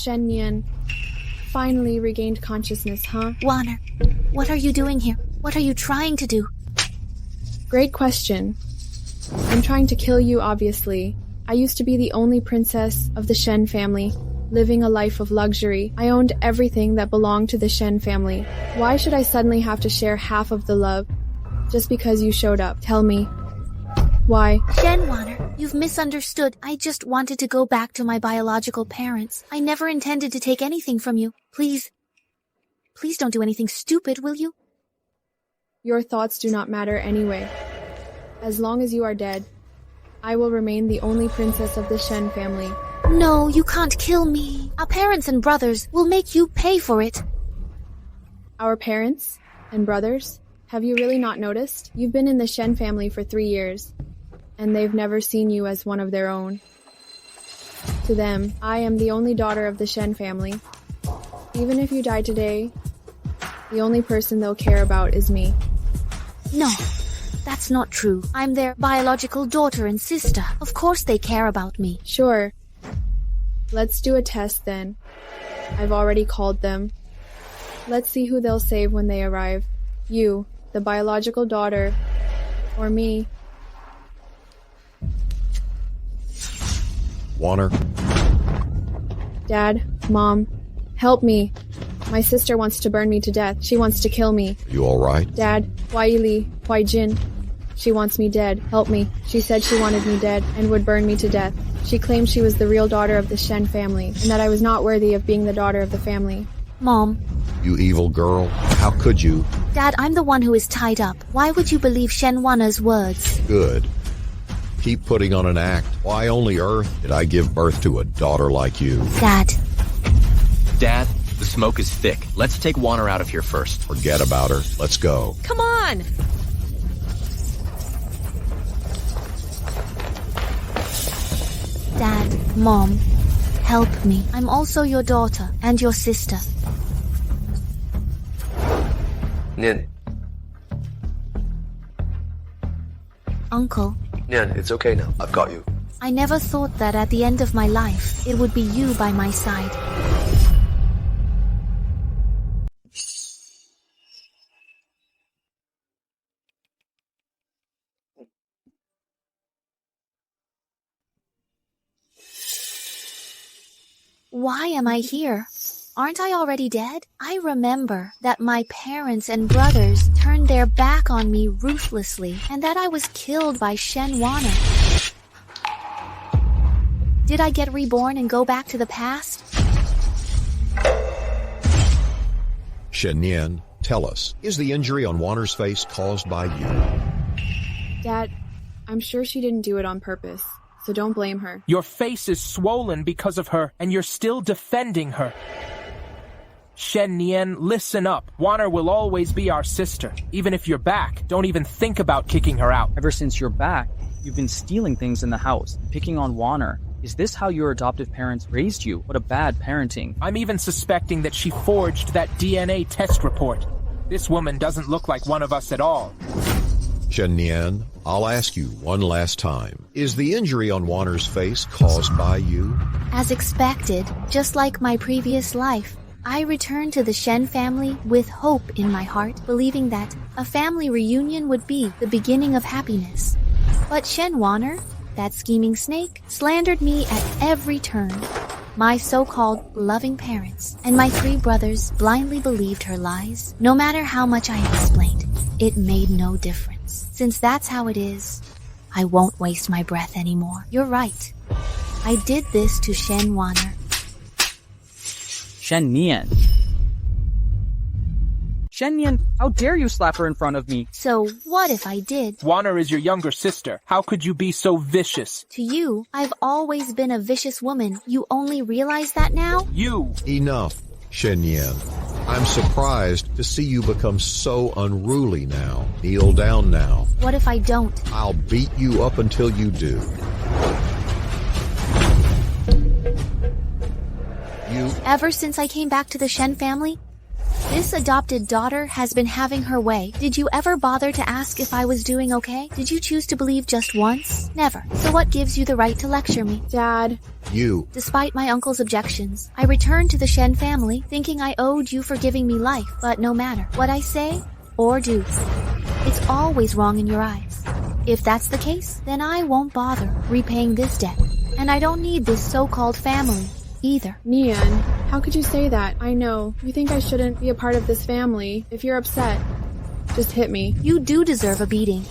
Shen Nian finally regained consciousness, huh? Wanner, what are you doing here? What are you trying to do? Great question. I'm trying to kill you, obviously. I used to be the only princess of the Shen family, living a life of luxury. I owned everything that belonged to the Shen family. Why should I suddenly have to share half of the love just because you showed up? Tell me. Why? Shen Wanner, you've misunderstood. I just wanted to go back to my biological parents. I never intended to take anything from you. Please don't do anything stupid, will you? Your thoughts do not matter anyway. As long as you are dead, I will remain the only princess of the Shen family. No, you can't kill me. Our parents and brothers will make you pay for it. Our parents and brothers? Have you really not noticed? You've been in the Shen family for 3 years, and they've never seen you as one of their own. To them, I am the only daughter of the Shen family. Even if you die today, the only person they'll care about is me. No, that's not true. I'm their biological daughter and sister. Of course they care about me. Sure. Let's do a test then. I've already called them. Let's see who they'll save when they arrive. You, the biological daughter, or me. Wanner? Dad, Mom, help me. My sister wants to burn me to death. She wants to kill me. You all right? Dad, Wai Li, Wai Jin. She wants me dead. Help me. She said she wanted me dead and would burn me to death. She claimed she was the real daughter of the Shen family and that I was not worthy of being the daughter of the family. Mom. You evil girl. How could you? Dad, I'm the one who is tied up. Why would you believe Shen Wanner's words? Good. Keep putting on an act. Why only Earth did I give birth to a daughter like you? Dad. Dad, the smoke is thick. Let's take Wanner out of here first. Forget about her. Let's go. Come on! Dad, Mom, help me. I'm also your daughter and your sister. Nian. Uncle. Nian, it's okay now. I've got you. I never thought that at the end of my life, it would be you by my side. Why am I here? Aren't I already dead? I remember that my parents and brothers turned their back on me ruthlessly and that I was killed by Shen Wanner. Did I get reborn and go back to the past? Shen Nian, tell us, is the injury on Wanner's face caused by you? Dad, I'm sure she didn't do it on purpose, so don't blame her. Your face is swollen because of her, and you're still defending her. Shen Nian, listen up. Wanner will always be our sister. Even if you're back, don't even think about kicking her out. Ever since you're back, you've been stealing things in the house, picking on Wanner. Is this how your adoptive parents raised you? What a bad parenting. I'm even suspecting that she forged that DNA test report. This woman doesn't look like one of us at all. Shen Nian, I'll ask you one last time. Is the injury on Wanner's face caused by you? As expected, just like my previous life, I returned to the Shen family with hope in my heart, believing that a family reunion would be the beginning of happiness. But Shen Wanner, that scheming snake, slandered me at every turn. My so-called loving parents and my 3 brothers blindly believed her lies. No matter how much I explained, it made no difference. Since that's how it is, I won't waste my breath anymore. You're right. I did this to Shen Wanner. Shen Nian. Shen Nian, how dare you slap her in front of me? So, what if I did? Wanner is your younger sister. How could you be so vicious? To you, I've always been a vicious woman. You only realize that now? You! Enough, Shen Nian. I'm surprised to see you become so unruly now. Kneel down now. What if I don't? I'll beat you up until you do. Ever since I came back to the Shen family, This adopted daughter has been having her way. Did you ever bother to ask if I was doing okay? Did you choose to believe just once? Never. So what gives you the right to lecture me? Dad, You. Despite my uncle's objections, I returned to the Shen family, thinking I owed you for giving me life. But no matter what I say or do, it's always wrong in your eyes. If that's the case, then I won't bother repaying this debt. And I don't need this so-called family either. Nian, how could you say that? I know, you think I shouldn't be a part of this family. If you're upset, just hit me. You do deserve a beating.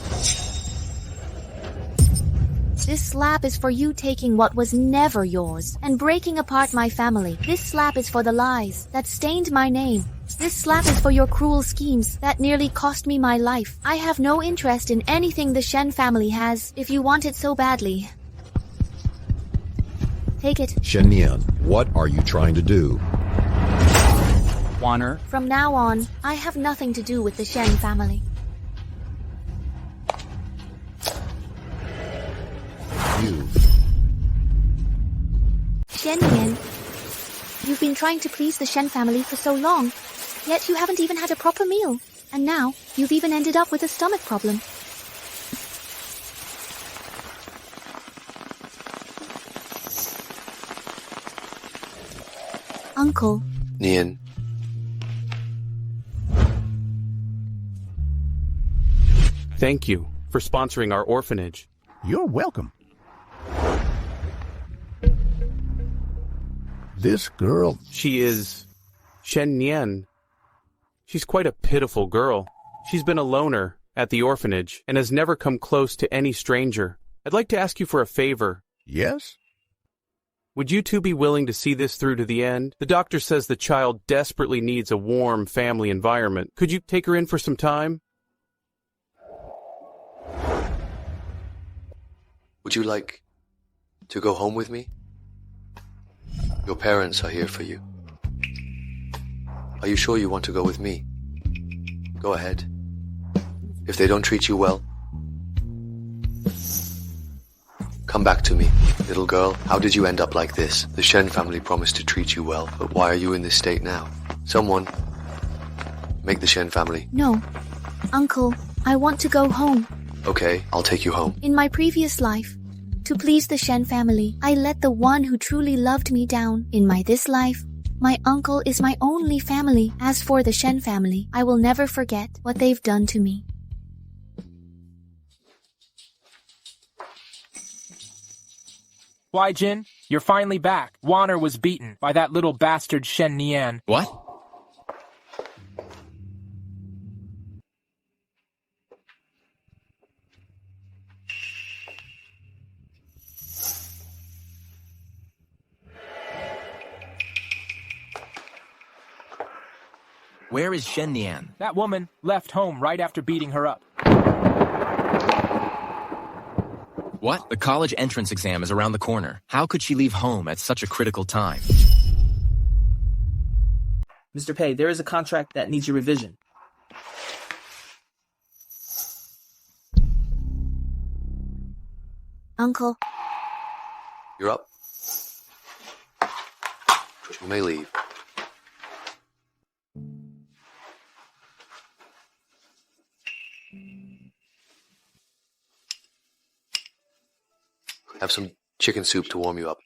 This slap is for you taking what was never yours and breaking apart my family. This slap is for the lies that stained my name. This slap is for your cruel schemes that nearly cost me my life. I have no interest in anything the Shen family has, if you want it so badly. Take it. Shen Nian, what are you trying to do? Waner, From now on, I have nothing to do with the Shen family. You. Shen Yan, you've been trying to please the Shen family for so long, yet you haven't even had a proper meal. And now, you've even ended up with a stomach problem. Uncle, Nian, Thank you for sponsoring our orphanage. You're welcome. This girl, She is Shen Nian. She's quite a pitiful girl. She's been a loner at the orphanage and has never come close to any stranger. I'd like to ask you for a favor. yes? Would you two be willing to see this through to the end? The doctor says the child desperately needs a warm family environment. Could you take her in for some time? would you like to go home with me? Your parents are here for you. Are you sure you want to go with me? Go ahead. If they don't treat you well, come back to me. Little girl, how did you end up like this? The Shen family promised to treat you well, but why are you in this state now? Someone, make the Shen family. no. Uncle, I want to go home. Okay, I'll take you home. In my previous life, to please the Shen family, I let the one who truly loved me down. In my this life, my uncle is my only family. As for the Shen family, I will never forget what they've done to me. Why, Jin? You're finally back. Waner was beaten by that little bastard Shen Nian. What? Where is Shen Nian? That woman left home right after beating her up. What? The college entrance exam is around the corner. How could she leave home at such a critical time? Mr. Pei, there is a contract that needs your revision. Uncle, You're up. You may leave. Have some chicken soup to warm you up.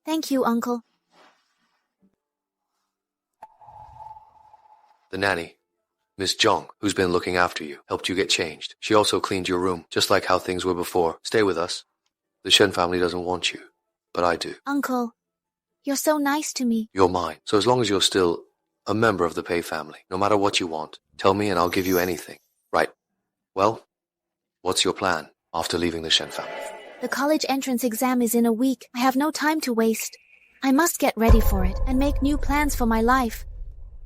thank you, Uncle. The nanny, Miss Zhong, who's been looking after you, helped you get changed. She also cleaned your room, just like how things were before. Stay with us. The Shen family doesn't want you, but I do. Uncle, you're so nice to me. You're mine. So as long as you're still a member of the Pei family, no matter what you want, tell me and I'll give you anything. Right. Well, what's your plan after leaving the Shen family? The college entrance exam is in a week. I have no time to waste. I must get ready for it and make new plans for my life.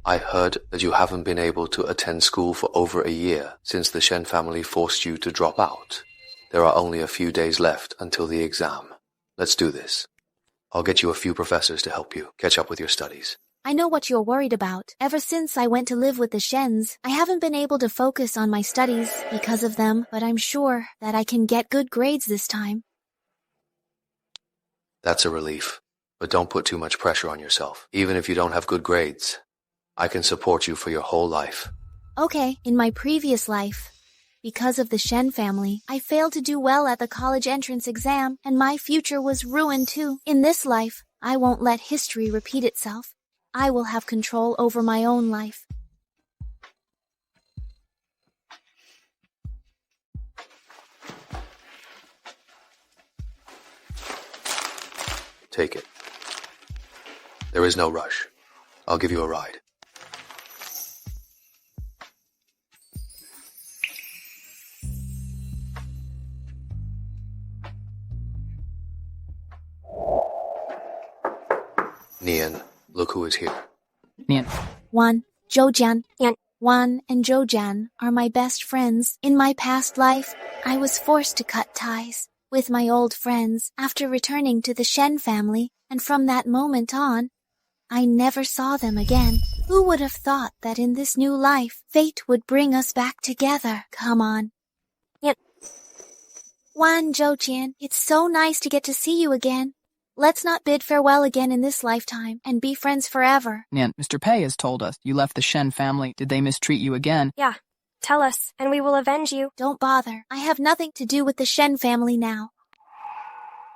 I heard that you haven't been able to attend school for over a year since the Shen family forced you to drop out. There are only a few days left until the exam. Let's do this. I'll get you a few professors to help you catch up with your studies. I know what you're worried about. Ever since I went to live with the Shens, I haven't been able to focus on my studies because of them, but I'm sure that I can get good grades this time. That's a relief. But don't put too much pressure on yourself. Even if you don't have good grades, I can support you for your whole life. Okay, in my previous life, because of the Shen family, I failed to do well at the college entrance exam, and my future was ruined too. In this life, I won't let history repeat itself. I will have control over my own life. Take it. There is no rush. I'll give you a ride. Nian, look who is here. Nian. Wan, Zhoujian, and Wan and Zhoujian are my best friends. In my past life, I was forced to cut ties with my old friends after returning to the Shen family, and from that moment on, I never saw them again. Who would have thought that in this new life, fate would bring us back together? Come on. Wan Zhoujian, it's so nice to get to see you again. Let's not bid farewell again in this lifetime and be friends forever. Nian, Mr. Pei has told us you left the Shen family. Did they mistreat you again? Yeah. Tell us, and we will avenge you. Don't bother. I have nothing to do with the Shen family now.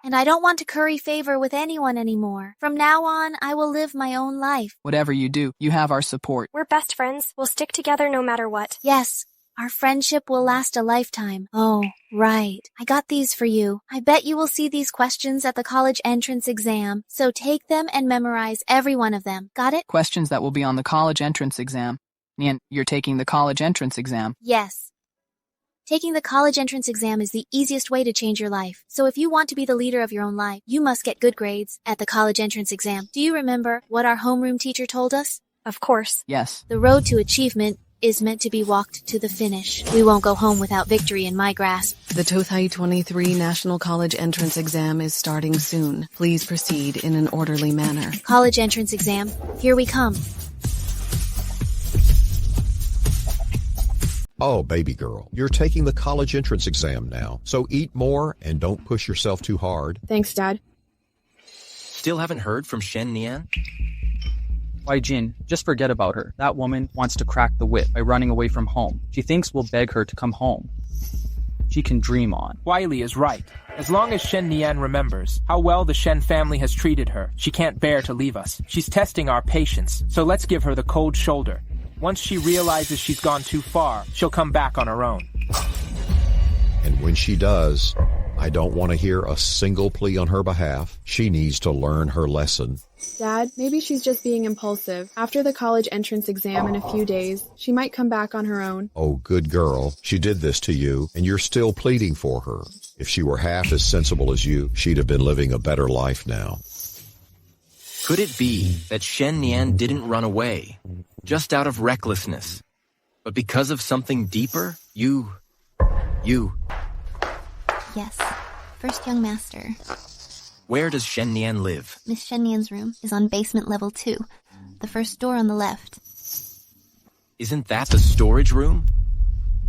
And I don't want to curry favor with anyone anymore. From now on, I will live my own life. Whatever you do, you have our support. We're best friends. We'll stick together no matter what. Yes, our friendship will last a lifetime. Oh, right. I got these for you. I bet you will see these questions at the college entrance exam. So take them and memorize every one of them. Got it? Questions that will be on the college entrance exam. Nian, you're taking the college entrance exam. Yes. Taking the college entrance exam is the easiest way to change your life. So if you want to be the leader of your own life, you must get good grades at the college entrance exam. Do you remember what our homeroom teacher told us? Of course. Yes. The road to achievement is meant to be walked to the finish. We won't go home without victory in my grasp. The Tothai 23 National College Entrance Exam is starting soon. Please proceed in an orderly manner. College entrance exam, here we come. Oh, baby girl, you're taking the college entrance exam now, so eat more and don't push yourself too hard. Thanks, Dad. Still haven't heard from Shen Nian? Why, Jin, just forget about her. That woman wants to crack the whip by running away from home. She thinks we'll beg her to come home. She can dream on. Wiley is right. As long as Shen Nian remembers how well the Shen family has treated her, she can't bear to leave us. She's testing our patience, so let's give her the cold shoulder. Once she realizes she's gone too far, she'll come back on her own. And when she does, I don't want to hear a single plea on her behalf. She needs to learn her lesson. Dad, maybe she's just being impulsive. After the college entrance exam in a few days, she might come back on her own. Oh, good girl. She did this to you, and you're still pleading for her. If she were half as sensible as you, she'd have been living a better life now. Could it be that Shen Nian didn't run away, just out of recklessness, but because of something deeper? You... Yes. First young master. Where does Shen Nian live? Miss Shen Nian's room is on basement level 2. The first door on the left. Isn't that the storage room?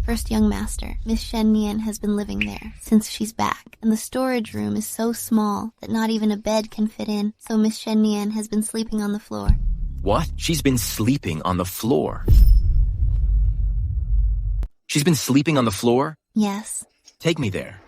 First young master, Miss Shen Nian has been living there since she's back, and the storage room is so small that not even a bed can fit in, so Miss Shen Nian has been sleeping on the floor. What? She's been sleeping on the floor? She's been sleeping on the floor? Yes. Take me there.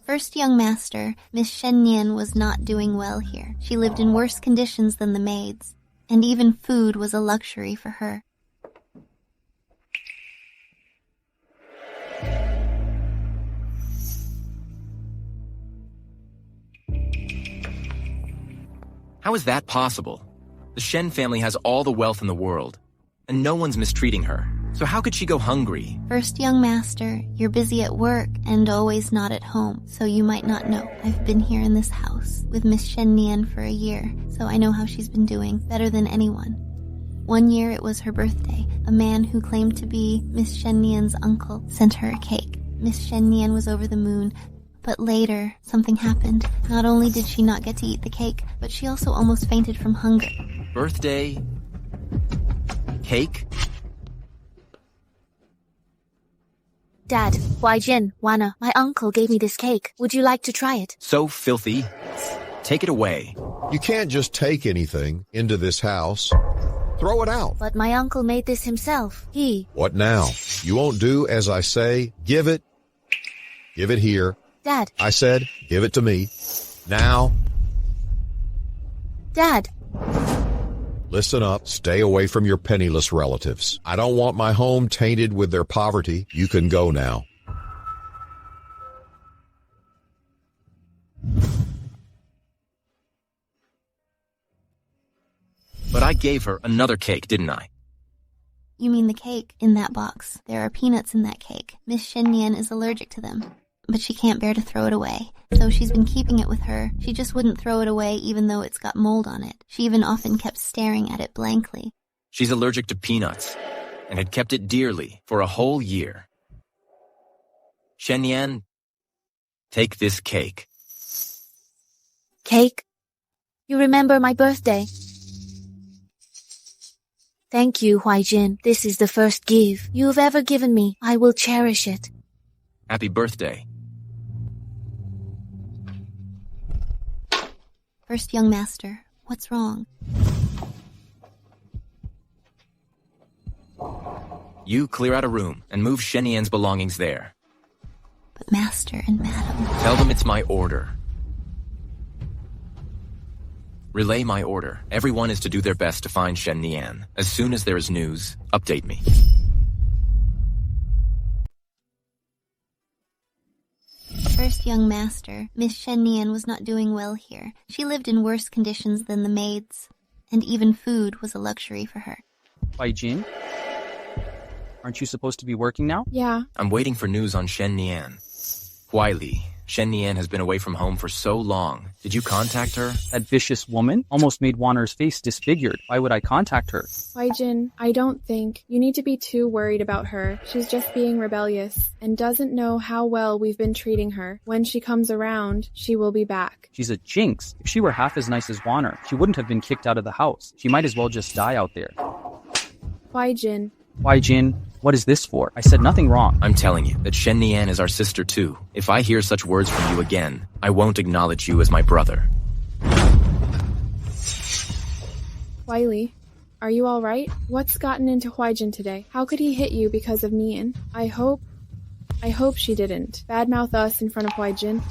First young master, Miss Shen Nian was not doing well here. She lived in worse conditions than the maids, and even food was a luxury for her. How is that possible? The Shen family has all the wealth in the world, and no one's mistreating her. So how could she go hungry? First young master, you're busy at work and always not at home, so you might not know. I've been here in this house with Miss Shen Nian for a year, so I know how she's been doing better than anyone. One year it was her birthday. A man who claimed to be Miss Shen Nian's uncle sent her a cake. Miss Shen Nian was over the moon, but later something happened. Not only did she not get to eat the cake, but she also almost fainted from hunger. Birthday? Cake? Dad, Huaijin, Wana, my uncle gave me this cake. Would you like to try it? So filthy. Take it away. You can't just take anything into this house. Throw it out. But my uncle made this himself. What now? You won't do as I say? Give it. Give it here. Dad. I said, give it to me. Now. Dad. Listen up. Stay away from your penniless relatives. I don't want my home tainted with their poverty. You can go now. But I gave her another cake, didn't I? You mean the cake in that box. There are peanuts in that cake. Miss Shen Nian is allergic to them, but she can't bear to throw it away. So she's been keeping it with her. She just wouldn't throw it away even though it's got mold on it. She even often kept staring at it blankly. She's allergic to peanuts and had kept it dearly for a whole year. Shen Yan, take this cake. Cake? You remember my birthday? Thank you, Huaijin. This is the first gift you've ever given me. I will cherish it. Happy birthday. First young master, what's wrong? You clear out a room and move Shen Yan's belongings there. But master and madam... Tell them it's my order. Relay my order. Everyone is to do their best to find Shen Nian. As soon as there is news, update me. First young master, Miss Shen Nian was not doing well here. She lived in worse conditions than the maids, and even food was a luxury for her. Huaijin? Aren't you supposed to be working now? Yeah. I'm waiting for news on Shen Nian. Huaili, Shen Nian has been away from home for so long. Did you contact her? That vicious woman almost made Wanner's face disfigured. Why would I contact her? Huaijin, I don't think you need to be too worried about her. She's just being rebellious and doesn't know how well we've been treating her. When she comes around, she will be back. She's a jinx. If she were half as nice as Wanner, she wouldn't have been kicked out of the house. She might as well just die out there. Huaijin. Huaijin, what is this for? I said nothing wrong. I'm telling you that Shen Nian is our sister too. If I hear such words from you again, I won't acknowledge you as my brother. Wiley, are you alright? What's gotten into Huaijin today? How could he hit you because of Nian? I hope she didn't. Badmouth us in front of Huaijin.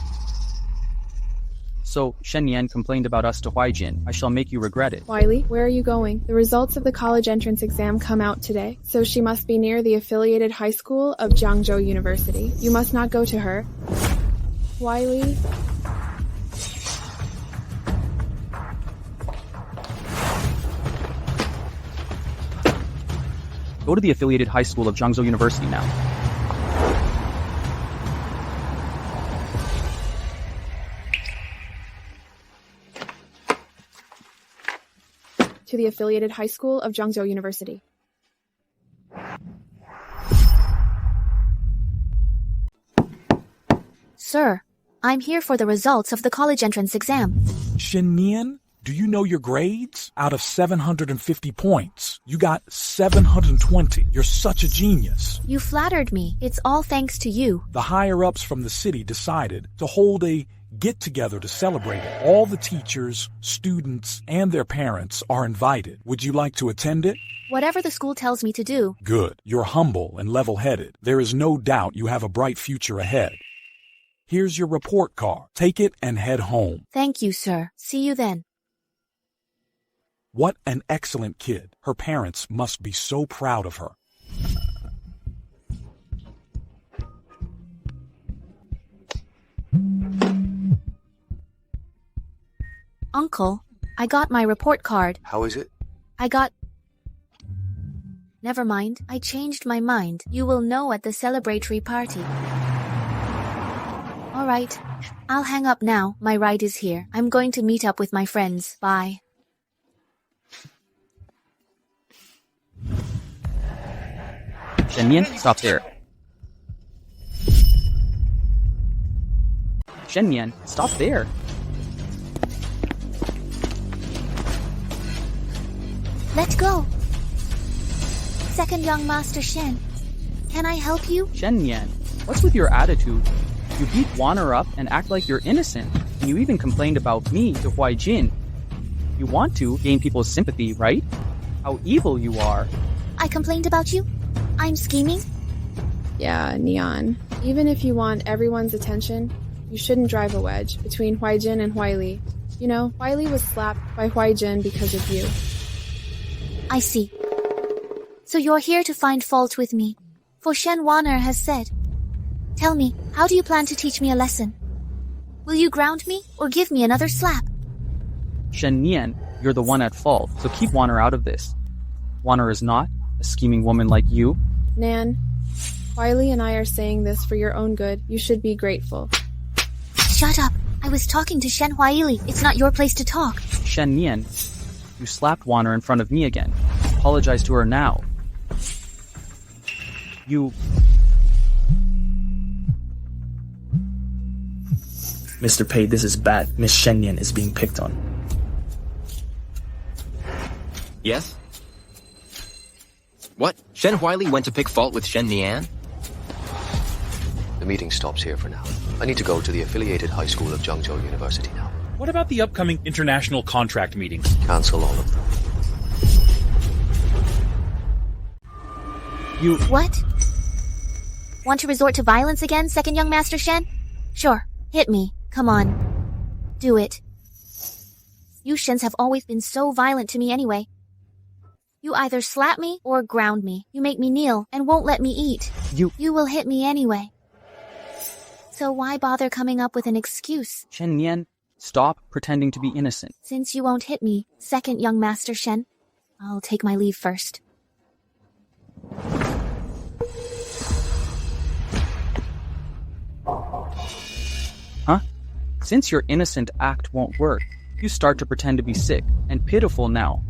So, Shen Yan complained about us to Huaijin. I shall make you regret it. Wiley, where are you going? The results of the college entrance exam come out today, so she must be near the affiliated high school of Jiangzhou University. You must not go to her. Wiley? Go to the affiliated high school of Jiangzhou University now. To the affiliated high school of Jiangzhou University. Sir, I'm here for the results of the college entrance exam. Shen Nian, do you know your grades? Out of 750 points, you got 720. You're such a genius. You flattered me. It's all thanks to you. The higher-ups from the city decided to hold a get-together to celebrate it. All the teachers, students, and their parents are invited. Would you like to attend it? Whatever the school tells me to do. Good. You're humble and level-headed. There is no doubt you have a bright future ahead. Here's your report card. Take it and head home. Thank you, sir. See you then. What an excellent kid. Her parents must be so proud of her. Uncle, I got my report card. How is it? Never mind. I changed my mind. You will know at the celebratory party. All right. I'll hang up now. My ride is here. I'm going to meet up with my friends. Bye. Shen Nian, stop there. Shen Nian, stop there. Let go. Second young master Shen. Can I help you? Shen Nian, What's with your attitude? You beat Wanner up and act like you're innocent, and you even complained about me to Huai Jin. You want to gain people's sympathy, right? How evil you are. I complained about you? I'm scheming? Yeah, Neon. Even if you want everyone's attention, you shouldn't drive a wedge between Huaijin and Huaili. You know, Huaili was slapped by Huaijin because of you. I see. So you're here to find fault with me. For Shen Wanner has said. Tell me, how do you plan to teach me a lesson? Will you ground me or give me another slap? Shen Nian, you're the one at fault, so keep Wanner out of this. Wanner is not a scheming woman like you. Nan, Huaili and I are saying this for your own good. You should be grateful. Shut up. I was talking to Shen Huaili. It's not your place to talk. Shen Nian, you slapped Wanner in front of me again. Apologize to her now. You... Mr. Pei, this is bad. Miss Shenyan is being picked on. Yes? What? Shen Huaili went to pick fault with Shen Nian? The meeting stops here for now. I need to go to the affiliated high school of Zhengzhou University now. What about the upcoming international contract meetings? Cancel all of them. You... What? Want to resort to violence again, second young Master Shen? Sure, hit me. Come on. Do it. You Shens have always been so violent to me anyway. You either slap me or ground me. You make me kneel and won't let me eat. You will hit me anyway. So why bother coming up with an excuse? Shen Nian, stop pretending to be innocent. Since you won't hit me, second young Master Shen, I'll take my leave first. Huh? Since your innocent act won't work, you start to pretend to be sick and pitiful now.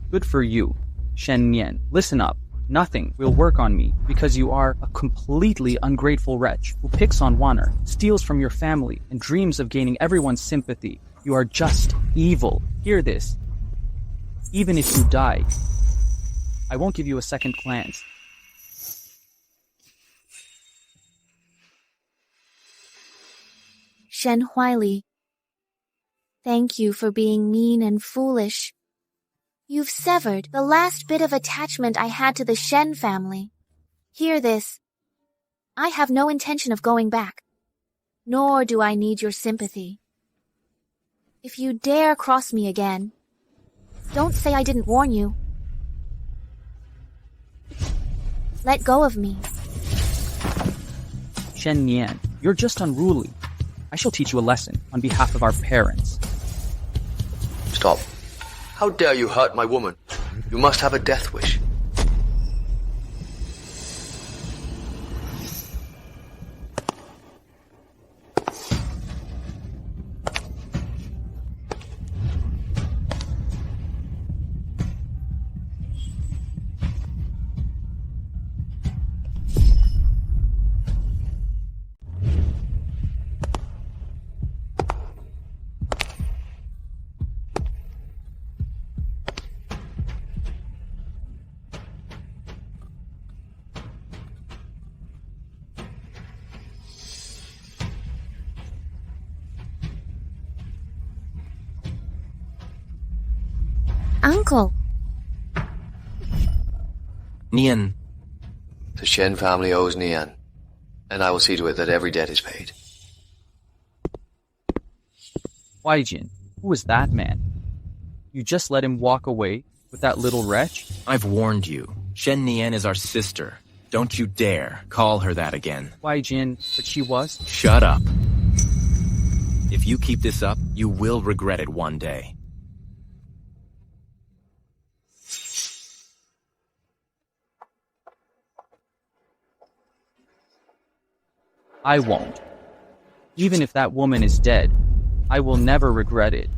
Good for you. Shen Nian, listen up. Nothing will work on me because you are a completely ungrateful wretch who picks on Wanner, steals from your family, and dreams of gaining everyone's sympathy. You are just evil. Hear this. Even if you die, I won't give you a second glance. Shen Huaili, thank you for being mean and foolish. You've severed the last bit of attachment I had to the Shen family. Hear this. I have no intention of going back, nor do I need your sympathy. If you dare cross me again, don't say I didn't warn you. Let go of me. Shen Nian, you're just unruly. I shall teach you a lesson on behalf of our parents. Stop. How dare you hurt my woman? You must have a death wish. Uncle. Nian. The Shen family owes Nian, and I will see to it that every debt is paid. Huaijin, who is that man? You just let him walk away with that little wretch? I've warned you. Shen Nian is our sister. Don't you dare call her that again. Huaijin, but she was? Shut up. If you keep this up, you will regret it one day. I won't. Even if that woman is dead, I will never regret it.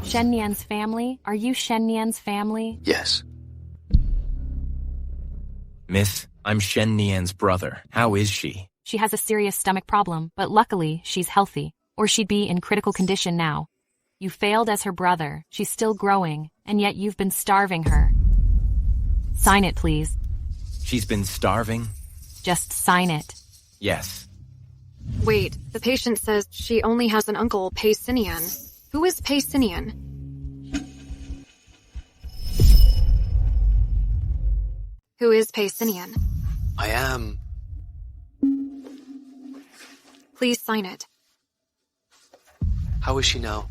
Shen Nian's family? Are you Shen Nian's family? Yes. Miss, I'm Shen Nian's brother. How is she? She has a serious stomach problem, but luckily she's healthy, or she'd be in critical condition now. You failed as her brother. She's still growing, and yet you've been starving her. Sign it, please. She's been starving? Just sign it. Yes. Wait, the patient says she only has an uncle, Paysinian. Who is Paysinian? Who is Paysinian? I am. Please sign it. How is she now?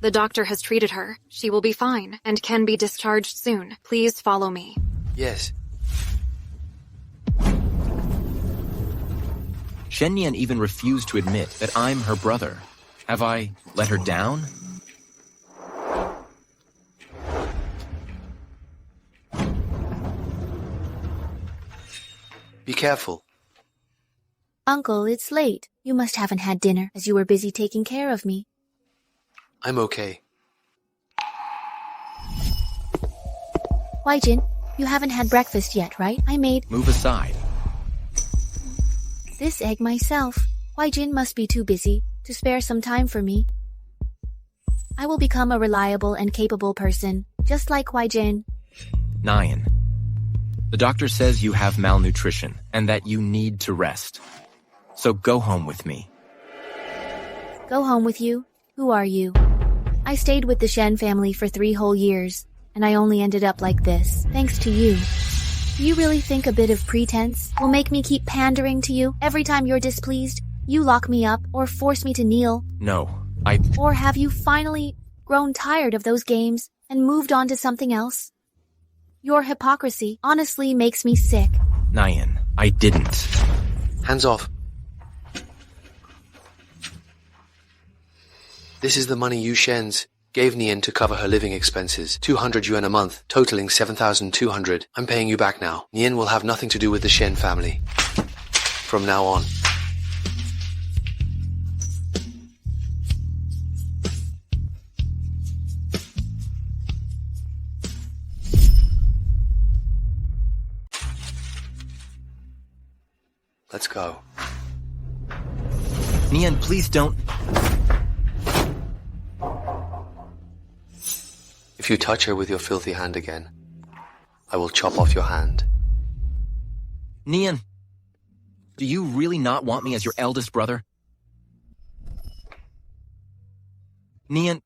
The doctor has treated her. She will be fine and can be discharged soon. Please follow me. Yes. Shen Nian even refused to admit that I'm her brother. Have I let her down? Be careful. Uncle, it's late. You must haven't had dinner, as you were busy taking care of me. I'm okay. Huaijin, you haven't had breakfast yet, right? I made Move aside. this egg myself. Huaijin must be too busy to spare some time for me. I will become a reliable and capable person, just like Huaijin. Nian. The doctor says you have malnutrition and that you need to rest. So go home with me. Go home with you? Who are you? I stayed with the Shen family for 3 whole years, and I only ended up like this, thanks to you. Do you really think a bit of pretense will make me keep pandering to you every time you're displeased? You lock me up or force me to kneel? No, Or have you finally grown tired of those games and moved on to something else? Your hypocrisy honestly makes me sick. Nian, I didn't. Hands off. This is the money you Shens gave Nian to cover her living expenses. 200 yuan a month, totaling 7,200. I'm paying you back now. Nian will have nothing to do with the Shen family. From now on. Let's go. Nian, please don't. If you touch her with your filthy hand again, I will chop off your hand. Nian, do you really not want me as your eldest brother? Nian,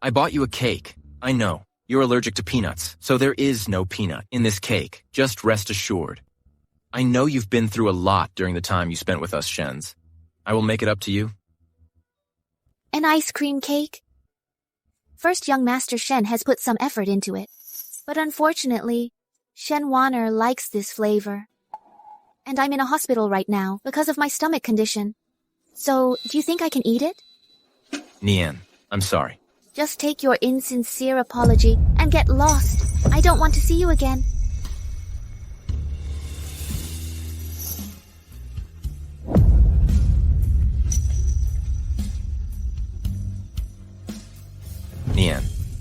I bought you a cake. I know, you're allergic to peanuts, so there is no peanut in this cake. Just rest assured. I know you've been through a lot during the time you spent with us Shens. I will make it up to you. An ice cream cake? First young Master Shen has put some effort into it. But unfortunately, Shen Wanner likes this flavor. And I'm in a hospital right now because of my stomach condition. So, do you think I can eat it? Nian, I'm sorry. Just take your insincere apology and get lost. I don't want to see you again.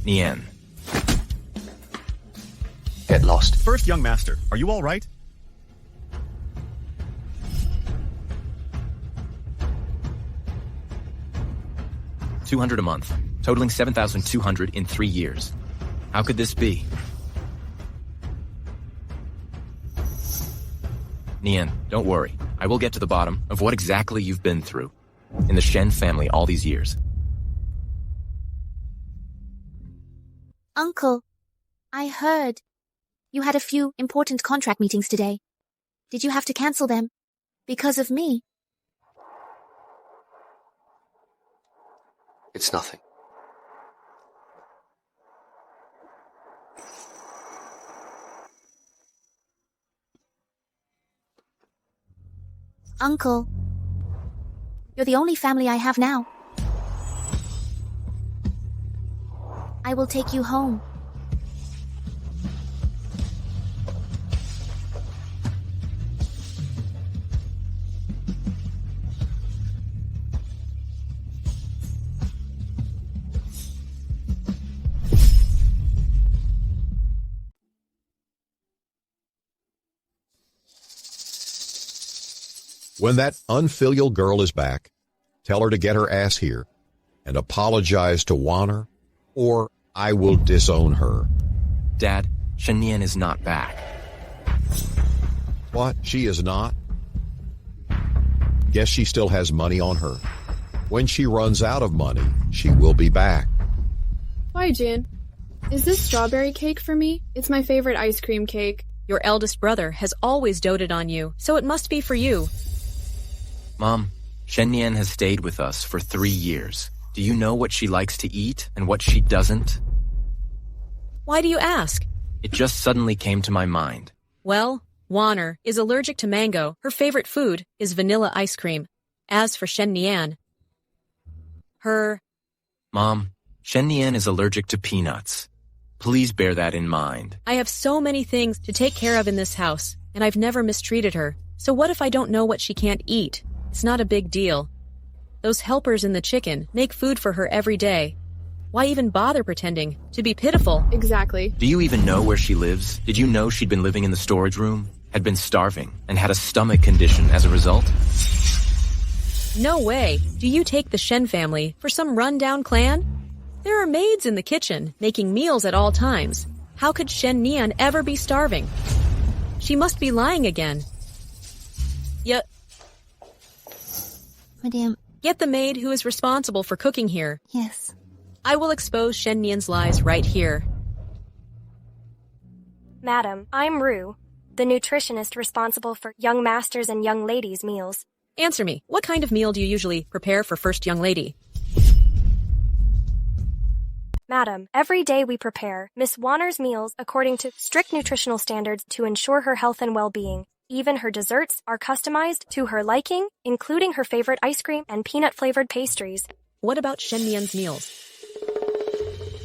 Nian. Get lost. First young master, are you all right? $200 a month, totaling 7,200 in 3 years. How could this be? Nian, don't worry. I will get to the bottom of what exactly you've been through in the Shen family all these years. Uncle, I heard you had a few important contract meetings today. Did you have to cancel them? Because of me? It's nothing. Uncle, you're the only family I have now. I will take you home. When that unfilial girl is back, tell her to get her ass here and apologize to Wanner, or I will disown her. Dad, Shen Nian is not back. What? She is not? Guess she still has money on her. When she runs out of money, she will be back. Why, Jin? Is this strawberry cake for me? It's my favorite ice cream cake. Your eldest brother has always doted on you, so it must be for you. Mom, Shen Nian has stayed with us for 3 years. Do you know what she likes to eat and what she doesn't? Why do you ask? It just suddenly came to my mind. Well, Wanner is allergic to mango. Her favorite food is vanilla ice cream. As for Shen Nian, Mom, Shen Nian is allergic to peanuts. Please bear that in mind. I have so many things to take care of in this house, and I've never mistreated her. So what if I don't know what she can't eat? It's not a big deal. Those helpers in the chicken make food for her every day. Why even bother pretending to be pitiful? Exactly. Do you even know where she lives? Did you know she'd been living in the storage room, had been starving, and had a stomach condition as a result? No way. Do you take the Shen family for some rundown clan? There are maids in the kitchen, making meals at all times. How could Shen Nian ever be starving? She must be lying again. Madame. Get the maid who is responsible for cooking here. Yes. I will expose Shen Nian's lies right here. Madam, I'm Ru, the nutritionist responsible for young masters' and young ladies' meals. Answer me, what kind of meal do you usually prepare for first young lady? Madam, every day we prepare Miss Wanner's meals according to strict nutritional standards to ensure her health and well-being. Even her desserts are customized to her liking, including her favorite ice cream and peanut-flavored pastries. What about Shen Nian's meals?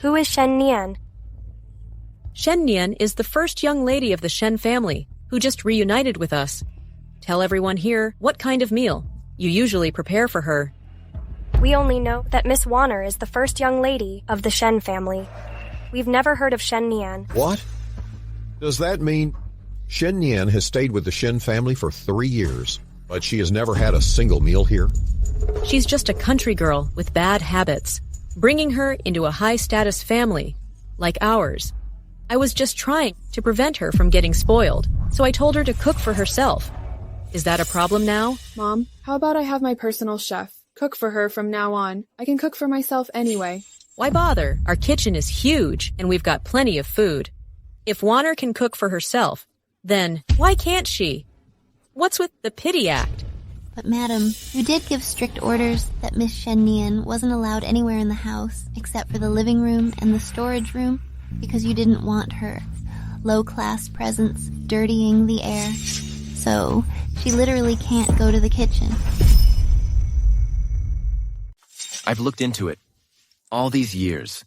Who is Shen Nian? Shen Nian is the first young lady of the Shen family, who just reunited with us. Tell everyone here what kind of meal you usually prepare for her. We only know that Miss Wanner is the first young lady of the Shen family. We've never heard of Shen Nian. What? Does that mean Shen Nian has stayed with the Shen family for 3 years, but she has never had a single meal here? She's just a country girl with bad habits. Bringing her into a high-status family, like ours. I was just trying to prevent her from getting spoiled, so I told her to cook for herself. Is that a problem now? Mom, how about I have my personal chef cook for her from now on? I can cook for myself anyway. Why bother? Our kitchen is huge, and we've got plenty of food. If Wanner can cook for herself, then why can't she? What's with the pity act? But madam, you did give strict orders that Miss Shen Nian wasn't allowed anywhere in the house except for the living room and the storage room because you didn't want her low-class presence dirtying the air. So, she literally can't go to the kitchen. I've looked into it. All these years,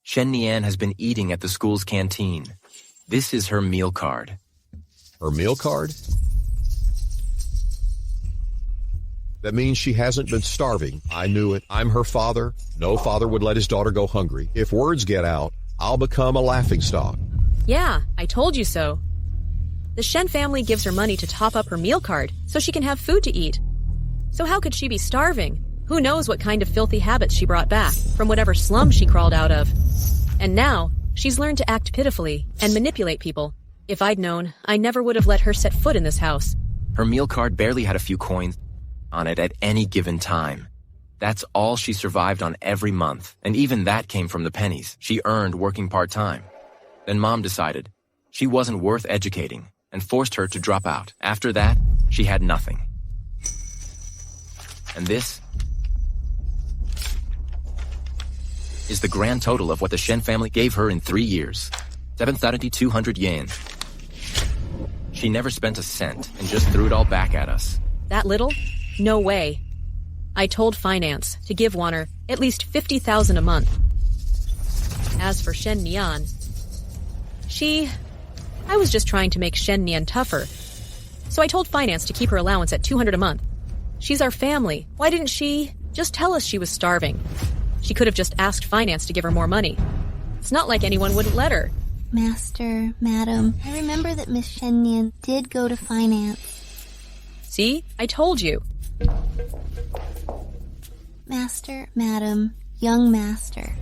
Shen Nian has been eating at the school's canteen. This is her meal card. Her meal card? That means she hasn't been starving. I knew it. I'm her father. No father would let his daughter go hungry. If words get out, I'll become a laughingstock. Yeah, I told you so. The Shen family gives her money to top up her meal card so she can have food to eat. So how could she be starving? Who knows what kind of filthy habits she brought back from whatever slum she crawled out of. And now, she's learned to act pitifully and manipulate people. If I'd known, I never would have let her set foot in this house. Her meal card barely had a few coins on it at any given time. That's all she survived on every month, and even that came from the pennies she earned working part-time. Then Mom decided she wasn't worth educating and forced her to drop out. After that, she had nothing. And this is the grand total of what the Shen family gave her in 3 years. 7,200 yen. She never spent a cent and just threw it all back at us. That little? No way. I told finance to give Wanner at least 50,000 a month. As for Shen Nian, I was just trying to make Shen Nian tougher. So I told finance to keep her allowance at 200 a month. She's our family. Why didn't she just tell us she was starving? She could have just asked finance to give her more money. It's not like anyone wouldn't let her. Master, madam, I remember that Miss Shen Nian did go to finance. See? I told you. Master, madam, young master.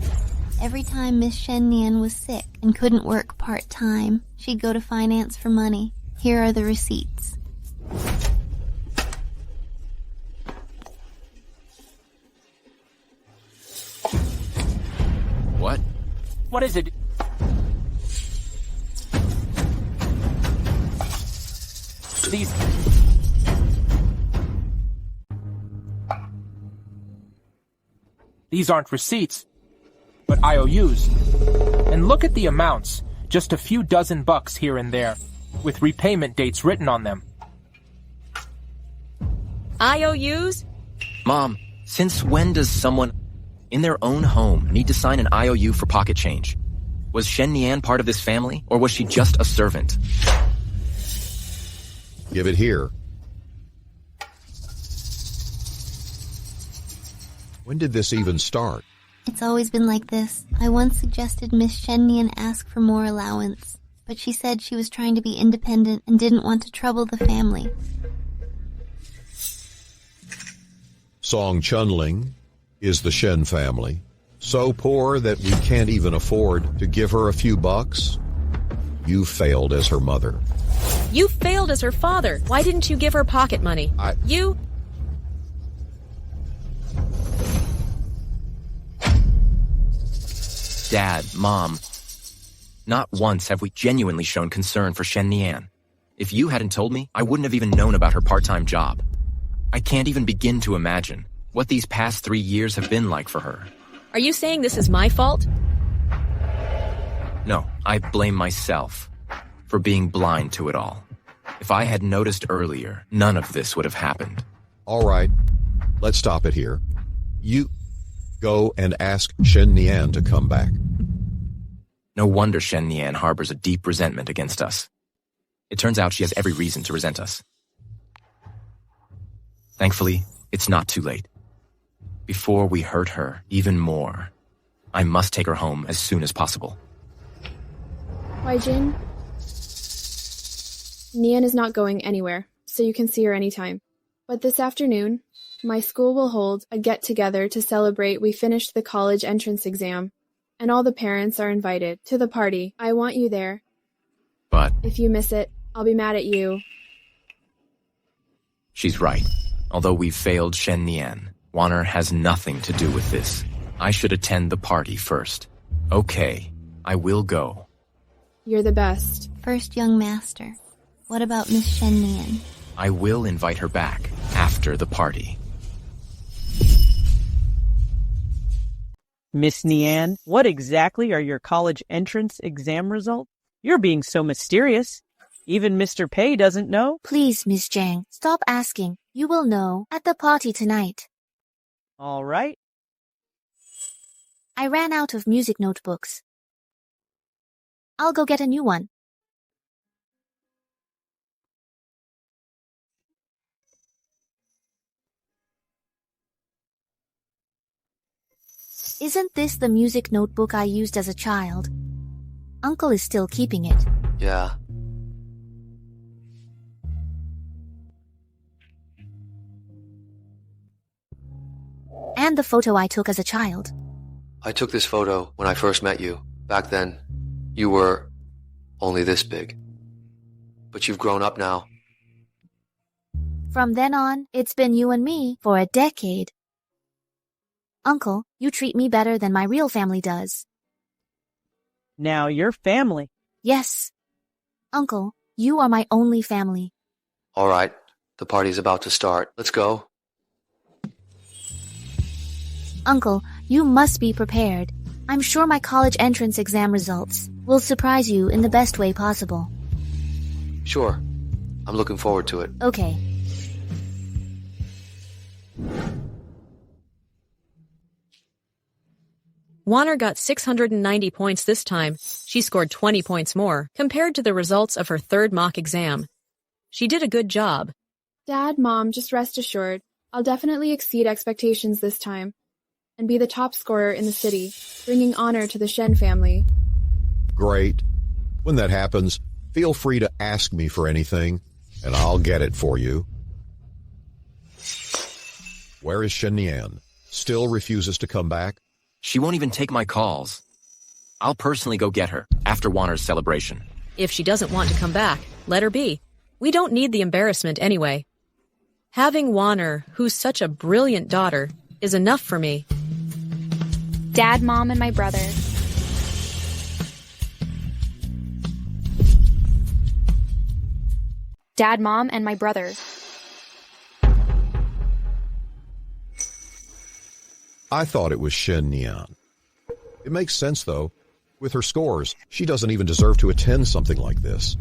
Every time Miss Shen Nian was sick and couldn't work part-time, she'd go to finance for money. Here are the receipts. What? What is it? These aren't receipts, but IOUs. And look at the amounts, just a few dozen bucks here and there, with repayment dates written on them. IOUs? Mom, since when does someone in their own home need to sign an IOU for pocket change? Was Shen Nian part of this family, or was she just a servant? Give it here. When did this even start? It's always been like this. I once suggested Miss Shen Nian ask for more allowance, but she said she was trying to be independent and didn't want to trouble the family. Song Chunling is the Shen family. So poor that we can't even afford to give her a few bucks? You failed as her mother. You failed as her father. Why didn't you give her pocket money? You... Dad, Mom, not once have we genuinely shown concern for Shen Nian. If you hadn't told me, I wouldn't have even known about her part-time job. I can't even begin to imagine what these past 3 years have been like for her. Are you saying this is my fault? No, I blame myself for being blind to it all. If I had noticed earlier, none of this would have happened. All right, let's stop it here. You go and ask Shen Nian to come back. No wonder Shen Nian harbors a deep resentment against us. It turns out she has every reason to resent us. Thankfully, it's not too late. Before we hurt her even more, I must take her home as soon as possible. Wai Jin? Nian is not going anywhere, so you can see her anytime. But this afternoon, my school will hold a get-together to celebrate we finished the college entrance exam, and all the parents are invited to the party. I want you there. But if you miss it, I'll be mad at you. She's right. Although we've failed Shen Nian, Wanner has nothing to do with this. I should attend the party first. Okay, I will go. You're the best. First young master. What about Miss Shen Nian? I will invite her back after the party. Miss Nian, what exactly are your college entrance exam results? You're being so mysterious. Even Mr. Pei doesn't know. Please, Miss Zhang, stop asking. You will know at the party tonight. All right. I ran out of music notebooks. I'll go get a new one. Isn't this the music notebook I used as a child? Uncle is still keeping it. Yeah. And the photo I took as a child. I took this photo when I first met you. Back then, you were only this big. But you've grown up now. From then on, it's been you and me for a decade. Uncle, you treat me better than my real family does. Now you're family. Yes. Uncle, you are my only family. All right, the party's about to start. Let's go. Uncle, you must be prepared. I'm sure my college entrance exam results will surprise you in the best way possible. Sure. I'm looking forward to it. Okay. Wanner got 690 points this time. She scored 20 points more compared to the results of her third mock exam. She did a good job. Dad, Mom, just rest assured. I'll definitely exceed expectations this time and be the top scorer in the city, bringing honor to the Shen family. Great. When that happens, feel free to ask me for anything, and I'll get it for you. Where is Shen Nian? Still refuses to come back? She won't even take my calls. I'll personally go get her after Warner's celebration. If she doesn't want to come back, let her be. We don't need the embarrassment anyway. Having Warner, who's such a brilliant daughter, is enough for me. Dad, Mom, and my brother. Dad, Mom, and my brother. I thought it was Shen Nian. It makes sense, though. With her scores, she doesn't even deserve to attend something like this.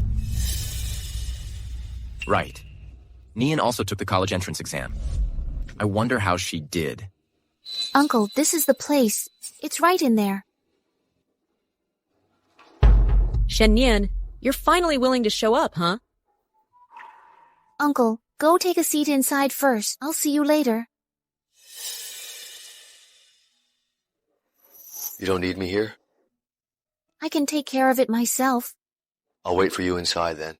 Right. Nian also took the college entrance exam. I wonder how she did. Uncle, this is the place. It's right in there. Shen Nian, you're finally willing to show up, huh? Uncle, go take a seat inside first. I'll see you later. You don't need me here? I can take care of it myself. I'll wait for you inside then.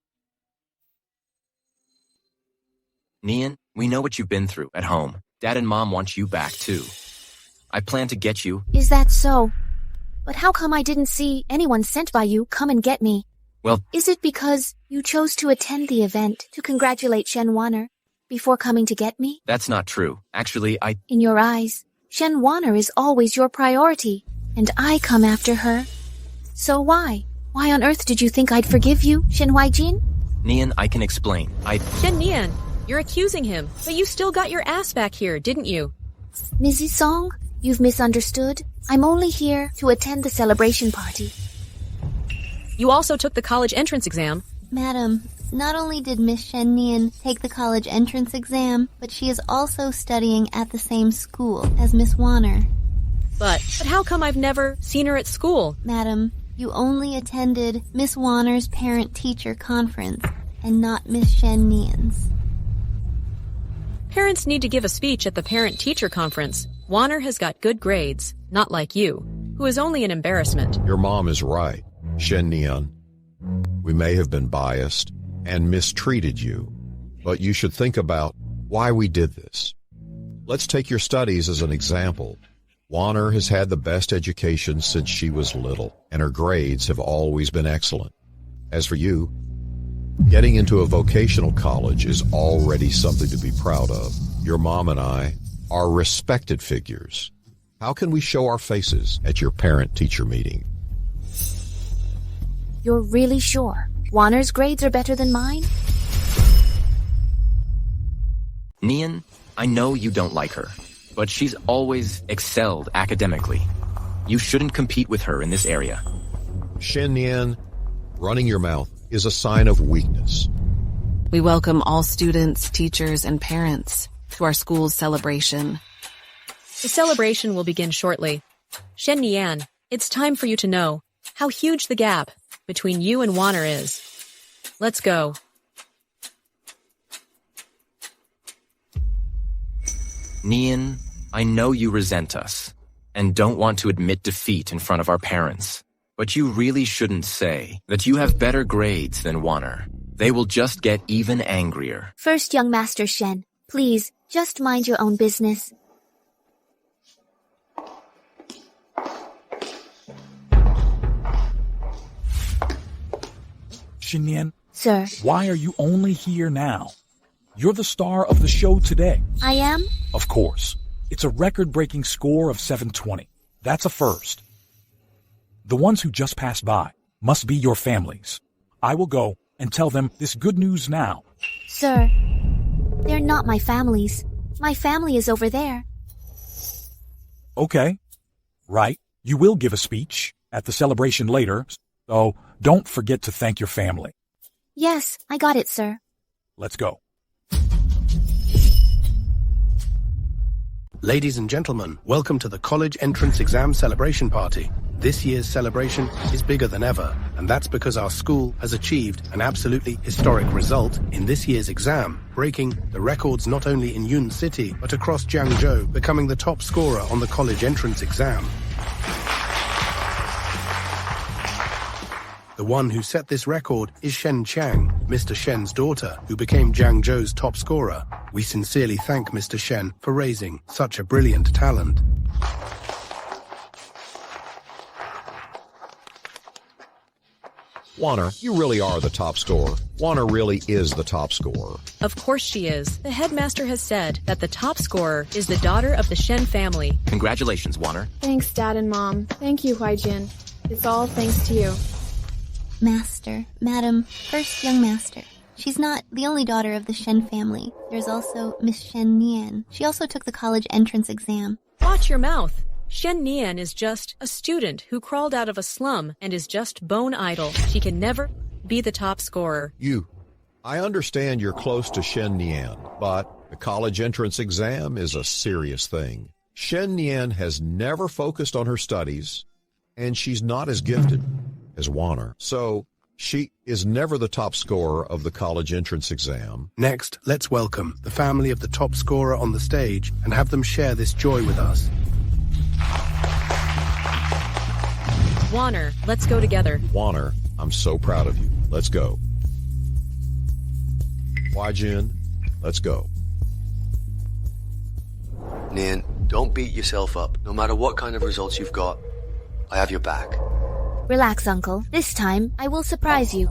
Nian, we know what you've been through at home. Dad and Mom want you back, too. I plan to get you. Is that so? But how come I didn't see anyone sent by you come and get me? Well, is it because you chose to attend the event to congratulate Shen Warner before coming to get me? That's not true. Actually, In your eyes, Shen Warner is always your priority, and I come after her. So why? Why on earth did you think I'd forgive you, Shen Huaijin? Nian, I can explain. Shen Nian, you're accusing him, but you still got your ass back here, didn't you? Mrs. Song, you've misunderstood. I'm only here to attend the celebration party. You also took the college entrance exam. Madam, not only did Miss Shen Nian take the college entrance exam, but she is also studying at the same school as Miss Warner. But how come I've never seen her at school? Madam, you only attended Miss Warner's parent-teacher conference and not Miss Shen Nian's. Parents need to give a speech at the parent-teacher conference. Warner has got good grades, not like you, who is only an embarrassment. Your mom is right, Shen Nian. We may have been biased and mistreated you, but you should think about why we did this. Let's take your studies as an example. Warner has had the best education since she was little, and her grades have always been excellent. As for you, getting into a vocational college is already something to be proud of. Your mom and I are respected figures. How can we show our faces at your parent-teacher meeting? You're really sure Warner's grades are better than mine? Nian, I know you don't like her, but she's always excelled academically. You shouldn't compete with her in this area. Shen Nian, running your mouth is a sign of weakness. We welcome all students, teachers, and parents to our school's celebration. The celebration will begin shortly. Shen Nian, it's time for you to know how huge the gap between you and Warner is. Let's go. Nian, I know you resent us and don't want to admit defeat in front of our parents. But you really shouldn't say that you have better grades than Warner. They will just get even angrier. First, young Master Shen, please, just mind your own business. Shen Nian, Sir. Why are you only here now? You're the star of the show today. I am? Of course. It's a record-breaking score of 720. That's a first. The ones who just passed by must be your families. I will go and tell them this good news now. Sir, they're not my families. My family is over there. Okay. Right. You will give a speech at the celebration later, so don't forget to thank your family. Yes, I got it, sir. Let's go. Ladies and gentlemen, welcome to the College Entrance Exam Celebration Party. This year's celebration is bigger than ever, and that's because our school has achieved an absolutely historic result in this year's exam, breaking the records not only in Yun City, but across Jiangzhou, becoming the top scorer on the college entrance exam. The one who set this record is Shen Chang, Mr. Shen's daughter, who became Jiangzhou's top scorer. We sincerely thank Mr. Shen for raising such a brilliant talent. Warner, you really are the top scorer. Warner really is the top scorer. Of course she is. The headmaster has said that the top scorer is the daughter of the Shen family. Congratulations, Warner. Thanks, Dad and Mom. Thank you, Huijin. It's all thanks to you. Master, Madam, first young master. She's not the only daughter of the Shen family. There's also Miss Shen Nian. She also took the college entrance exam. Watch your mouth. Shen Nian is just a student who crawled out of a slum and is just bone idle. She can never be the top scorer. I understand you're close to Shen Nian, but the college entrance exam is a serious thing. Shen Nian has never focused on her studies, and she's not as gifted as Warner. So she is never the top scorer of the college entrance exam. Next, let's welcome the family of the top scorer on the stage and have them share this joy with us. Warner, let's go together. Warner, I'm so proud of you. Let's go. Huijin, let's go. Nian, don't beat yourself up. No matter what kind of results you've got, I have your back. Relax, Uncle. This time, I will surprise you.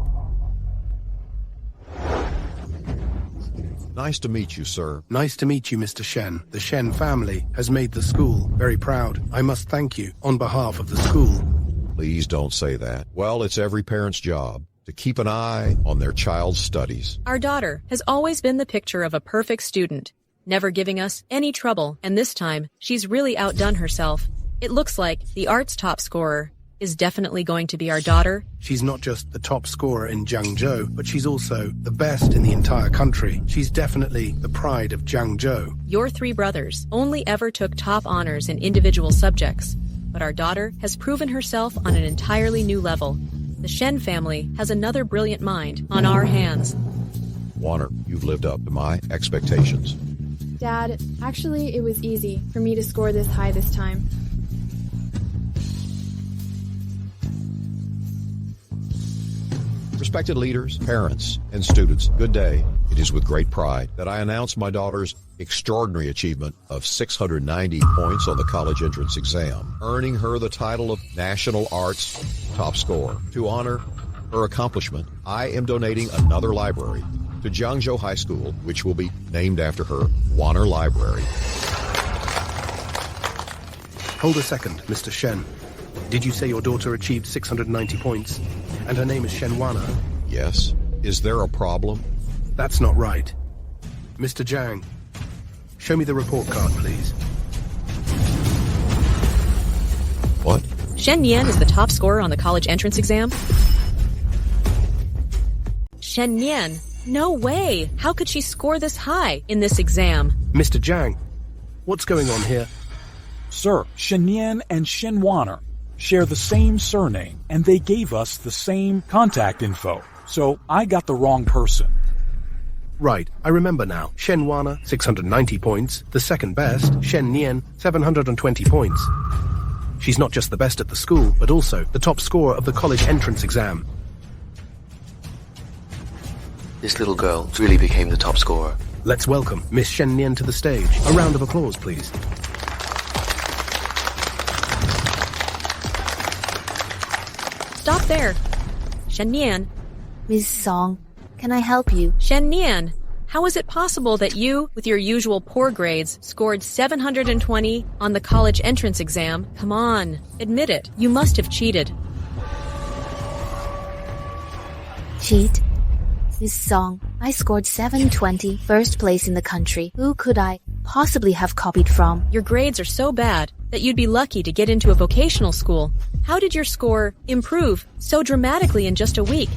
Nice to meet you, sir. Nice to meet you, Mr. Shen. The Shen family has made the school very proud. I must thank you on behalf of the school. Please don't say that. Well, it's every parent's job to keep an eye on their child's studies. Our daughter has always been the picture of a perfect student, never giving us any trouble, and this time, she's really outdone herself. It looks like the arts top scorer is definitely going to be our daughter. She's not just the top scorer in Jiangzhou, but she's also the best in the entire country. She's definitely the pride of Jiangzhou. Your three brothers only ever took top honors in individual subjects, but our daughter has proven herself on an entirely new level. The Shen family has another brilliant mind on our hands. Warner, you've lived up to my expectations. Dad, actually, it was easy for me to score this high this time. Respected leaders, parents, and students, good day. It is with great pride that I announce my daughter's extraordinary achievement of 690 points on the college entrance exam, earning her the title of National Arts Top Scorer. To honor her accomplishment, I am donating another library to Jiangzhou High School, which will be named after her, Warner Library. Hold a second, Mr. Shen. Did you say your daughter achieved 690 points? And her name is Shen Warner? Yes. Is there a problem? That's not right. Mr. Jiang, show me the report card, please. What? Shen Nian is the top scorer on the college entrance exam? Shen Nian? No way! How could she score this high in this exam? Mr. Jiang, what's going on here? Sir, Shen Nian and Shen Warner share the same surname, and they gave us the same contact info. So I got the wrong person. Right, I remember now. Shen Warner, 690 points. The second best, Shen Nian, 720 points. She's not just the best at the school, but also the top scorer of the college entrance exam. This little girl really became the top scorer. Let's welcome Miss Shen Nian to the stage. A round of applause, please. Stop there. Shen Nian. Ms. Song, can I help you? Shen Nian, how is it possible that you, with your usual poor grades, scored 720 on the college entrance exam? Come on, admit it. You must have cheated. Cheat? Ms. Song, I scored 720, first place in the country. Who could I possibly have copied from? Your grades are so bad that you'd be lucky to get into a vocational school. How did your score improve so dramatically in just a week?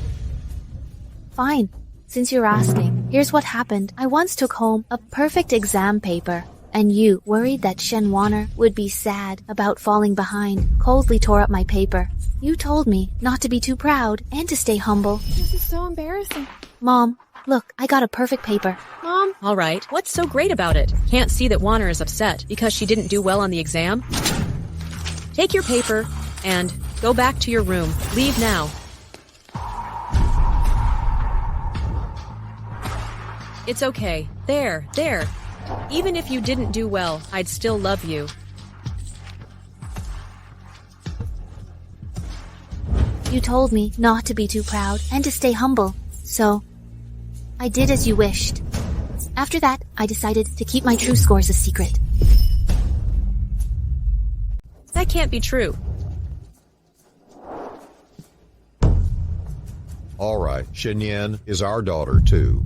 Fine. Since you're asking, here's what happened. I once took home a perfect exam paper, and you, worried that Shen Warner would be sad about falling behind, coldly tore up my paper. You told me not to be too proud and to stay humble. This is so embarrassing. Mom, look, I got a perfect paper. Mom? All right, what's so great about it? Can't see that Warner is upset because she didn't do well on the exam? Take your paper and go back to your room. Leave now. It's okay. There. Even if you didn't do well, I'd still love you. You told me not to be too proud and to stay humble, so I did as you wished. After that, I decided to keep my true scores a secret. That can't be true. All right, Shenyan is our daughter, too.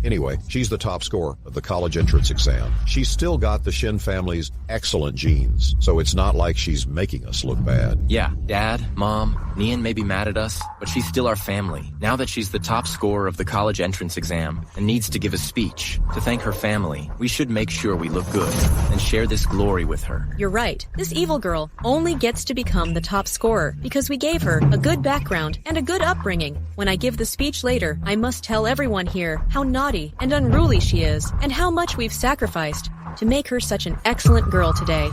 Anyway, she's the top scorer of the college entrance exam. She's still got the Shen family's excellent genes, so it's not like she's making us look bad. Yeah, Dad, Mom, Nian may be mad at us, but she's still our family. Now that she's the top scorer of the college entrance exam and needs to give a speech to thank her family, we should make sure we look good and share this glory with her. You're right. This evil girl only gets to become the top scorer because we gave her a good background and a good upbringing. When I give the speech later, I must tell everyone here how naughty and unruly she is and how much we've sacrificed to make her such an excellent girl today.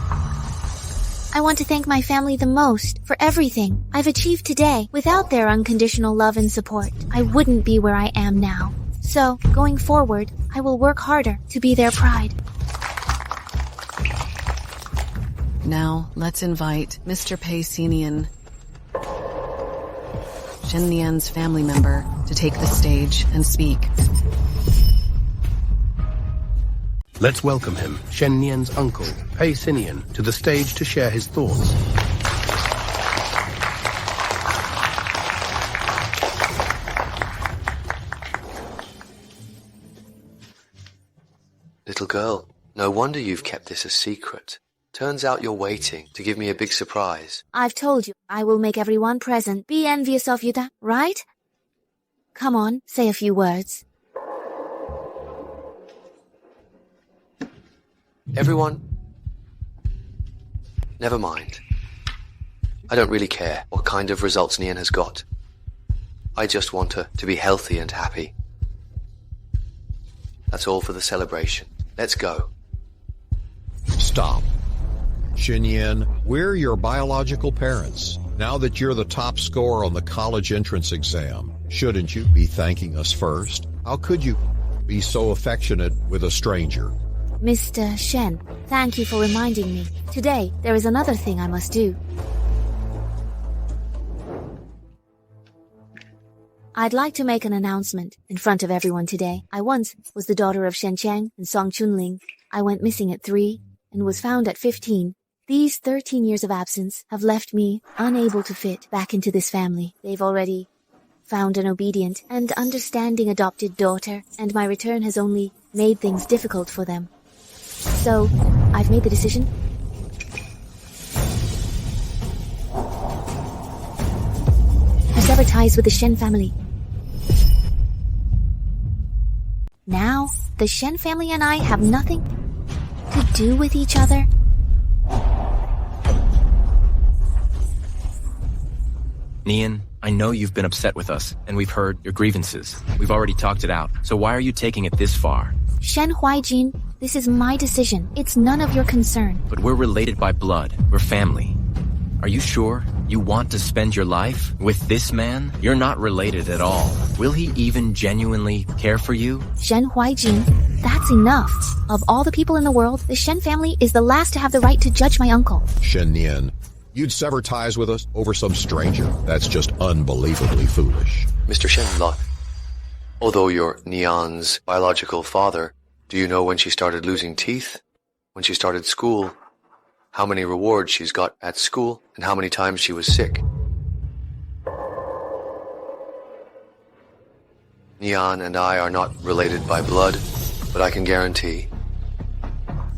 I want to thank my family the most for everything I've achieved today. Without their unconditional love and support, I wouldn't be where I am now. So, going forward, I will work harder to be their pride. Now, let's invite Mr. Pei Senian, Shen Nian's family member, to take the stage and speak. Let's welcome him, Shen Nian's uncle, Pei Sinian, to the stage to share his thoughts. Little girl, no wonder you've kept this a secret. Turns out you're waiting to give me a big surprise. I've told you, I will make everyone present be envious of you, right? Come on, say a few words. Everyone, never mind. I don't really care what kind of results Nian has got. I just want her to be healthy and happy. That's all for the celebration. Let's go. Stop. Shenyan, we're your biological parents. Now that you're the top scorer on the college entrance exam, shouldn't you be thanking us first? How could you be so affectionate with a stranger? Mr. Shen, thank you for reminding me. Today, there is another thing I must do. I'd like to make an announcement in front of everyone today. I once was the daughter of Shen Chang and Song Chunling. I went missing at 3 and was found at 15. These 13 years of absence have left me unable to fit back into this family. They've already found an obedient and understanding adopted daughter, and my return has only made things difficult for them. So, I've made the decision. To sever ties with the Shen family. Now, the Shen family and I have nothing to do with each other. Nian, I know you've been upset with us, and we've heard your grievances. We've already talked it out, so why are you taking it this far? Shen Huaijin, this is my decision. It's none of your concern. But we're related by blood. We're family. Are you sure you want to spend your life with this man? You're not related at all. Will he even genuinely care for you? Shen Huaijin, that's enough. Of all the people in the world, the Shen family is the last to have the right to judge my uncle. Shen Nian, you'd sever ties with us over some stranger? That's just unbelievably foolish. Mr. Shenla, although you're Nian's biological father, do you know when she started losing teeth? When she started school? How many rewards she's got at school? And how many times she was sick? Nian and I are not related by blood, but I can guarantee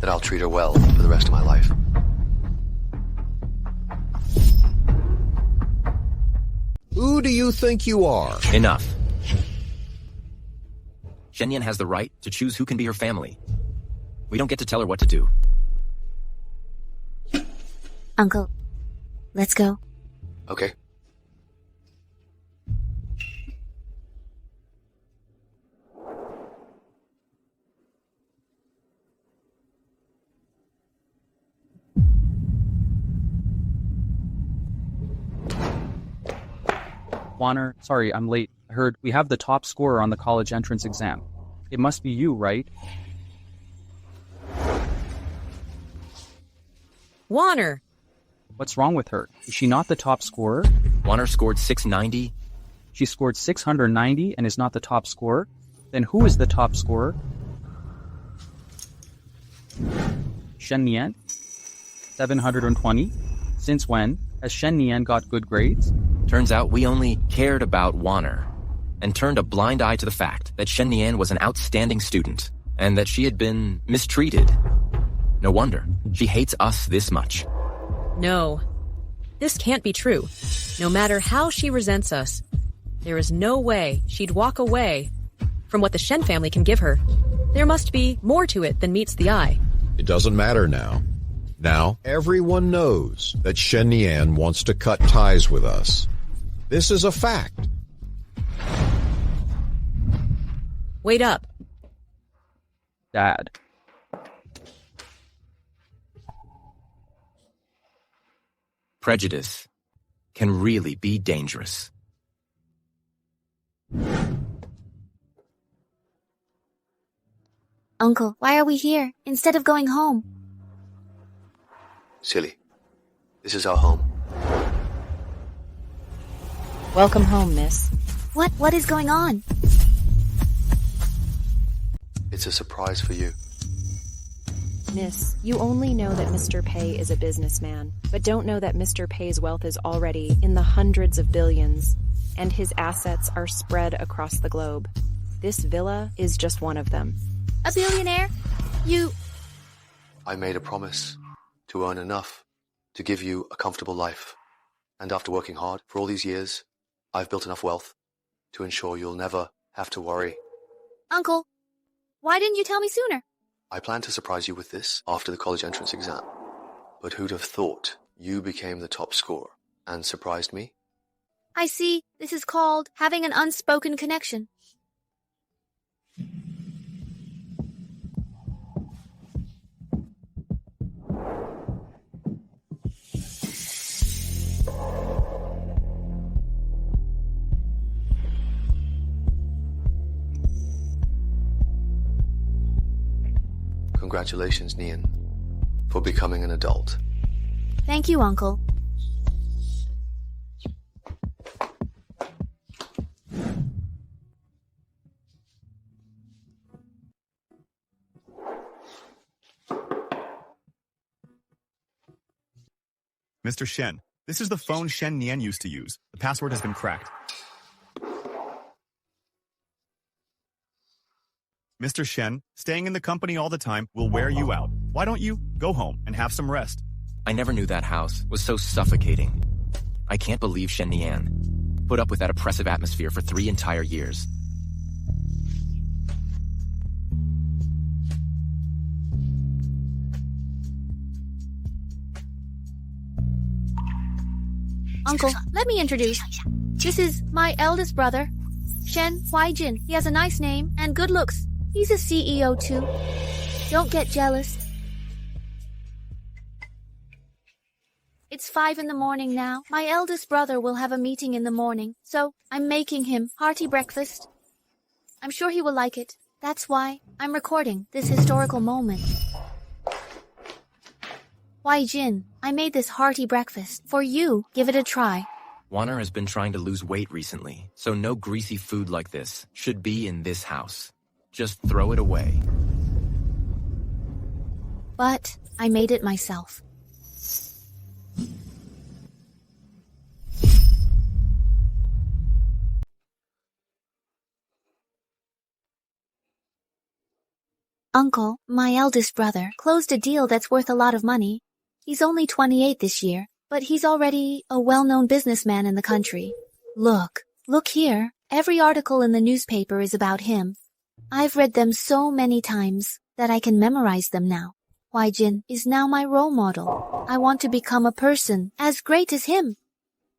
that I'll treat her well for the rest of my life. Who do you think you are? Enough. Shenyan has the right to choose who can be her family. We don't get to tell her what to do. Uncle, let's go. Okay. Warner, sorry, I'm late. I heard we have the top scorer on the college entrance exam. It must be you, right? Warner! What's wrong with her? Is she not the top scorer? Warner scored 690. She scored 690 and is not the top scorer? Then who is the top scorer? Shen Nian? 720? Since when has Shen Nian got good grades? Turns out we only cared about Warner and turned a blind eye to the fact that Shen Nian was an outstanding student and that she had been mistreated. No wonder she hates us this much. No, this can't be true. No matter how she resents us, there is no way she'd walk away from what the Shen family can give her. There must be more to it than meets the eye. It doesn't matter now. Now, everyone knows that Shen Nian wants to cut ties with us. This is a fact. Wait up. Dad. Prejudice can really be dangerous. Uncle, why are we here instead of going home? Silly. This is our home. Welcome home, miss. What is going on? It's a surprise for you. Miss, you only know that Mr. Pei is a businessman, but don't know that Mr. Pei's wealth is already in the hundreds of billions, and his assets are spread across the globe. This villa is just one of them. A billionaire? I made a promise to earn enough to give you a comfortable life. And after working hard for all these years, I've built enough wealth to ensure you'll never have to worry. Uncle, why didn't you tell me sooner? I planned to surprise you with this after the college entrance exam. But who'd have thought you became the top scorer and surprised me? I see. This is called having an unspoken connection. Congratulations, Nian, for becoming an adult. Thank you, Uncle. Mr. Shen, this is the phone Shen Nian used to use. The password has been cracked. Mr. Shen, staying in the company all the time will wear you out. Why don't you go home and have some rest? I never knew that house was so suffocating. I can't believe Shen Nian put up with that oppressive atmosphere for 3 entire years. Uncle, let me introduce. This is my eldest brother, Shen Huaijin. He has a nice name and good looks. He's a CEO too. Don't get jealous. It's 5 in the morning now. My eldest brother will have a meeting in the morning, so I'm making him hearty breakfast. I'm sure he will like it. That's why I'm recording this historical moment. Huaijin, I made this hearty breakfast for you. Give it a try. Warner has been trying to lose weight recently, so no greasy food like this should be in this house. Just throw it away. But I made it myself. Uncle, my eldest brother, closed a deal that's worth a lot of money. He's only 28 this year, but he's already a well-known businessman in the country. Look here. Every article in the newspaper is about him. I've read them so many times that I can memorize them now. Huaijin is now my role model. I want to become a person as great as him.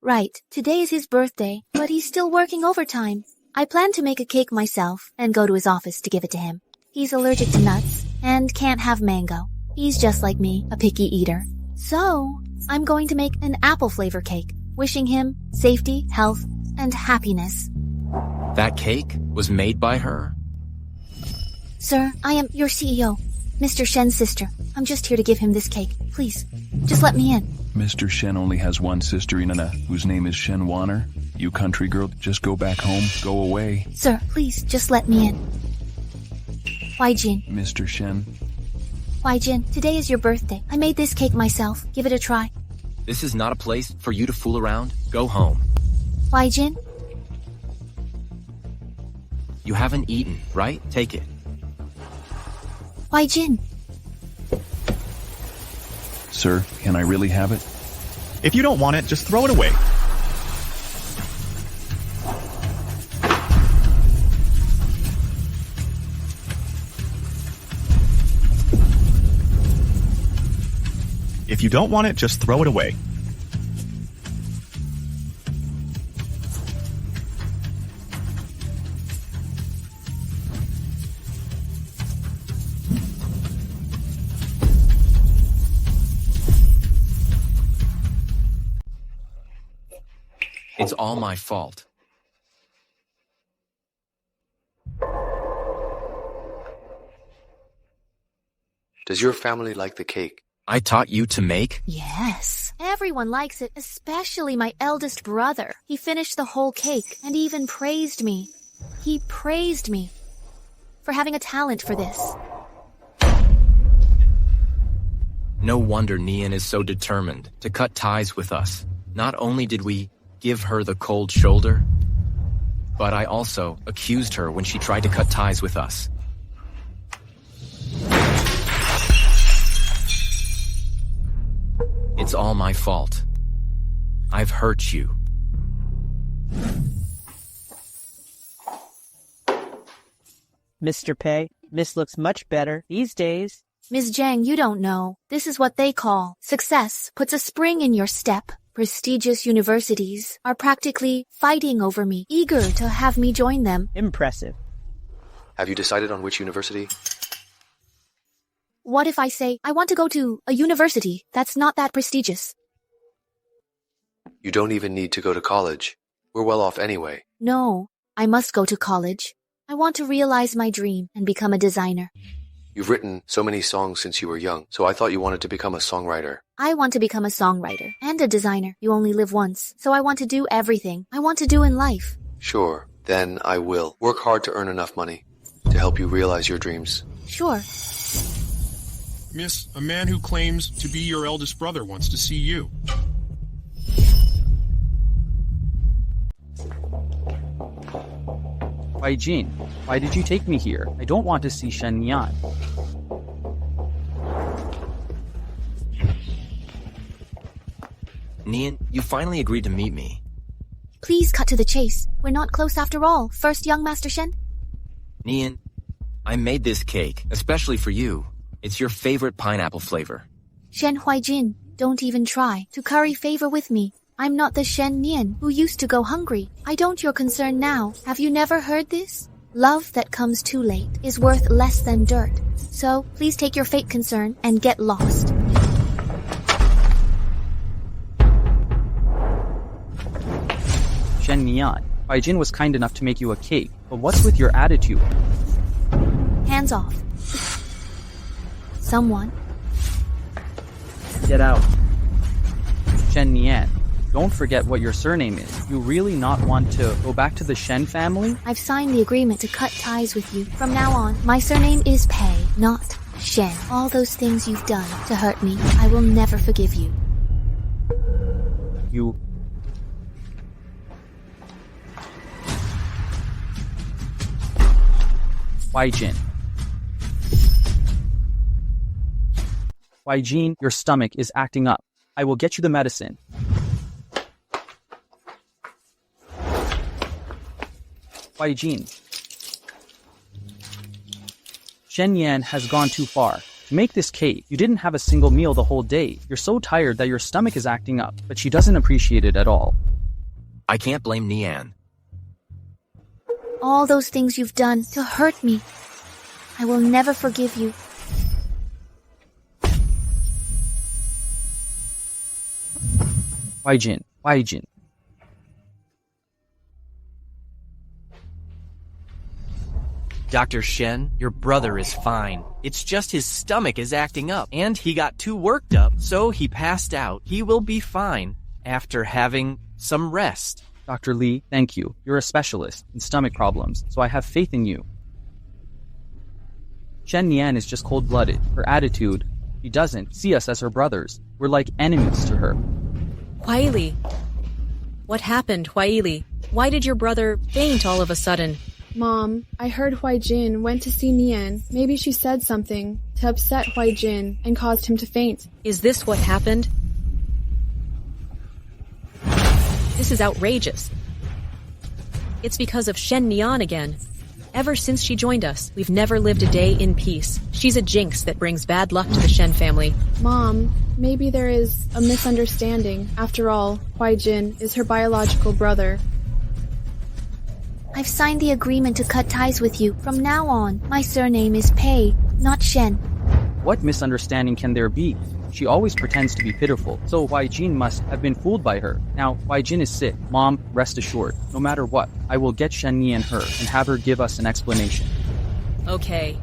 Right, today is his birthday, but he's still working overtime. I plan to make a cake myself and go to his office to give it to him. He's allergic to nuts and can't have mango. He's just like me, a picky eater. So, I'm going to make an apple flavor cake, wishing him safety, health, and happiness. That cake was made by her? Sir, I am your CEO, Mr. Shen's sister. I'm just here to give him this cake. Please, just let me in. Mr. Shen only has one sister, Inanna, whose name is Shen Wanner. You country girl, just go back home. Go away. Sir, please, just let me in. Huaijin. Mr. Shen. Huaijin, today is your birthday. I made this cake myself. Give it a try. This is not a place for you to fool around. Go home. Huaijin? You haven't eaten, right? Take it. Huaijin. Sir, can I really have it? If you don't want it, just throw it away. If you don't want it, just throw it away. It's all my fault. Does your family like the cake? I taught you to make? Yes. Everyone likes it, especially my eldest brother. He finished the whole cake and even praised me. He praised me for having a talent for this. No wonder Nian is so determined to cut ties with us. Not only did we give her the cold shoulder, but I also accused her when she tried to cut ties with us. It's all my fault. I've hurt you. Mr. Pei, Miss looks much better these days. Ms. Zhang, you don't know. This is what they call success. Puts a spring in your step. Prestigious universities are practically fighting over me, eager to have me join them. Impressive. Have you decided on which university? What if I say, I want to go to a university that's not that prestigious? You don't even need to go to college. We're well off anyway. No, I must go to college. I want to realize my dream and become a designer. You've written so many songs since you were young, so I thought you wanted to become a songwriter. I want to become a songwriter and a designer. You only live once, so I want to do everything I want to do in life. Sure, then I will. Work hard to earn enough money to help you realize your dreams. Sure. Miss, a man who claims to be your eldest brother wants to see you. Huaijin, why did you take me here? I don't want to see Shen Nian. Nian, you finally agreed to meet me. Please cut to the chase. We're not close after all. First, young Master Shen. Nian, I made this cake, especially for you. It's your favorite pineapple flavor. Shen Huaijin, don't even try to curry favor with me. I'm not the Shen Nian who used to go hungry. I don't your concern now. Have you never heard this? Love that comes too late is worth less than dirt. So, please take your fate concern and get lost. Shen Nian, Huaijin was kind enough to make you a cake, but what's with your attitude? Hands off. Someone. Get out. Shen Nian, don't forget what your surname is. You really not want to go back to the Shen family? I've signed the agreement to cut ties with you. From now on, my surname is Pei, not Shen. All those things you've done to hurt me, I will never forgive you. You... Huaijin. Huaijin, your stomach is acting up. I will get you the medicine. Huaijin. Shen Yan has gone too far. To make this cake, you didn't have a single meal the whole day. You're so tired that your stomach is acting up, but she doesn't appreciate it at all. I can't blame Nian. All those things you've done to hurt me, I will never forgive you. Huaijin, Huaijin. Dr. Shen, your brother is fine. It's just his stomach is acting up, and he got too worked up, so he passed out. He will be fine after having some rest. Dr. Lee, thank you. You're a specialist in stomach problems, so I have faith in you. Shen Nian is just cold-blooded. Her attitude, she doesn't see us as her brothers. We're like enemies to her. Huaili. What happened, Huaili? Why did your brother faint all of a sudden? Mom, I heard Huaijin went to see Nian. Maybe she said something to upset Huaijin and caused him to faint. Is this what happened? This is outrageous. It's because of Shen Nian again. Ever since she joined us, we've never lived a day in peace. She's a jinx that brings bad luck to the Shen family. Mom, maybe there is a misunderstanding. After all, Huaijin is her biological brother. I've signed the agreement to cut ties with you. From now on, my surname is Pei, not Shen. What misunderstanding can there be? She always pretends to be pitiful, so Huaijin must have been fooled by her. Now, Huaijin is sick. Mom, rest assured, no matter what, I will get Shen Yi and her and have her give us an explanation. Okay.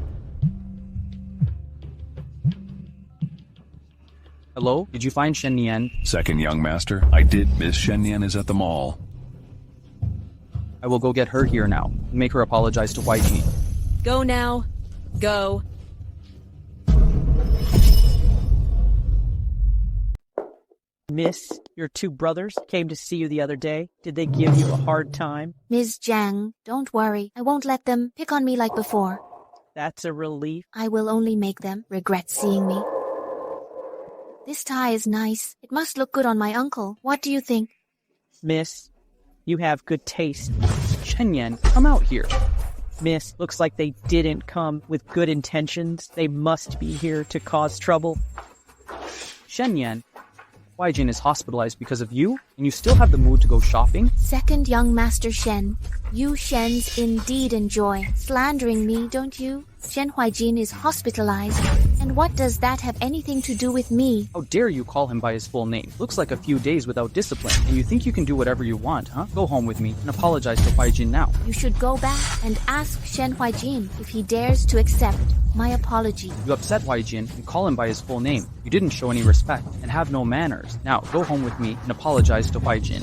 Hello? Did you find Shen Nian? Second, young master. I did. Miss Shen Nian is at the mall. I will go get her here now and make her apologize to Huaijin. Go now. Go. Miss, your two brothers came to see you the other day. Did they give you a hard time? Ms. Jiang, don't worry. I won't let them pick on me like before. That's a relief. I will only make them regret seeing me. This tie is nice. It must look good on my uncle. What do you think? Miss, you have good taste. Shen Yan, come out here. Miss, looks like they didn't come with good intentions. They must be here to cause trouble. Shen Yan, Huaijin is hospitalized because of you, and you still have the mood to go shopping? Second young master Shen, you Shens indeed enjoy slandering me, don't you? Shen Huaijin is hospitalized, and what does that have anything to do with me? How dare you call him by his full name? Looks like a few days without discipline, and you think you can do whatever you want, huh? Go home with me and apologize to Huaijin now. You should go back and ask Shen Huaijin if he dares to accept my apology. You upset Huaijin and call him by his full name. You didn't show any respect and have no manners. Now, go home with me and apologize to Huaijin.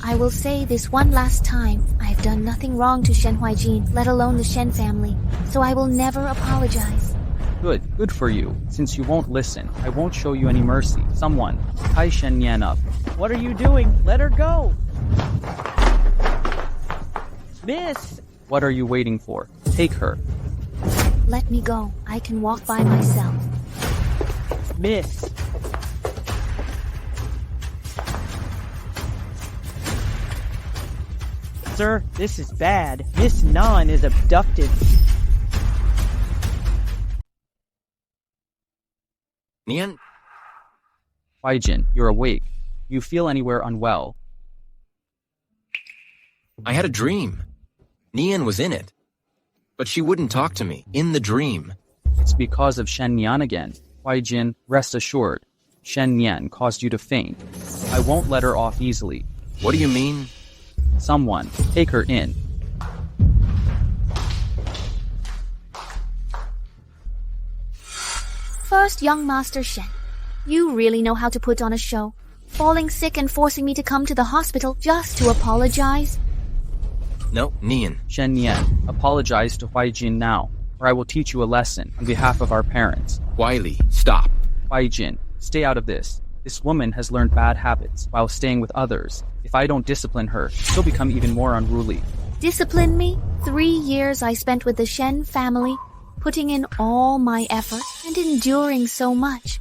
I will say this one last time. I have done nothing wrong to Shen Huaijin, let alone the Shen family, so I will never apologize. Good for you. Since you won't listen, I won't show you any mercy. Someone, tie Shen Yan up. What are you doing? Let her go! Miss! What are you waiting for? Take her. Let me go. I can walk by myself. Miss! Sir, this is bad. Miss Nan is abducted. Nian? Huaijin, you're awake. You feel anywhere unwell? I had a dream. Nian was in it. But she wouldn't talk to me in the dream. It's because of Shen Nian again. Huaijin, rest assured. Shen Nian caused you to faint. I won't let her off easily. What do you mean? Someone, take her in. First, young Master Shen, you really know how to put on a show. Falling sick and forcing me to come to the hospital just to apologize. No, Nian. Shen Nian, apologize to Huaijin now, or I will teach you a lesson on behalf of our parents. Huaili, stop. Huaijin, stay out of this. This woman has learned bad habits while staying with others. If I don't discipline her, she'll become even more unruly. Discipline me? 3 years I spent with the Shen family, putting in all my effort and enduring so much.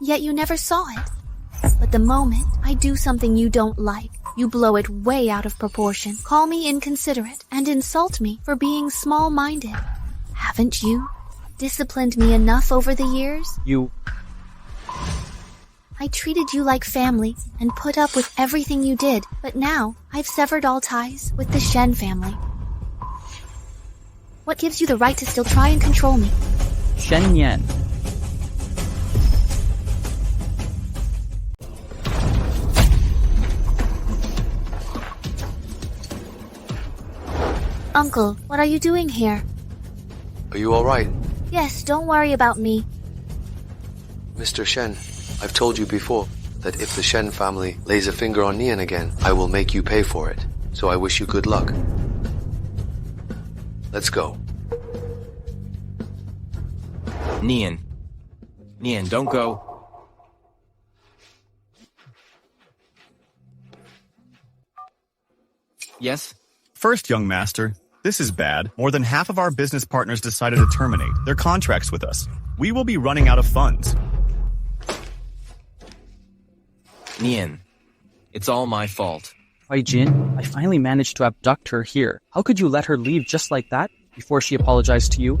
Yet you never saw it. But the moment I do something you don't like, you blow it way out of proportion, call me inconsiderate, and insult me for being small-minded. Haven't you disciplined me enough over the years? I treated you like family and put up with everything you did, but now I've severed all ties with the Shen family. What gives you the right to still try and control me? Shen Yan. Uncle, what are you doing here? Are you alright? Yes, don't worry about me. Mr. Shen, I've told you before that if the Shen family lays a finger on Nian again, I will make you pay for it. So I wish you good luck. Let's go. Nian, don't go. Yes? First, young master, this is bad. More than half of our business partners decided to terminate their contracts with us. We will be running out of funds. Nian, it's all my fault. Why, Jin, I finally managed to abduct her here. How could you let her leave just like that before she apologized to you?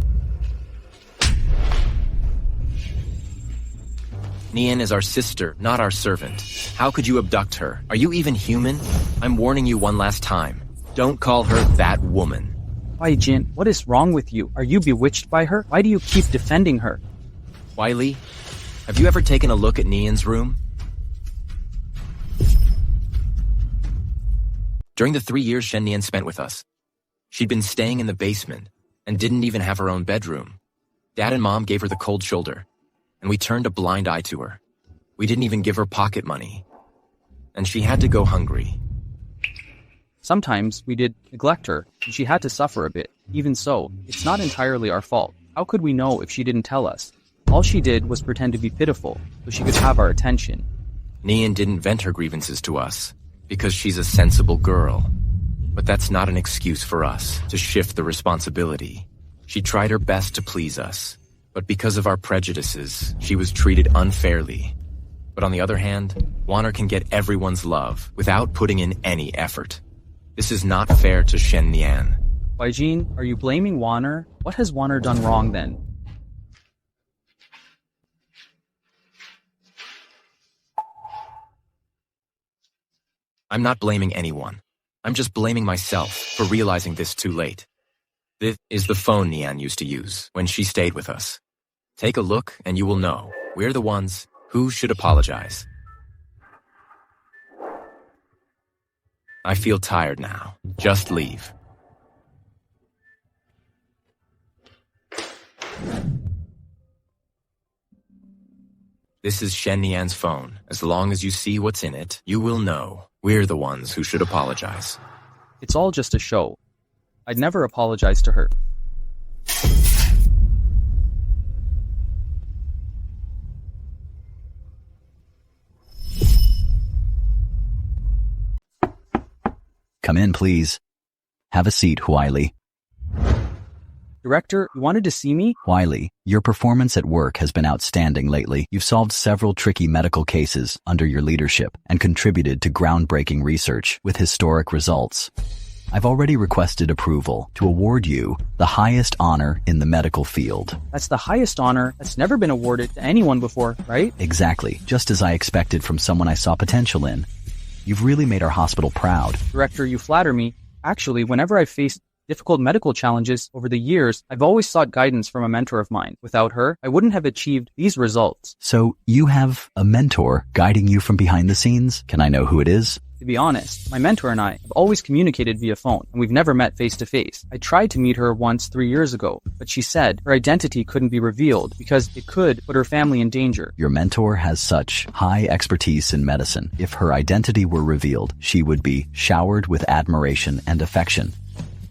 Nian is our sister, not our servant. How could you abduct her? Are you even human? I'm warning you one last time. Don't call her that woman. Why, Jin, what is wrong with you? Are you bewitched by her? Why do you keep defending her? Wiley, have you ever taken a look at Nian's room? During the 3 years Shen Nian spent with us, she'd been staying in the basement and didn't even have her own bedroom. Dad and Mom gave her the cold shoulder, and we turned a blind eye to her. We didn't even give her pocket money. And she had to go hungry. Sometimes we did neglect her, and she had to suffer a bit. Even so, it's not entirely our fault. How could we know if she didn't tell us? All she did was pretend to be pitiful, so she could have our attention. Nian didn't vent her grievances to us, because she's a sensible girl. But that's not an excuse for us to shift the responsibility. She tried her best to please us, but because of our prejudices, she was treated unfairly. But on the other hand, Warner can get everyone's love without putting in any effort. This is not fair to Shen Nian. Why, Jean, are you blaming Warner? What has Warner done wrong then? I'm not blaming anyone. I'm just blaming myself for realizing this too late. This is the phone Nian used to use when she stayed with us. Take a look and you will know we're the ones who should apologize. I feel tired now. Just leave. This is Shen Nian's phone. As long as you see what's in it, you will know we're the ones who should apologize. It's all just a show. I'd never apologize to her. Come in, please. Have a seat, Wiley. Director, you wanted to see me? Wiley, your performance at work has been outstanding lately. You've solved several tricky medical cases under your leadership and contributed to groundbreaking research with historic results. I've already requested approval to award you the highest honor in the medical field. That's the highest honor that's never been awarded to anyone before, right? Exactly, just as I expected from someone I saw potential in. You've really made our hospital proud. Director, you flatter me. Actually, whenever I've faced difficult medical challenges over the years, I've always sought guidance from a mentor of mine. Without her, I wouldn't have achieved these results. So you have a mentor guiding you from behind the scenes? Can I know who it is? To be honest, my mentor and I have always communicated via phone, and we've never met face to face. I tried to meet her once 3 years ago, but she said her identity couldn't be revealed because it could put her family in danger. Your mentor has such high expertise in medicine. If her identity were revealed, she would be showered with admiration and affection.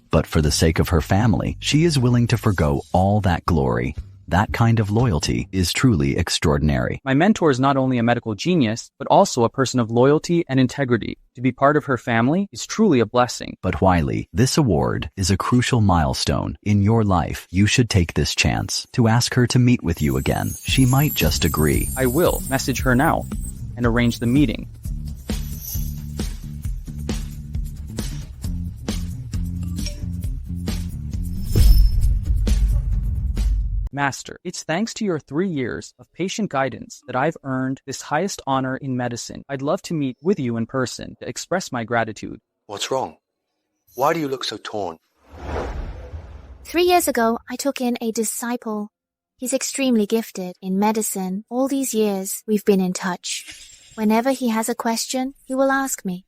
But for the sake of her family, she is willing to forgo all that glory. That kind of loyalty is truly extraordinary. My mentor is not only a medical genius, but also a person of loyalty and integrity. To be part of her family is truly a blessing. But Wiley, this award is a crucial milestone in your life. You should take this chance to ask her to meet with you again. She might just agree. I will message her now and arrange the meeting. Master, it's thanks to your 3 years of patient guidance that I've earned this highest honor in medicine. I'd love to meet with you in person to express my gratitude. What's wrong? Why do you look so torn? 3 years ago, I took in a disciple. He's extremely gifted in medicine. All these years, we've been in touch. Whenever he has a question, he will ask me.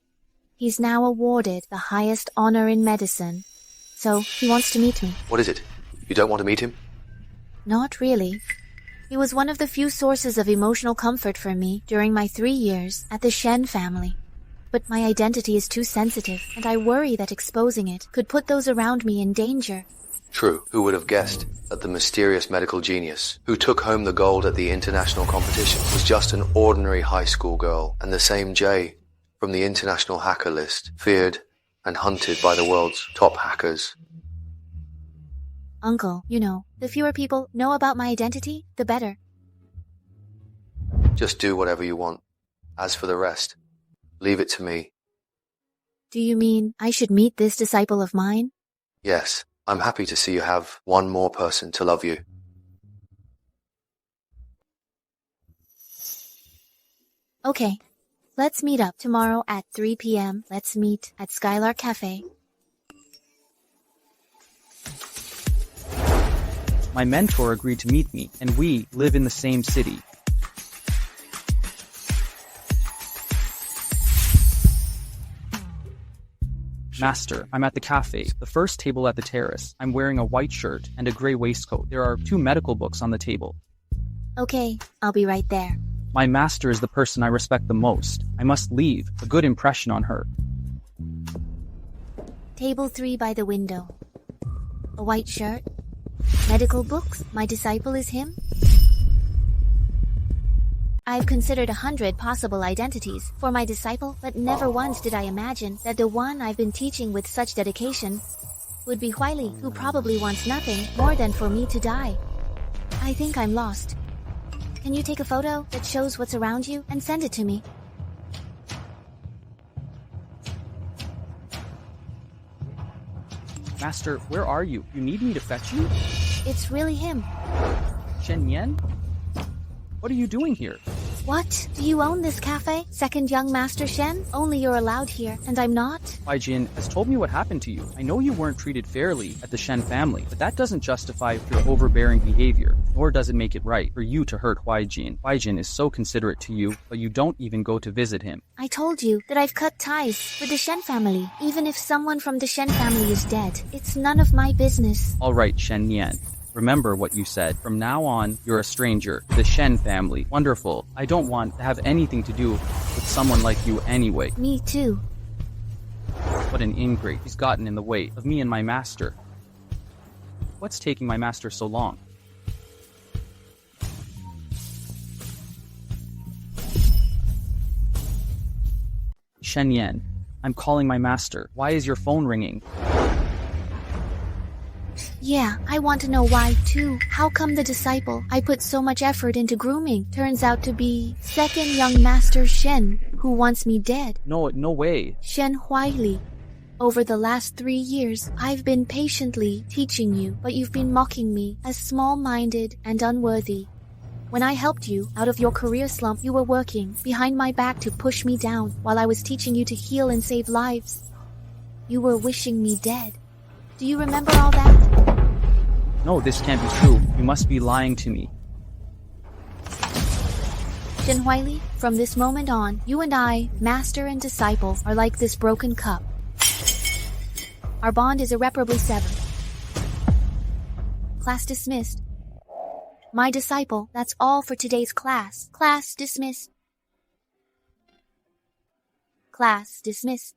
He's now awarded the highest honor in medicine. So, he wants to meet me. What is it? You don't want to meet him? Not really. He was one of the few sources of emotional comfort for me during my 3 years at the Shen family. But my identity is too sensitive, and I worry that exposing it could put those around me in danger. True. Who would have guessed that the mysterious medical genius who took home the gold at the international competition was just an ordinary high school girl, and the same Jay from the international hacker list, feared and hunted by the world's top hackers? Uncle, you know, the fewer people know about my identity, the better. Just do whatever you want. As for the rest, leave it to me. Do you mean I should meet this disciple of mine? Yes, I'm happy to see you have one more person to love you. Okay, let's meet up tomorrow at 3 p.m. Let's meet at Skylark Cafe. My mentor agreed to meet me, and we live in the same city. Master, I'm at the cafe, the first table at the terrace. I'm wearing a white shirt and a gray waistcoat. There are 2 medical books on the table. Okay, I'll be right there. My master is the person I respect the most. I must leave a good impression on her. Table 3 by the window. A white shirt. Medical books. My disciple is him. I've considered 100 possible identities for my disciple, but never once did I imagine that the one I've been teaching with such dedication would be Huili, who probably wants nothing more than for me to die. I think I'm lost. Can you take a photo that shows what's around you and send it to me? Master, where are you? You need me to fetch you? It's really him. Shen Yan? What are you doing here? What? Do you own this cafe? Second young Master Shen? Only you're allowed here, and I'm not? Huijin has told me what happened to you. I know you weren't treated fairly at the Shen family, but that doesn't justify your overbearing behavior, nor does it make it right for you to hurt Huijin. Huijin is so considerate to you, but you don't even go to visit him. I told you that I've cut ties with the Shen family. Even if someone from the Shen family is dead, it's none of my business. All right, Shen Yan. Remember what you said. From now on, you're a stranger to the Shen family. Wonderful. I don't want to have anything to do with someone like you anyway. Me too. What an ingrate. He's gotten in the way of me and my master. What's taking my master so long? Shen Yan, I'm calling my master. Why is your phone ringing? Yeah, I want to know why too. How come the disciple I put so much effort into grooming turns out to be second young Master Shen, who wants me dead? No way. Shen Huili. Over the last 3 years, I've been patiently teaching you, but you've been mocking me as small-minded and unworthy. When I helped you out of your career slump, you were working behind my back to push me down while I was teaching you to heal and save lives. You were wishing me dead. Do you remember all that? No, this can't be true. You must be lying to me. Shen Huili, from this moment on, you and I, master and disciple, are like this broken cup. Our bond is irreparably severed. Class dismissed. My disciple, that's all for today's class. Class dismissed. Class dismissed.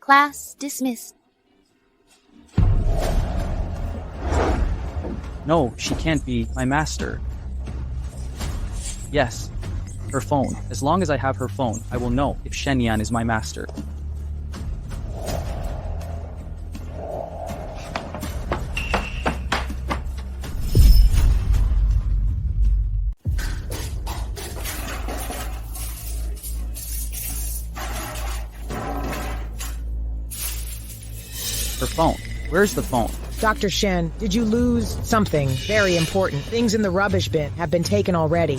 Class dismissed. No, she can't be my master. Yes, her phone. As long as I have her phone, I will know if Shen Yan is my master. Her phone. Where's the phone? Dr. Shen, did you lose something very important? Things in the rubbish bin have been taken already.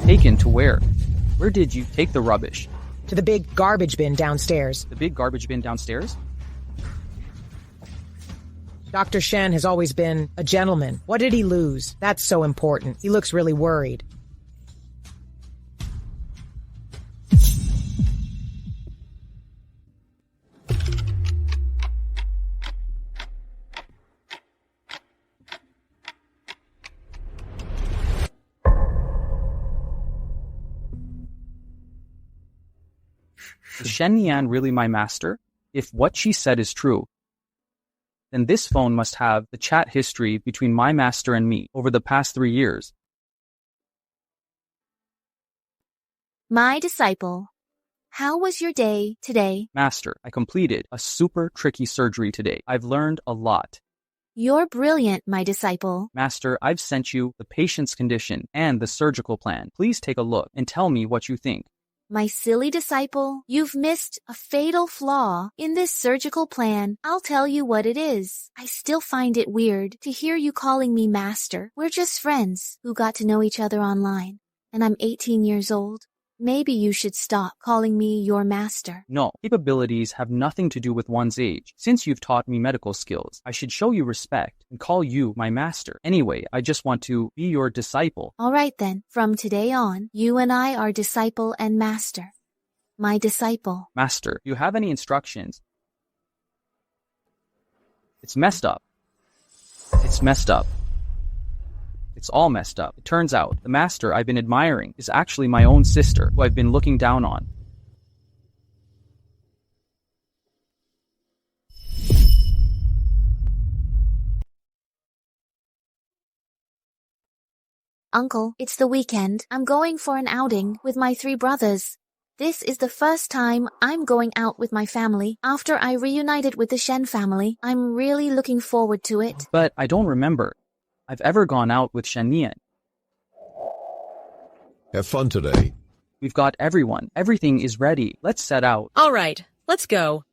Taken to where? Where did you take the rubbish? To the big garbage bin downstairs. The big garbage bin downstairs? Dr. Shen has always been a gentleman. What did he lose? That's so important. He looks really worried. Is Shen Nian really my master? If what she said is true, then this phone must have the chat history between my master and me over the past 3 years. My disciple, how was your day today? Master, I completed a super tricky surgery today. I've learned a lot. You're brilliant, my disciple. Master, I've sent you the patient's condition and the surgical plan. Please take a look and tell me what you think. My silly disciple, you've missed a fatal flaw in this surgical plan. I'll tell you what it is. I still find it weird to hear you calling me master. We're just friends who got to know each other online, and I'm 18 years old. Maybe you should stop calling me your master. No, capabilities have nothing to do with one's age. Since you've taught me medical skills, I should show you respect and call you my master. Anyway, I just want to be your disciple. All right then, from today on, you and I are disciple and master. My disciple. Master, do you have any instructions? It's messed up. It's messed up. It's all messed up. It turns out the master I've been admiring is actually my own sister, who I've been looking down on. Uncle, it's the weekend. I'm going for an outing with my 3 brothers. This is the first time I'm going out with my family after I reunited with the Shen family. I'm really looking forward to it. But I don't remember I've ever gone out with Shen Nian. Have fun today. We've got everyone. Everything is ready. Let's set out. All right, let's go.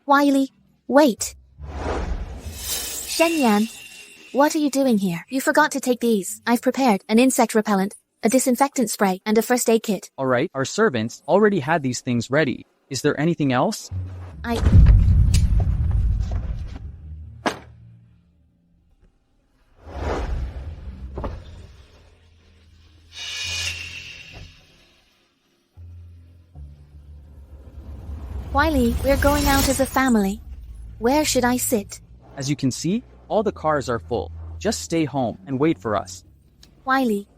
Wiley, wait. Shen Yan, what are you doing here? You forgot to take these. I've prepared an insect repellent, a disinfectant spray, and a first aid kit. All right, our servants already had these things ready. Is there anything else? Wiley, we're going out as a family. Where should I sit? As you can see, all the cars are full. Just stay home and wait for us. Wiley.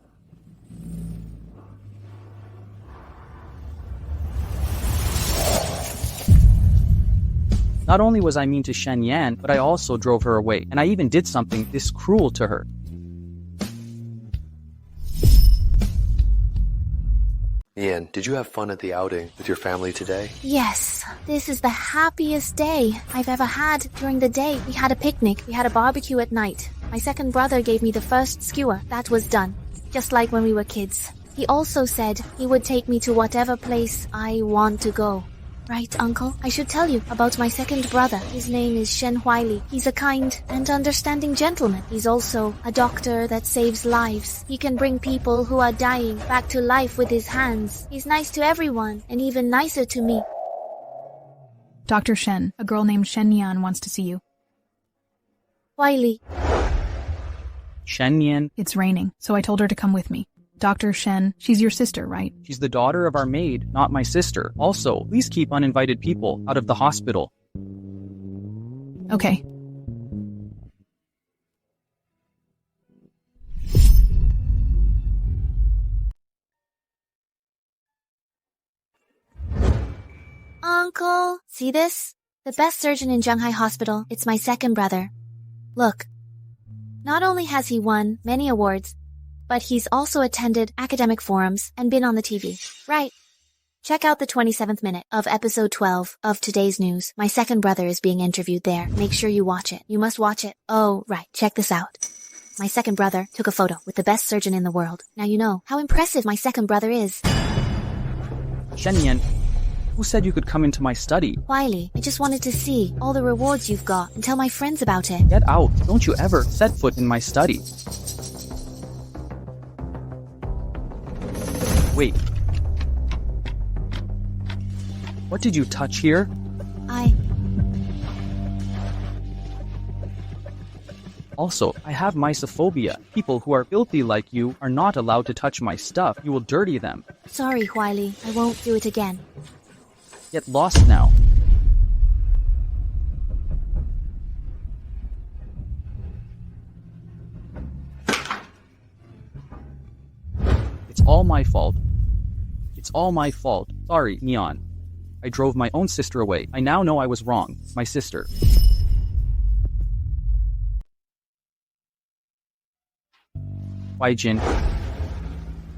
Not only was I mean to Shen Yan, but I also drove her away, and I even did something this cruel to her. Ian, did you have fun at the outing with your family today? Yes, this is the happiest day I've ever had. During the day, we had a picnic, we had a barbecue at night. My second brother gave me the first skewer. That was done, just like when we were kids. He also said he would take me to whatever place I want to go. Right, Uncle? I should tell you about my second brother. His name is Shen Huaili. He's a kind and understanding gentleman. He's also a doctor that saves lives. He can bring people who are dying back to life with his hands. He's nice to everyone, and even nicer to me. Dr. Shen, a girl named Shen Nian wants to see you. Huaili. Shen Nian? It's raining, so I told her to come with me. Dr. Shen, she's your sister, right? She's the daughter of our maid, not my sister. Also, please keep uninvited people out of the hospital. Okay. Uncle, see this? The best surgeon in Shanghai Hospital. It's my second brother. Look. Not only has he won many awards, but he's also attended academic forums and been on the TV. Right. Check out the 27th minute of episode 12 of today's news. My second brother is being interviewed there. Make sure you watch it. You must watch it. Oh, right. Check this out. My second brother took a photo with the best surgeon in the world. Now you know how impressive my second brother is. Shen Nian, who said you could come into my study? Wiley, I just wanted to see all the rewards you've got and tell my friends about it. Get out. Don't you ever set foot in my study. Wait. What did you touch here? Also, I have mysophobia. People who are filthy like you are not allowed to touch my stuff. You will dirty them. Sorry, Wiley. I won't do it again. Get lost now. It's all my fault. It's all my fault. Sorry, Neon. I drove my own sister away. I now know I was wrong. My sister. Why, Jin?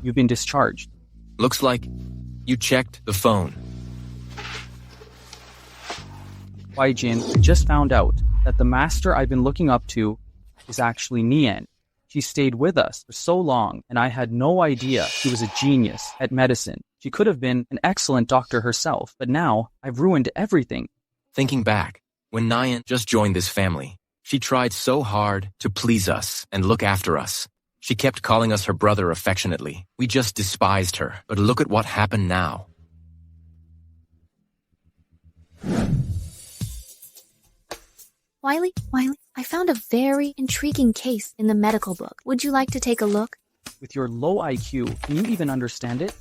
You've been discharged. Looks like you checked the phone. Why, Jin? I just found out that the master I've been looking up to is actually Nian. She stayed with us for so long, and I had no idea she was a genius at medicine. She could have been an excellent doctor herself, but now I've ruined everything. Thinking back, when Nian just joined this family, she tried so hard to please us and look after us. She kept calling us her brother affectionately. We just despised her. But look at what happened now. Wiley, I found a very intriguing case in the medical book. Would you like to take a look? With your low IQ, can you even understand it?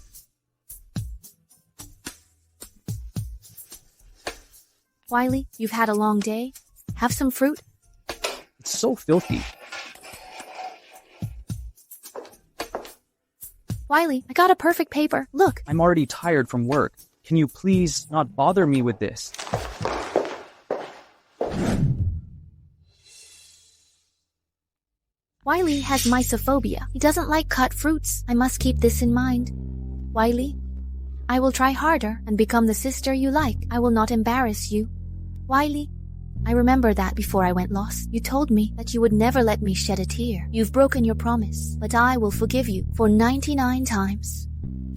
Wiley, you've had a long day. Have some fruit? It's so filthy. Wiley, I got a perfect paper. Look. I'm already tired from work. Can you please not bother me with this? Wiley has mysophobia. He doesn't like cut fruits. I must keep this in mind. Wiley, I will try harder and become the sister you like. I will not embarrass you. Wiley, I remember that before I went lost, you told me that you would never let me shed a tear. You've broken your promise, but I will forgive you for 99 times.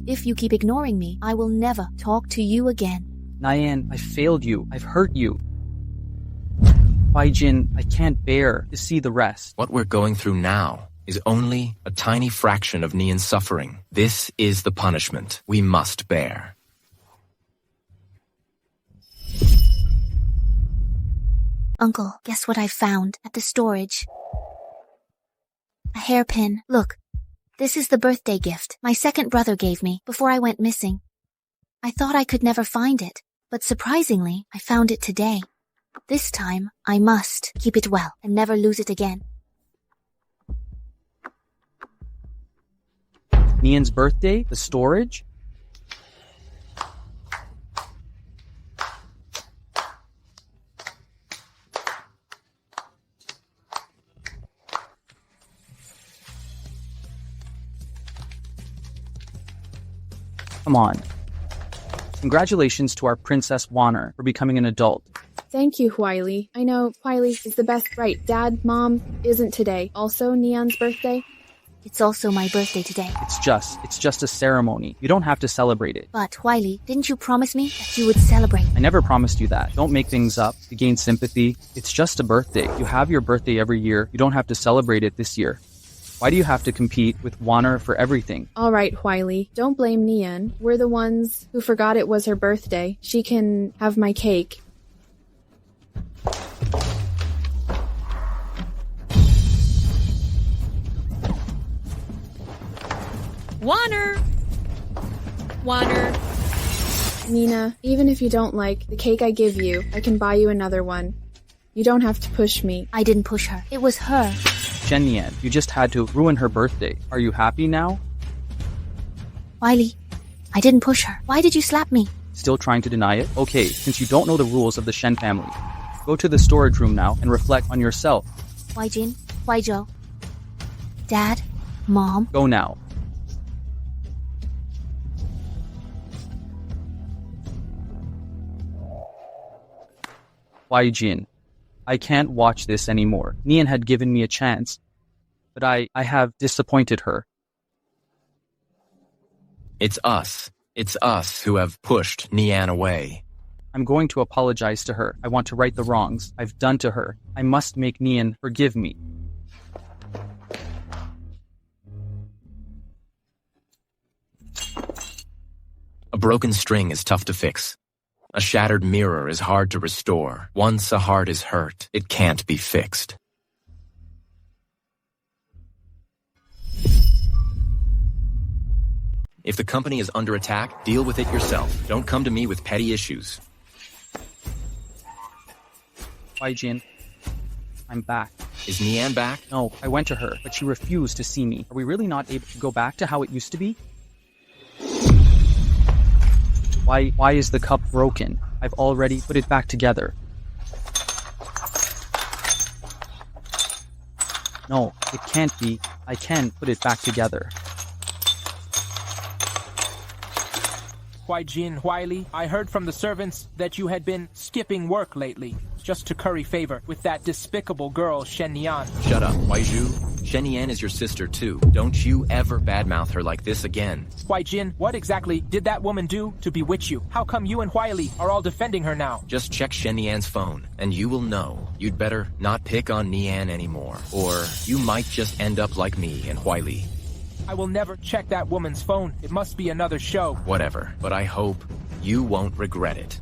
If you keep ignoring me, I will never talk to you again. Nian, I failed you. I've hurt you. Jin, I can't bear to see the rest. What we're going through now is only a tiny fraction of Nian's suffering. This is the punishment we must bear. Uncle, guess what I found at the storage? A hairpin. Look, this is the birthday gift my second brother gave me before I went missing. I thought I could never find it, but surprisingly, I found it today. This time, I must keep it well and never lose it again. Nian's birthday? The storage? Come on. Congratulations to our Princess Wanner for becoming an adult. Thank you, Wiley. I know Wiley is the best, right? Dad, Mom, isn't today also Nian's birthday? It's also my birthday today. It's just a ceremony. You don't have to celebrate it. But, Wiley, didn't you promise me that you would celebrate? I never promised you that. Don't make things up to gain sympathy. It's just a birthday. You have your birthday every year. You don't have to celebrate it this year. Why do you have to compete with Wanner for everything? All right, Wiley. Don't blame Nian. We're the ones who forgot it was her birthday. She can have my cake. Wanner! Nina, even if you don't like the cake I give you, I can buy you another one. You don't have to push me. I didn't push her. It was her. Shenyan, you just had to ruin her birthday. Are you happy now? Wiley, I didn't push her. Why did you slap me? Still trying to deny it? Okay, since you don't know the rules of the Shen family, go to the storage room now and reflect on yourself. Why Jin? Why Joe? Dad? Mom? Go now. Why Jin? I can't watch this anymore. Nian had given me a chance, but I have disappointed her. It's us. It's us who have pushed Nian away. I'm going to apologize to her. I want to right the wrongs I've done to her. I must make Nian forgive me. A broken string is tough to fix. A shattered mirror is hard to restore. Once a heart is hurt, it can't be fixed. If the company is under attack, deal with it yourself. Don't come to me with petty issues. Why, Jin? I'm back. Is Nian back? No, I went to her, but she refused to see me. Are we really not able to go back to how it used to be? Why is the cup broken? I've already put it back together. No, it can't be. I can put it back together. Huaijin, Huaili, I heard from the servants that you had been skipping work lately, just to curry favor with that despicable girl, Shen Nian. Shut up, Huaizhu. Shen Nian is your sister too. Don't you ever badmouth her like this again. Huaijin, what exactly did that woman do to bewitch you? How come you and Huaili are all defending her now? Just check Shen Nian's phone, and you will know. You'd better not pick on Nian anymore, or you might just end up like me and Huaili. I will never check that woman's phone. It must be another show. Whatever, but I hope you won't regret it.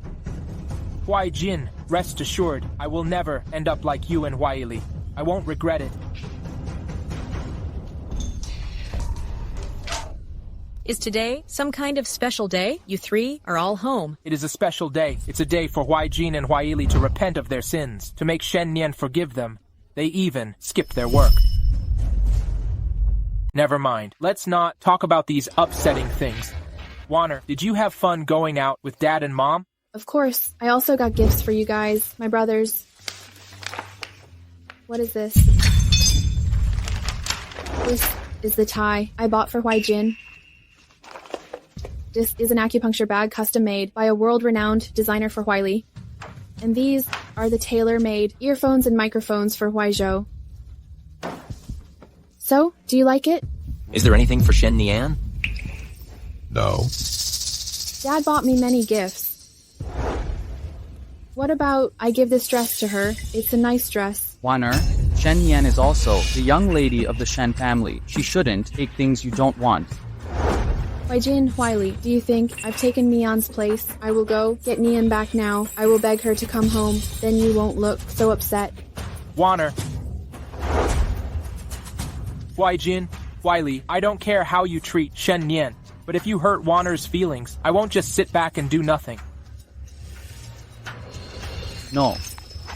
Huaijin, rest assured, I will never end up like you and Huaili. I won't regret it. Is today some kind of special day? You three are all home. It is a special day. It's a day for Huaijin and Huaili to repent of their sins, to make Shen Nian forgive them. They even skipped their work. Never mind. Let's not talk about these upsetting things. Warner, did you have fun going out with Dad and Mom? Of course. I also got gifts for you guys, my brothers. What is this? This is the tie I bought for Huaijin. This is an acupuncture bag custom-made by a world-renowned designer for Huaili. And these are the tailor-made earphones and microphones for Huaizhou. So, do you like it? Is there anything for Shen Nian? No. Dad bought me many gifts. What about I give this dress to her? It's a nice dress. Wanner, Shen Nian is also the young lady of the Shen family. She shouldn't take things you don't want. Huaijin, Huaili, do you think I've taken Nian's place? I will go get Nian back now. I will beg her to come home. Then you won't look so upset. Warner. Huaijin, Huaili, I don't care how you treat Shen Nian, but if you hurt Warner's feelings, I won't just sit back and do nothing. No.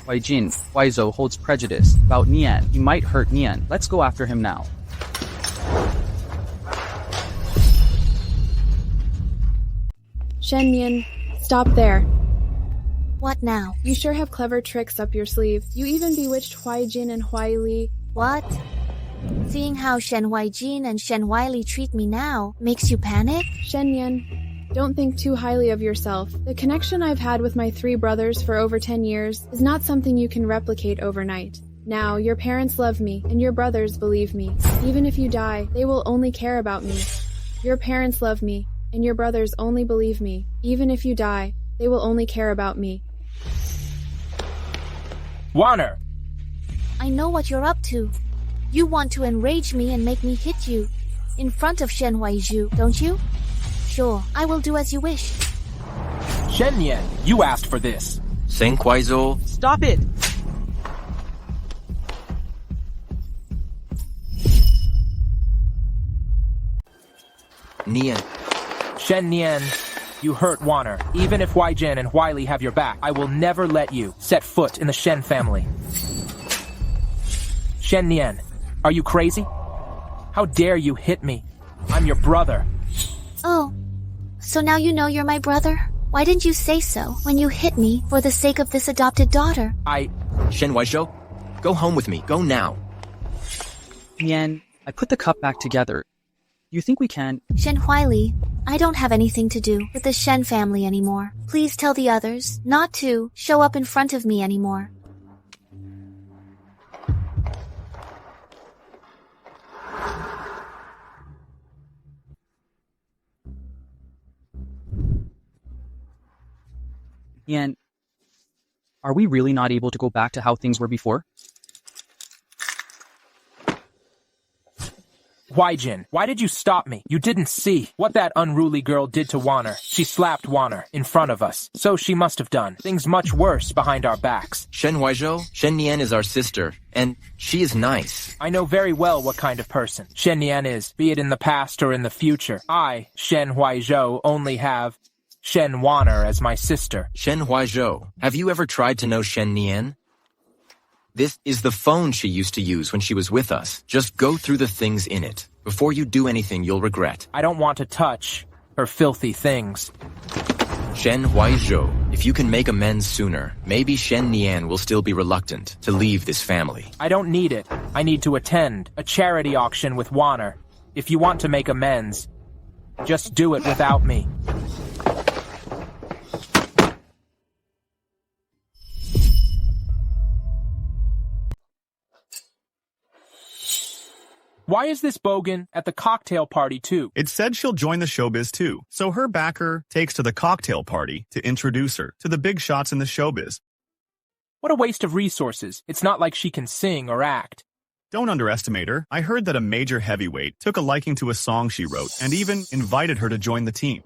Huaijin, Huaizhou holds prejudice about Nian. He might hurt Nian. Let's go after him now. Shen Nian, stop there. What now? You sure have clever tricks up your sleeve. You even bewitched Huaijin and Huaili. What? Seeing how Shen Huaijin and Shen Huaili treat me now makes you panic? Shen Nian, don't think too highly of yourself. The connection I've had with my 3 brothers for over 10 years is not something you can replicate overnight. Now, your parents love me, and your brothers believe me. Even if you die, they will only care about me. Your parents love me, and your brothers only believe me. Even if you die, they will only care about me. Warner! I know what you're up to. You want to enrage me and make me hit you in front of Shen Huaizhou, don't you? Sure, I will do as you wish. Shen Nian, you asked for this. Seng Kuaizhou. Stop it! Nian. Shen Nian, you hurt Warner. Even if Huaijin and Huaili have your back, I will never let you set foot in the Shen family. Shen Nian, are you crazy? How dare you hit me? I'm your brother. Oh, so now you know you're my brother? Why didn't you say so when you hit me for the sake of this adopted daughter? Shen Huaizhou, go home with me. Go now. Nian, I put the cup back together. You think we can? Shen Huaili, I don't have anything to do with the Shen family anymore. Please tell the others not to show up in front of me anymore. Nian, are we really not able to go back to how things were before? Huaijin, why did you stop me? You didn't see what that unruly girl did to Warner. She slapped Warner in front of us. So she must have done things much worse behind our backs. Shen Huaizhou, Shen Nian is our sister, and she is nice. I know very well what kind of person Shen Nian is, be it in the past or in the future. I, Shen Huaizhou, only have Shen Warner as my sister. Shen Huaizhou, have you ever tried to know Shen Nian? This is the phone she used to use when she was with us. Just go through the things in it. Before you do anything you'll regret. I don't want to touch her filthy things. Shen Huaizhou, if you can make amends sooner, maybe Shen Nian will still be reluctant to leave this family. I don't need it. I need to attend a charity auction with Warner. If you want to make amends, just do it without me. Why is this bogan at the cocktail party too? It said she'll join the showbiz too, so her backer takes to the cocktail party to introduce her to the big shots in the showbiz. What a waste of resources. It's not like she can sing or act. Don't underestimate her. I heard that a major heavyweight took a liking to a song she wrote and even invited her to join the team.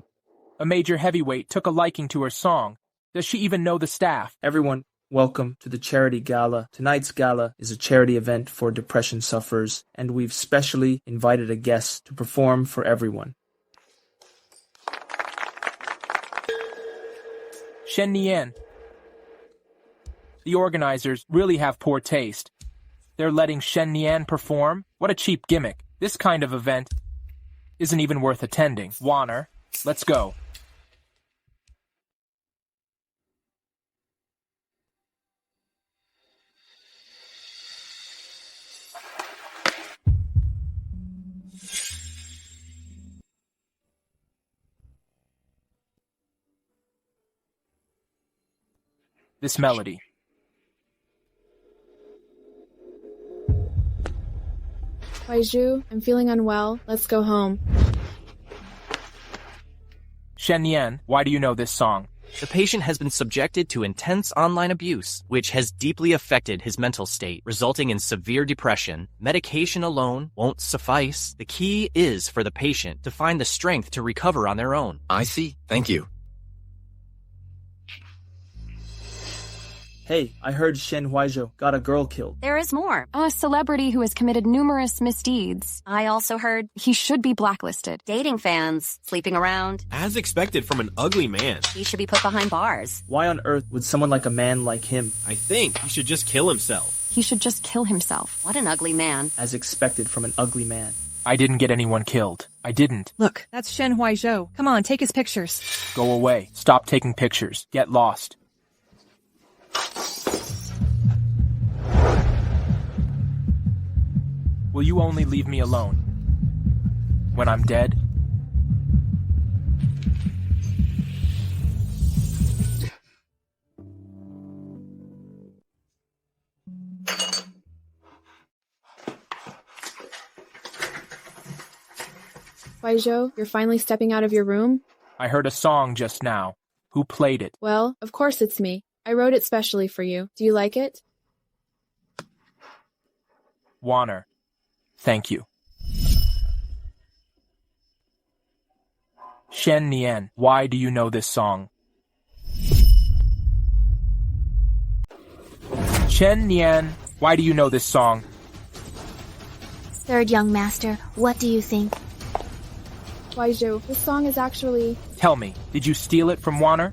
A major heavyweight took a liking to her song. Does she even know the staff? Everyone, welcome to the charity gala. Tonight's gala is a charity event for depression sufferers, and we've specially invited a guest to perform for everyone. Shen Nian. The organizers really have poor taste. They're letting Shen Nian perform? What a cheap gimmick. This kind of event isn't even worth attending. Warner, let's go. This melody. Huaizhou, I'm feeling unwell. Let's go home. Shen Nian, why do you know this song? The patient has been subjected to intense online abuse, which has deeply affected his mental state, resulting in severe depression. Medication alone won't suffice. The key is for the patient to find the strength to recover on their own. I see. Thank you. Hey, I heard Shen Huaizhou got a girl killed. There is more. A celebrity who has committed numerous misdeeds. I also heard he should be blacklisted. Dating fans, sleeping around. As expected from an ugly man. He should be put behind bars. Why on earth would someone like a man like him? I think he should just kill himself. He should just kill himself. What an ugly man. As expected from an ugly man. I didn't get anyone killed. I didn't. Look, that's Shen Huaizhou. Come on, take his pictures. Go away. Stop taking pictures. Get lost. Will you only leave me alone when I'm dead? Huaizhou, you're finally stepping out of your room? I heard a song just now. Who played it? Well, of course it's me. I wrote it specially for you. Do you like it? Warner. Thank you. Shen Nian, why do you know this song? Shen Nian, why do you know this song? Third young master, what do you think? Huaizhou, this song is actually... Tell me, did you steal it from Warner?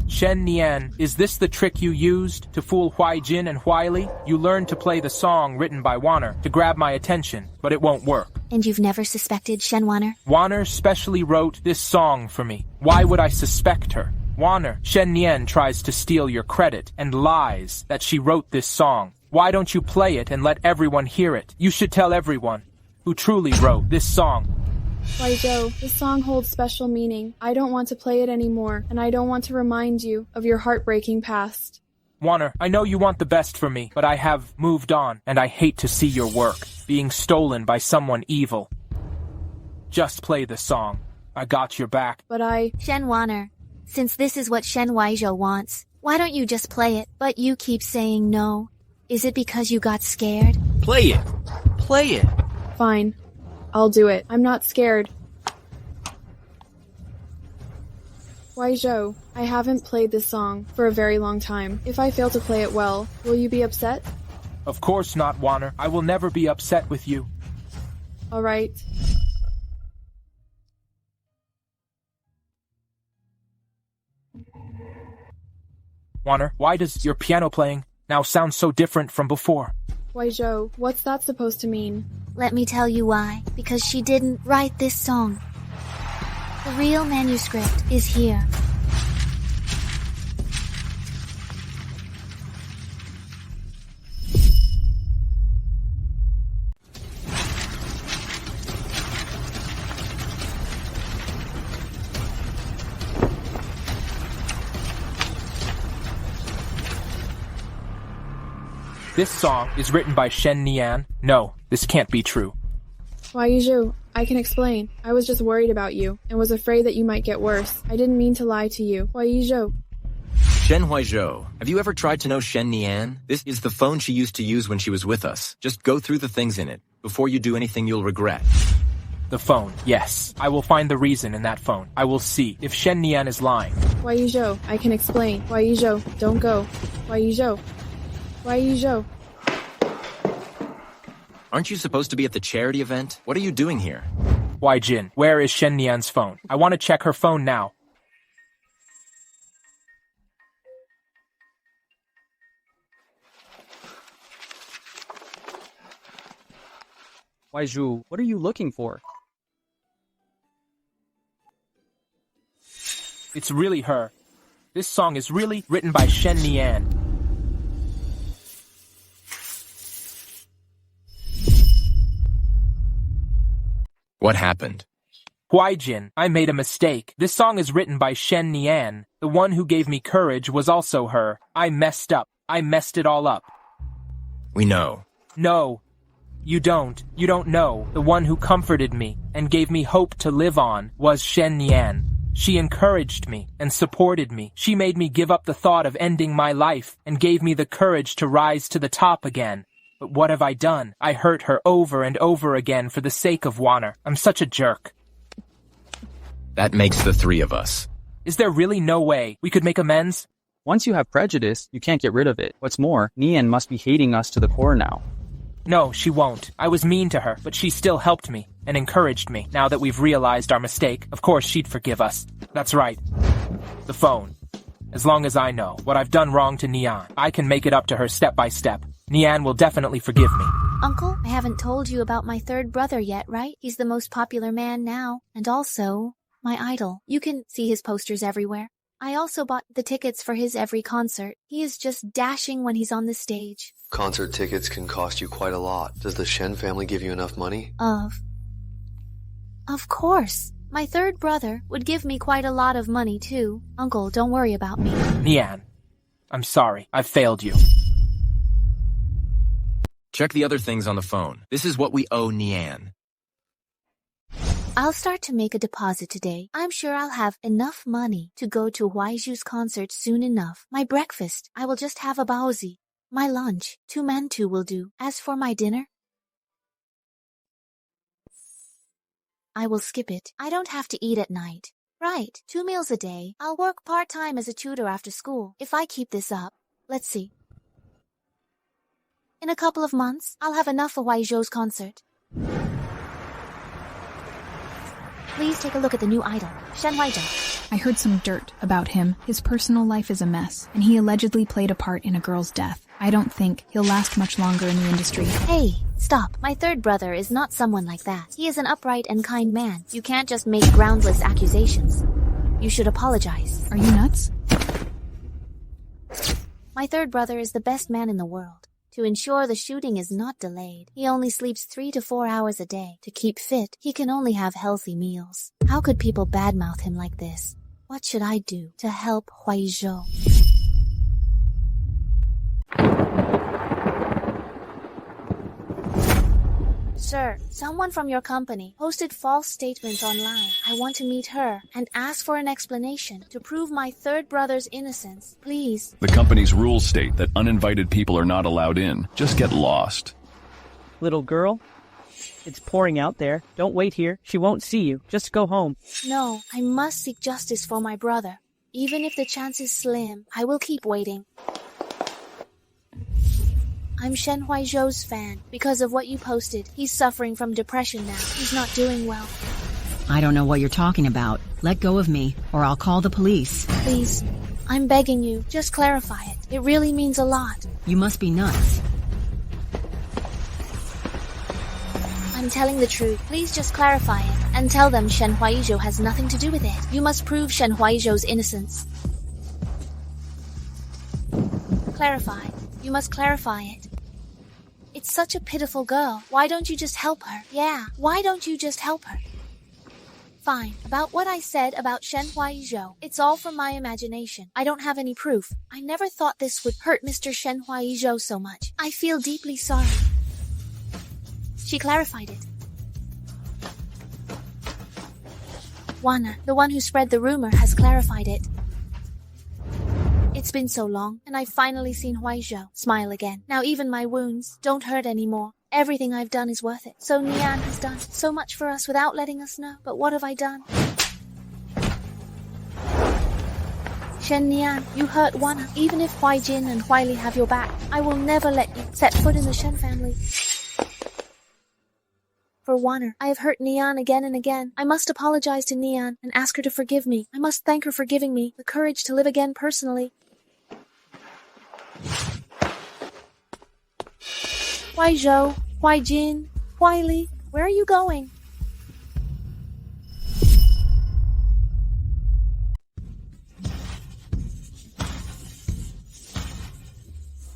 Shen Nian, is this the trick you used to fool Huaijin and Huaili? You learned to play the song written by Warner to grab my attention, but it won't work. And you've never suspected Shen Warner? Warner specially wrote this song for me. Why would I suspect her? Warner, Shen Nian tries to steal your credit and lies that she wrote this song. Why don't you play it and let everyone hear it? You should tell everyone who truly wrote this song. Huaizhou, this song holds special meaning. I don't want to play it anymore, and I don't want to remind you of your heartbreaking past. Warner, I know you want the best for me, but I have moved on, and I hate to see your work being stolen by someone evil. Just play the song. I got your back. But I... Shen Warner, since this is what Shen Huaizhou wants, why don't you just play it? But you keep saying no. Is it because you got scared? Play it. Play it. Fine. I'll do it. I'm not scared. Huaizhou, I haven't played this song for a very long time. If I fail to play it well, will you be upset? Of course not, Warner. I will never be upset with you. All right. Warner, why does your piano playing now sound so different from before? Huaizhou, what's that supposed to mean? Let me tell you why. Because she didn't write this song. The real manuscript is here. This song is written by Shen Nian. No, this can't be true. Huaizhou, I can explain. I was just worried about you and was afraid that you might get worse. I didn't mean to lie to you. Huaizhou. Shen Huaizhou, have you ever tried to know Shen Nian? This is the phone she used to use when she was with us. Just go through the things in it. Before you do anything you'll regret. The phone, yes. I will find the reason in that phone. I will see if Shen Nian is lying. Huaizhou, I can explain. Huaizhou, don't go. Huaizhou. Huaizhou. Aren't you supposed to be at the charity event? What are you doing here? Wai Jin, where is Shen Nian's phone? I want to check her phone now. Huaizhou, what are you looking for? It's really her. This song is really written by Shen Nian. What happened? Huaijin, I made a mistake. This song is written by Shen Nian. The one who gave me courage was also her. I messed up. I messed it all up. We know. No. You don't. You don't know. The one who comforted me and gave me hope to live on was Shen Nian. She encouraged me and supported me. She made me give up the thought of ending my life and gave me the courage to rise to the top again. But what have I done? I hurt her over and over again for the sake of Wanner. I'm such a jerk. That makes the three of us. Is there really no way we could make amends? Once you have prejudice, you can't get rid of it. What's more, Nian must be hating us to the core now. No, she won't. I was mean to her, but she still helped me and encouraged me. Now that we've realized our mistake, of course she'd forgive us. That's right. The phone. As long as I know what I've done wrong to Nian, I can make it up to her step by step. Nian will definitely forgive me. Uncle, I haven't told you about my third brother yet, right? He's the most popular man now, and also my idol. You can see his posters everywhere. I also bought the tickets for his every concert. He is just dashing when he's on the stage. Concert tickets can cost you quite a lot. Does the Shen family give you enough money? Of course. My third brother would give me quite a lot of money, too. Uncle, don't worry about me. Nian, I'm sorry. I've failed you. Check the other things on the phone. This is what we owe Nian. I'll start to make a deposit today. I'm sure I'll have enough money to go to Huaizhou's concert soon enough. My breakfast, I will just have a baozi. My lunch, 2 mantou will do. As for my dinner, I will skip it. I don't have to eat at night. Right, 2 meals a day. I'll work part-time as a tutor after school. If I keep this up, let's see. In a couple of months, I'll have enough for Huaizhou's concert. Please take a look at the new idol, Shen Huaizhou. I heard some dirt about him. His personal life is a mess, and he allegedly played a part in a girl's death. I don't think he'll last much longer in the industry. Hey, stop. My third brother is not someone like that. He is an upright and kind man. You can't just make groundless accusations. You should apologize. Are you nuts? My third brother is the best man in the world. To ensure the shooting is not delayed, he only sleeps 3 to 4 hours a day. To keep fit, he can only have healthy meals. How could people badmouth him like this? What should I do to help Huaizhou? Sir, someone from your company posted false statements online. I want to meet her and ask for an explanation to prove my third brother's innocence. Please. The company's rules state that uninvited people are not allowed in. Just get lost. Little girl, it's pouring out there. Don't wait here. She won't see you. Just go home. No, I must seek justice for my brother. Even if the chance is slim, I will keep waiting. I'm Shen Huaizhou's fan. Because of what you posted, he's suffering from depression now. He's not doing well. I don't know what you're talking about. Let go of me, or I'll call the police. Please, I'm begging you, just clarify it. It really means a lot. You must be nuts. I'm telling the truth. Please just clarify it and tell them Shen Huaizhou has nothing to do with it. You must prove Shen Huaizhou's innocence. Clarify. You must clarify it. It's such a pitiful girl. Why don't you just help her? Yeah, why don't you just help her? Fine. About what I said about Shen Huaizhou, it's all from my imagination. I don't have any proof. I never thought this would hurt Mr. Shen Huaizhou so much. I feel deeply sorry. She clarified it. Wana, the one who spread the rumor, has clarified it. It's been so long, and I've finally seen Huaizhou smile again. Now even my wounds don't hurt anymore. Everything I've done is worth it. So Nian has done so much for us without letting us know. But what have I done? Shen Nian, you hurt Wana. Even if Huai Jin and Huai Li have your back, I will never let you set foot in the Shen family. For Wana, I have hurt Nian again and again. I must apologize to Nian and ask her to forgive me. I must thank her for giving me the courage to live again personally. Huaizhou, Huai Jin, Huai Li, where are you going?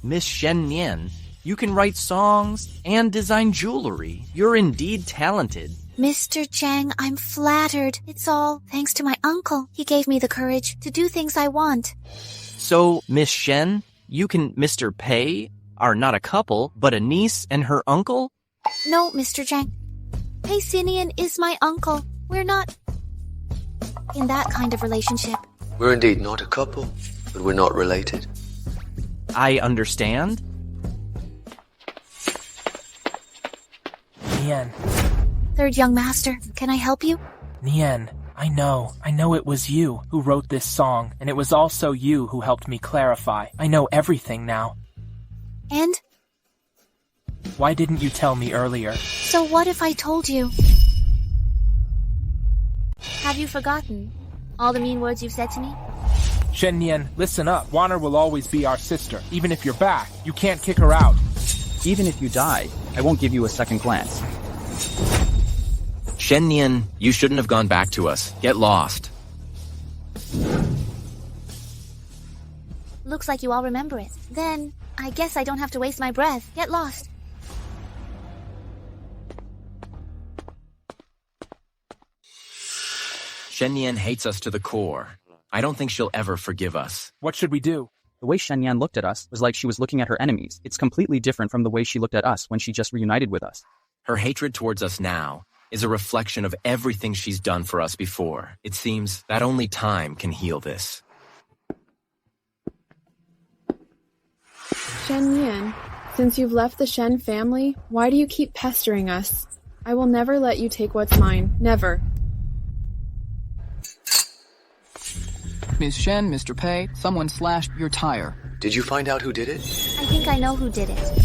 Miss Shen Nian, you can write songs and design jewelry. You're indeed talented. Mr. Chang, I'm flattered. It's all thanks to my uncle. He gave me the courage to do things I want. So, Miss Shen, you can Mr. Pei are not a couple, but a niece and her uncle? No, Mr. Chang. Pei Sinian is my uncle. We're not in that kind of relationship. We're indeed not a couple, but we're not related. I understand. Nian. Third young master, can I help you? Nian, I know it was you who wrote this song, and it was also you who helped me clarify. I know everything now. And? Why didn't you tell me earlier? So what if I told you? Have you forgotten all the mean words you've said to me? Shen Nian, listen up. Waner will always be our sister. Even if you're back, you can't kick her out. Even if you die, I won't give you a second glance. Shen Nian, you shouldn't have gone back to us. Get lost. Looks like you all remember it. Then, I guess I don't have to waste my breath. Get lost. Shen Nian hates us to the core. I don't think she'll ever forgive us. What should we do? The way Shen Yan looked at us was like she was looking at her enemies. It's completely different from the way she looked at us when she just reunited with us. Her hatred towards us now is a reflection of everything she's done for us before. It seems that only time can heal this. Shen Yan, since you've left the Shen family, why do you keep pestering us? I will never let you take what's mine. Never. Ms. Shen, Mr. Pei, someone slashed your tire. Did you find out who did it? I think I know who did it.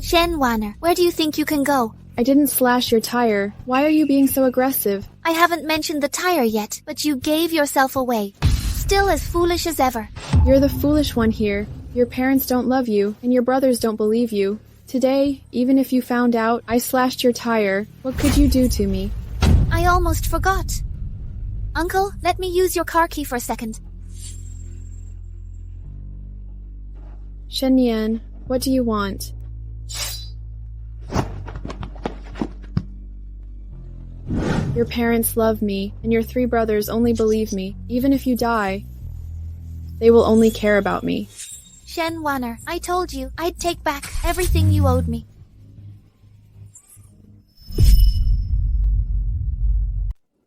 Shen Wanner, where do you think you can go? I didn't slash your tire. Why are you being so aggressive? I haven't mentioned the tire yet, but you gave yourself away. Still as foolish as ever. You're the foolish one here. Your parents don't love you, and your brothers don't believe you. Today, even if you found out I slashed your tire, what could you do to me? I almost forgot. Uncle, let me use your car key for a second. Shen Yan, what do you want? Your parents love me, and your 3 brothers only believe me. Even if you die, they will only care about me. Shen Wanner, I told you I'd take back everything you owed me.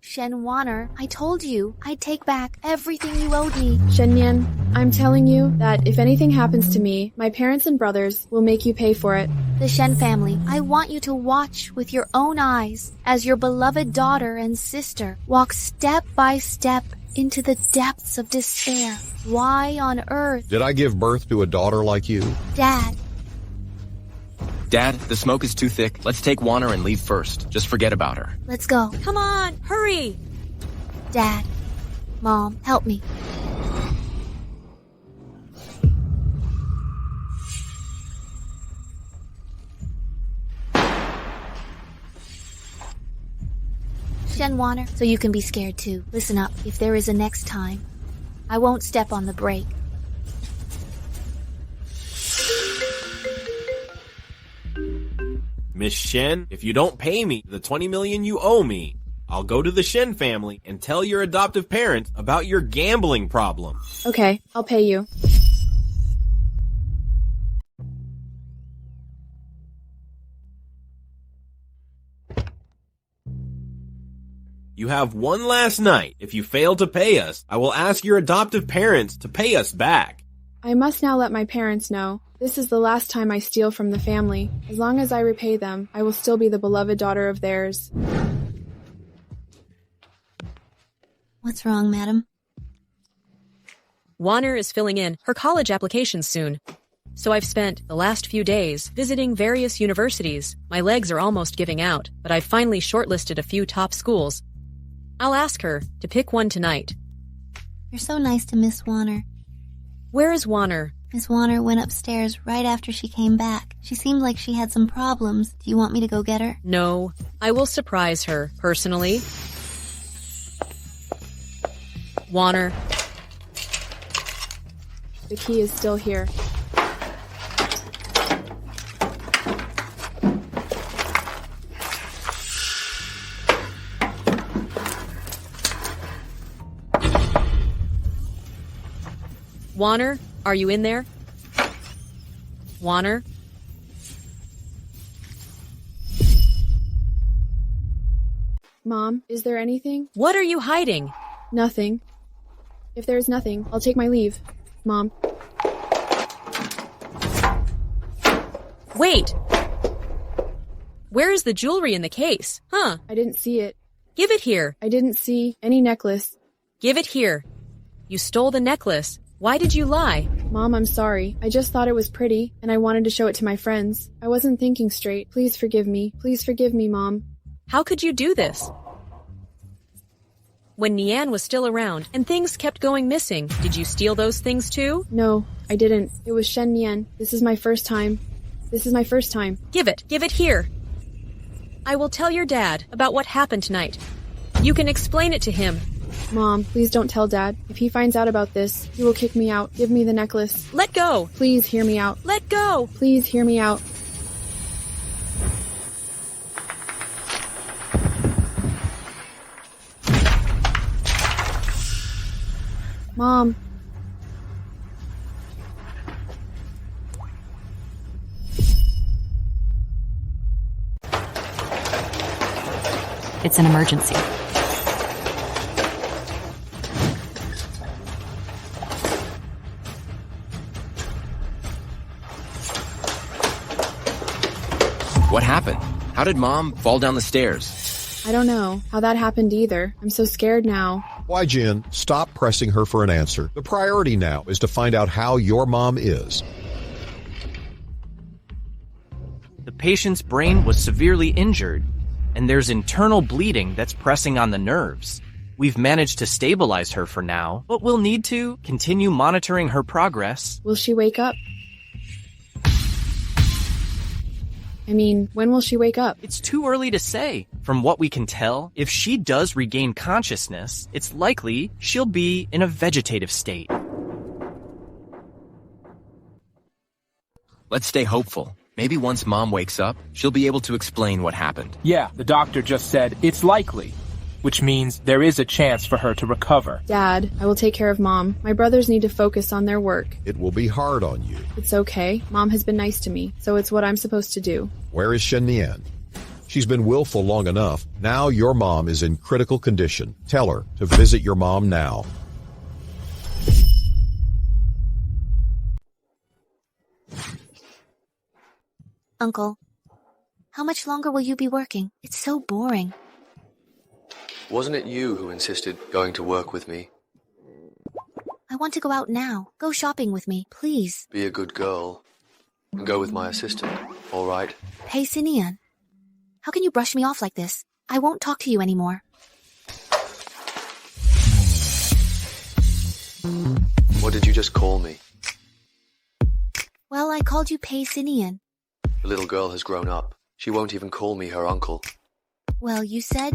Shen Wanner, I told you I'd take back everything you owed me. Shen Yan, I'm telling you that if anything happens to me, my parents and brothers will make you pay for it. The Shen family, I want you to watch with your own eyes as your beloved daughter and sister walk step by step into the depths of despair. Why on earth? Did I give birth to a daughter like you? Dad. Dad, the smoke is too thick. Let's take Wanner and leave first. Just forget about her. Let's go. Come on, hurry! Dad. Mom, help me. Shen Wanner, so you can be scared too. Listen up, if there is a next time, I won't step on the brake. Miss Shen, if you don't pay me the 20 million you owe me, I'll go to the Shen family and tell your adoptive parents about your gambling problem. Okay, I'll pay you. You have one last night. If you fail to pay us, I will ask your adoptive parents to pay us back. I must now let my parents know. This is the last time I steal from the family. As long as I repay them, I will still be the beloved daughter of theirs. What's wrong, madam? Wanner is filling in her college application soon. So I've spent the last few days visiting various universities. My legs are almost giving out, but I've finally shortlisted a few top schools. I'll ask her to pick one tonight. You're so nice to Miss Wanner. Where is Wanner? Miss Wanner went upstairs right after she came back. She seemed like she had some problems. Do you want me to go get her? No, I will surprise her, personally. Wanner. The key is still here. Wanner, are you in there? Wanner? Mom, is there anything? What are you hiding? Nothing. If there is nothing, I'll take my leave. Mom. Wait! Where is the jewelry in the case? Huh? I didn't see it. Give it here. I didn't see any necklace. Give it here. You stole the necklace. Why did you lie? Mom, I'm sorry. I just thought it was pretty, and I wanted to show it to my friends. I wasn't thinking straight. Please forgive me. Please forgive me, Mom. How could you do this? When Nian was still around and things kept going missing, did you steal those things too? No, I didn't. It was Shen Nian. This is my first time. This is my first time. Give it. Give it here. I will tell your dad about what happened tonight. You can explain it to him. Mom, please don't tell Dad. If he finds out about this, he will kick me out. Give me the necklace. Let go. Please hear me out. Let go. Please hear me out. Mom. It's an emergency. What happened? How did Mom fall down the stairs? I don't know how that happened either. I'm so scared now. Why, Jen, stop pressing her for an answer. The priority now is to find out how your mom is. The patient's brain was severely injured, and there's internal bleeding that's pressing on the nerves. We've managed to stabilize her for now, but we'll need to continue monitoring her progress. Will she wake up? I mean, when will she wake up? It's too early to say. From what we can tell, if she does regain consciousness, it's likely she'll be in a vegetative state. Let's stay hopeful. Maybe once Mom wakes up, she'll be able to explain what happened. Yeah, the doctor just said it's likely, which means there is a chance for her to recover. Dad, I will take care of Mom. My brothers need to focus on their work. It will be hard on you. It's okay. Mom has been nice to me, so it's what I'm supposed to do. Where is Shen Nian? She's been willful long enough. Now your mom is in critical condition. Tell her to visit your mom now. Uncle, how much longer will you be working? It's so boring. Wasn't it you who insisted going to work with me? I want to go out now. Go shopping with me, please. Be a good girl and go with my assistant, all right? Hey, Sinian. How can you brush me off like this? I won't talk to you anymore. What did you just call me? Well, I called you Pei Sinian. The little girl has grown up. She won't even call me her uncle. Well, you said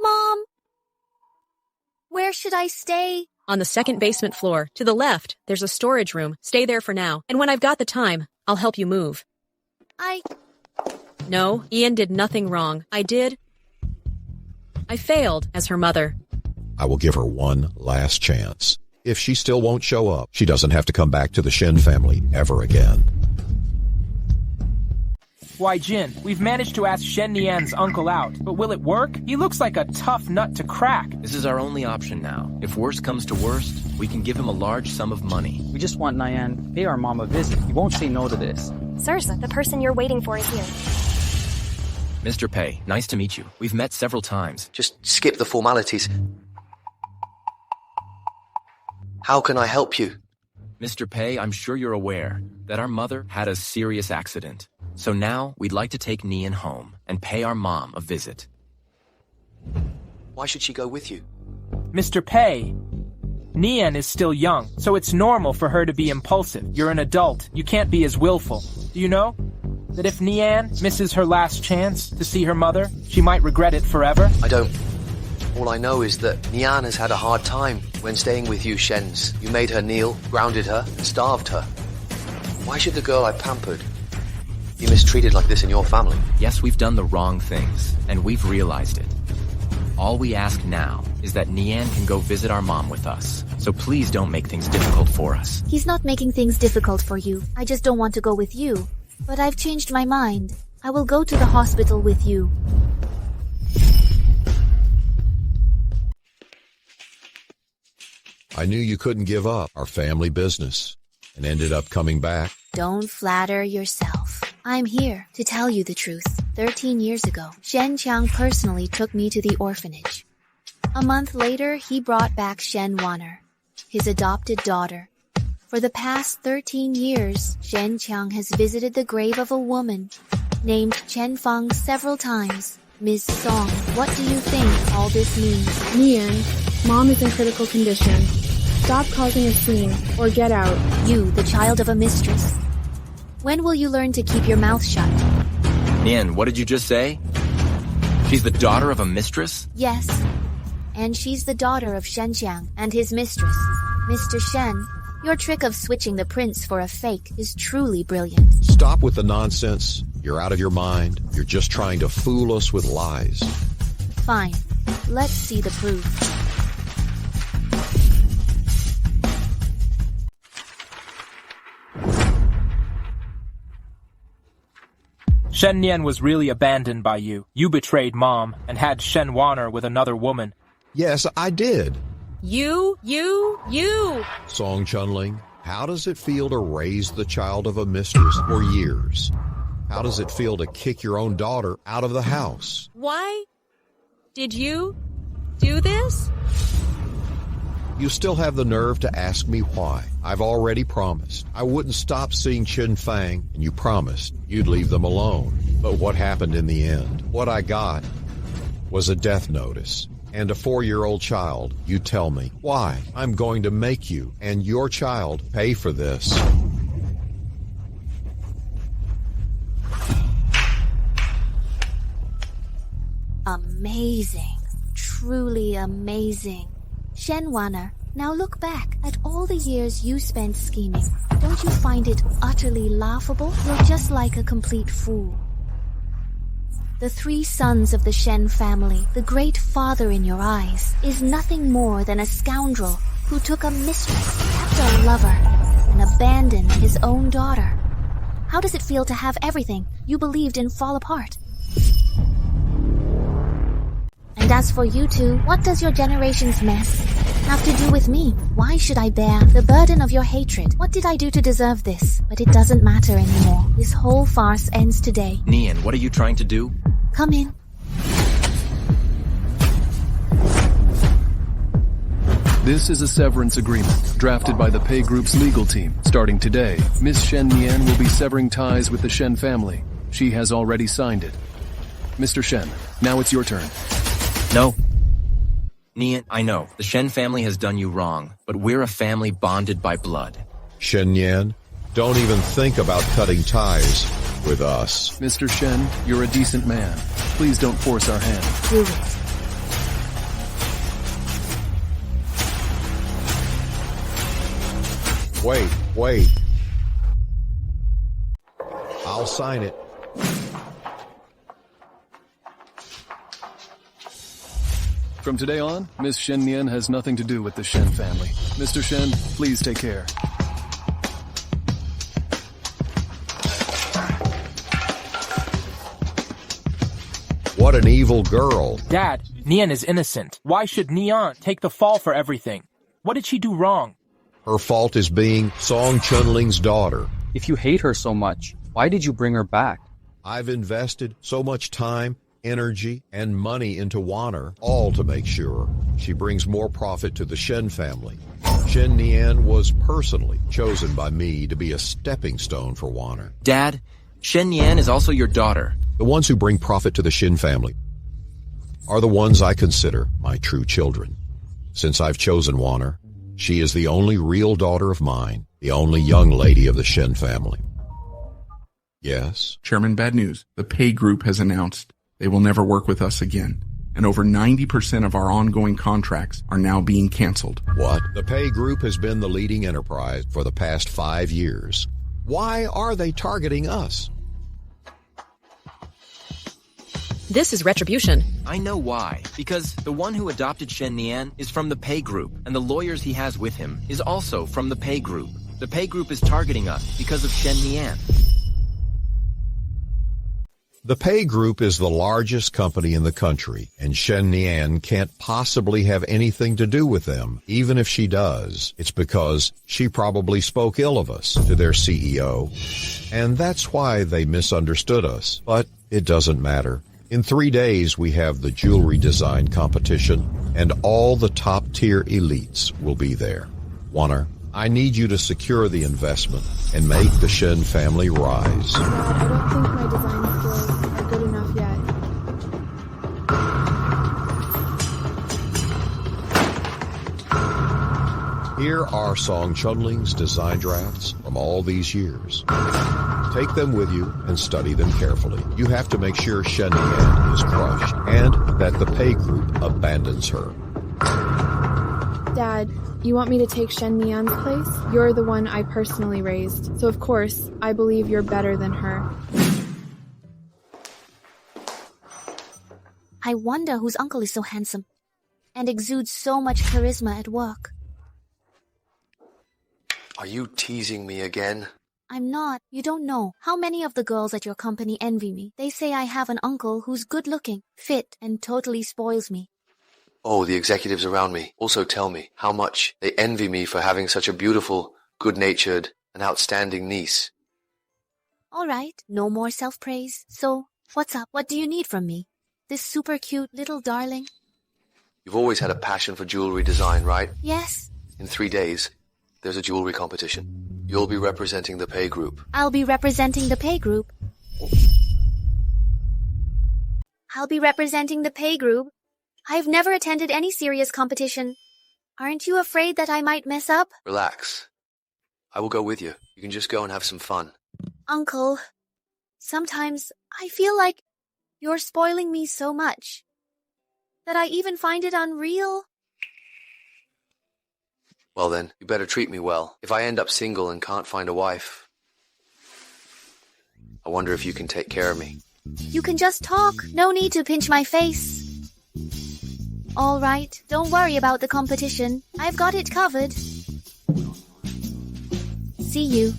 Mom! Where should I stay? On the second basement floor, to the left, there's a storage room. Stay there for now, and when I've got the time, I'll help you move. No, Ian did nothing wrong. I failed as her mother. I will give her one last chance. If she still won't show up, she doesn't have to come back to the Shen family ever again. Why, Jin, we've managed to ask Shen Nian's uncle out, but will it work? He looks like a tough nut to crack. This is our only option now. If worst comes to worst, we can give him a large sum of money. We just want Nian to pay our mom a visit. He won't say no to this. Sirs, the person you're waiting for is here. Mr. Pei, nice to meet you. We've met several times. Just skip the formalities. How can I help you? Mr. Pei, I'm sure you're aware that our mother had a serious accident. So now we'd like to take Nian home and pay our mom a visit. Why should she go with you? Mr. Pei, Nian is still young, so it's normal for her to be impulsive. You're an adult. You can't be as willful. Do you know that if Nian misses her last chance to see her mother, she might regret it forever? I don't. All I know is that Nian has had a hard time when staying with you Shens. You made her kneel, grounded her, and starved her. Why should the girl I pampered be mistreated like this in your family? Yes, we've done the wrong things, and we've realized it. All we ask now is that Nian can go visit our mom with us. So please don't make things difficult for us. He's not making things difficult for you. I just don't want to go with you. But I've changed my mind. I will go to the hospital with you. I knew you couldn't give up our family business and ended up coming back. Don't flatter yourself. I'm here to tell you the truth. 13 years ago, Shen Qiang personally took me to the orphanage. A month later, he brought back Shen Wanner, his adopted daughter. For the past 13 years, Shen Qiang has visited the grave of a woman named Chen Feng several times. Ms. Song, what do you think all this means? Nian, Mom is in critical condition. Stop causing a scene, or get out. You, the child of a mistress. When will you learn to keep your mouth shut? Nian, what did you just say? She's the daughter of a mistress? Yes. And she's the daughter of Shen Qiang and his mistress. Mr. Shen, your trick of switching the prince for a fake is truly brilliant. Stop with the nonsense. You're out of your mind. You're just trying to fool us with lies. Fine. Let's see the proof. Shen Nian was really abandoned by you. You betrayed Mom and had Shen Wanner with another woman. Yes, I did. You. Song Chunling, how does it feel to raise the child of a mistress for years? How does it feel to kick your own daughter out of the house? Why did you do this? You still have the nerve to ask me why. I've already promised I wouldn't stop seeing Chen Fang, and you promised you'd leave them alone. But what happened in the end? What I got was a death notice and a 4-year-old child. You tell me why. I'm going to make you and your child pay for this. Amazing. Truly amazing. Shen Wanner, now look back at all the years you spent scheming. Don't you find it utterly laughable? You're just like a complete fool. The 3 sons of the Shen family, the great father in your eyes, is nothing more than a scoundrel who took a mistress, kept a lover, and abandoned his own daughter. How does it feel to have everything you believed in fall apart? And as for you two, what does your generation's mess have to do with me? Why should I bear the burden of your hatred? What did I do to deserve this? But it doesn't matter anymore. This whole farce ends today. Nian, what are you trying to do? Come in. This is a severance agreement drafted by the Pei Group's legal team. Starting today, Miss Shen Nian will be severing ties with the Shen family. She has already signed it. Mr. Shen, now it's your turn. No. Nian, I know, the Shen family has done you wrong, but we're a family bonded by blood. Shen Nian, don't even think about cutting ties with us. Mr. Shen, you're a decent man. Please don't force our hand. Do it. Wait. I'll sign it. From today on, Miss Shen Nian has nothing to do with the Shen family. Mr. Shen, please take care. What an evil girl. Dad, Nian is innocent. Why should Nian take the fall for everything? What did she do wrong? Her fault is being Song Chunling's daughter. If you hate her so much, why did you bring her back? I've invested so much time, energy, and money into Wanner, all to make sure she brings more profit to the Shen family. Shen Nian was personally chosen by me to be a stepping stone for Wanner. Dad, Shen Nian is also your daughter. The ones who bring profit to the Shen family are the ones I consider my true children. Since I've chosen Wanner, she is the only real daughter of mine, the only young lady of the Shen family. Yes? Chairman, bad news. The pay group has announced they will never work with us again. And over 90% of our ongoing contracts are now being canceled. What? The pay group has been the leading enterprise for the past 5 years. Why are they targeting us? This is retribution. I know why. Because the one who adopted Shen Nian is from the pay group, and the lawyers he has with him is also from the pay group. The pay group is targeting us because of Shen Nian. The pay group is the largest company in the country, and Shen Nian can't possibly have anything to do with them. Even if she does, it's because she probably spoke ill of us to their CEO, and that's why they misunderstood us. But it doesn't matter. In 3 days, we have the jewelry design competition, and all the top-tier elites will be there. Wanner, I need you to secure the investment and make the Shen family rise. I don't think my design skills are good enough yet. Here are Song Chunling's design drafts from all these years. Take them with you and study them carefully. You have to make sure Shen Nian is crushed and that the pay group abandons her. Dad, you want me to take Shen Nian's place? You're the one I personally raised, so of course, I believe you're better than her. I wonder whose uncle is so handsome and exudes so much charisma at work. Are you teasing me again? I'm not. You don't know how many of the girls at your company envy me. They say I have an uncle who's good-looking, fit, and totally spoils me. Oh, the executives around me also tell me how much they envy me for having such a beautiful, good-natured, and outstanding niece. All right, no more self-praise. So, what's up? What do you need from me? This super cute little darling? You've always had a passion for jewelry design, right? Yes. In 3 days, there's a jewelry competition. You'll be representing the pay group. I'll be representing the pay group. I've never attended any serious competition. Aren't you afraid that I might mess up? Relax. I will go with you. You can just go and have some fun. Uncle, sometimes I feel like you're spoiling me so much that I even find it unreal. Well then, you better treat me well. If I end up single and can't find a wife, I wonder if you can take care of me. You can just talk. No need to pinch my face. All right, don't worry about the competition. I've got it covered. See you.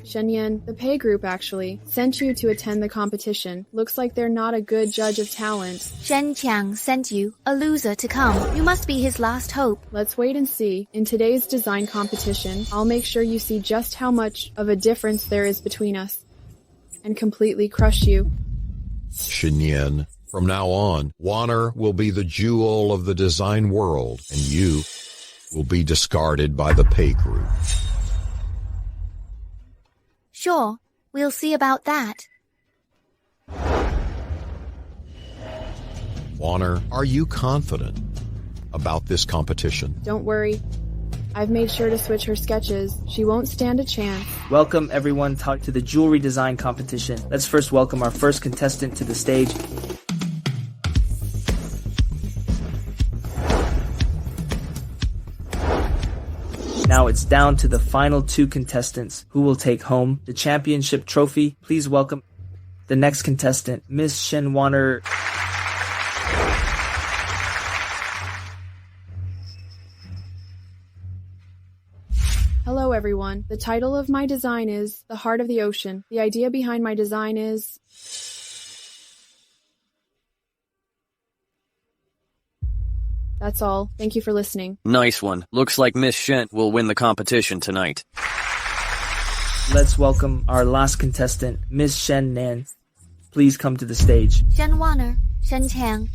Shen Nian, the pay group actually, sent you to attend the competition. Looks like they're not a good judge of talent. Shen Qiang sent you, a loser, to come. You must be his last hope. Let's wait and see. In today's design competition, I'll make sure you see just how much of a difference there is between us, and completely crush you. Shen Nian, from now on, Wanner will be the jewel of the design world, and you will be discarded by the pay group. Sure, we'll see about that. Wanner, are you confident about this competition? Don't worry. I've made sure to switch her sketches. She won't stand a chance. Welcome everyone to the jewelry design competition. Let's first welcome our first contestant to the stage. Now it's down to the final two contestants who will take home the championship trophy. Please welcome the next contestant, Miss Shen Warner. Hello everyone. The title of my design is The Heart of the Ocean. The idea behind my design is... That's all. Thank you for listening. Nice one. Looks like Miss Shen will win the competition tonight. Let's welcome our last contestant, Miss Shen Nan. Please come to the stage. Shen Warner, Shen Chang.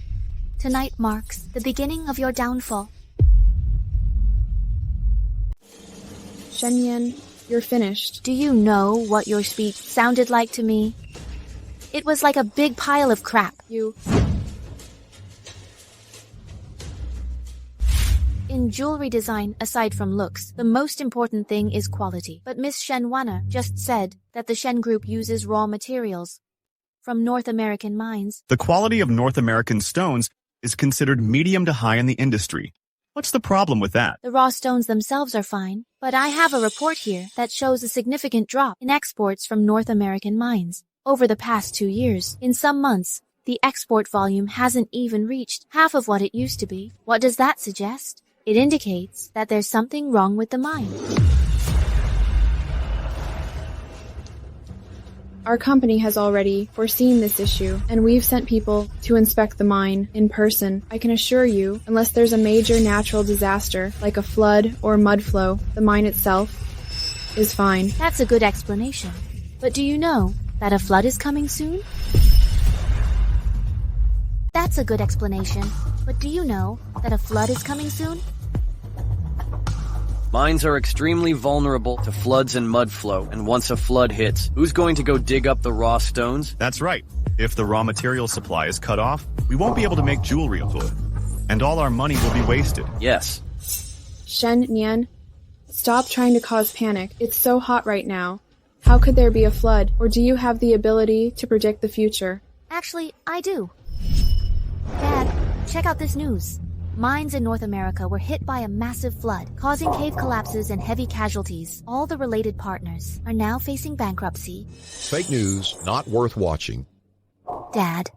Tonight marks the beginning of your downfall. Shen Yan, you're finished. Do you know what your speech sounded like to me? It was like a big pile of crap. In jewelry design, aside from looks, the most important thing is quality. But Miss Shen Warner just said that the Shen Group uses raw materials from North American mines. The quality of North American stones is considered medium to high in the industry. What's the problem with that? The raw stones themselves are fine, but I have a report here that shows a significant drop in exports from North American mines. Over the past 2 years, in some months, the export volume hasn't even reached half of what it used to be. What does that suggest? It indicates that there's something wrong with the mine. Our company has already foreseen this issue, and we've sent people to inspect the mine in person. I can assure you, unless there's a major natural disaster, like a flood or mud flow, the mine itself is fine. That's a good explanation. But do you know that a flood is coming soon? That's a good explanation. But do you know that a flood is coming soon? Mines are extremely vulnerable to floods and mud flow, and once a flood hits, who's going to go dig up the raw stones? That's right. If the raw material supply is cut off, we won't be able to make jewelry of it. And all our money will be wasted. Yes. Shen Nian, stop trying to cause panic. It's so hot right now. How could there be a flood? Or do you have the ability to predict the future? Actually, I do. Dad, check out this news. Mines in North America were hit by a massive flood, causing cave collapses and heavy casualties. All the related partners are now facing bankruptcy. Fake news, not worth watching. Dad,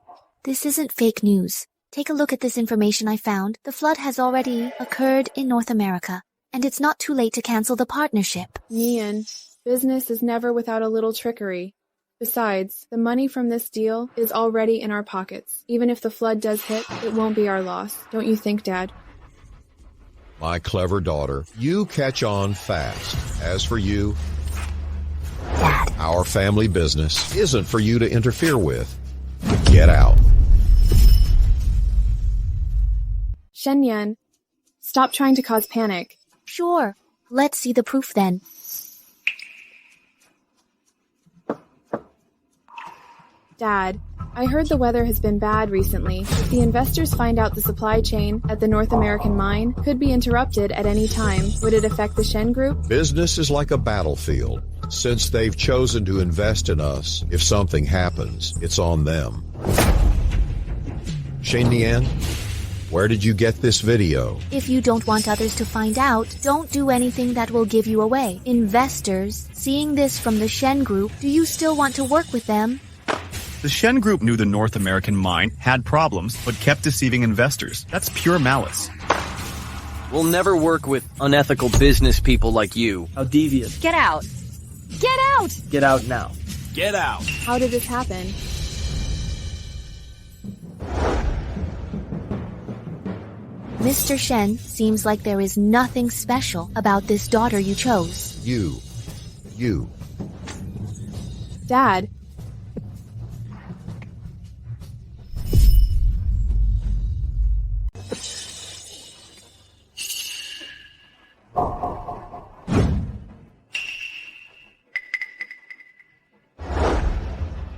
this isn't fake news. Take a look at this information I found. The flood has already occurred in North America, and it's not too late to cancel the partnership. Nian, business is never without a little trickery. Besides, the money from this deal is already in our pockets. Even if the flood does hit, it won't be our loss. Don't you think, Dad? My clever daughter, you catch on fast. As for you, Dad, our family business isn't for you to interfere with. Get out. Shen Yan, stop trying to cause panic. Sure. Let's see the proof then. Dad, I heard the weather has been bad recently. If the investors find out the supply chain at the North American mine could be interrupted at any time, would it affect the Shen Group? Business is like a battlefield. Since they've chosen to invest in us, if something happens, it's on them. Shen Nian, where did you get this video? If you don't want others to find out, don't do anything that will give you away. Investors, seeing this from the Shen Group, do you still want to work with them? The Shen Group knew the North American mine had problems, but kept deceiving investors. That's pure malice. We'll never work with unethical business people like you. How devious. Get out! Get out! Get out now. Get out! How did this happen? Mr. Shen, seems like there is nothing special about this daughter you chose. You. Dad,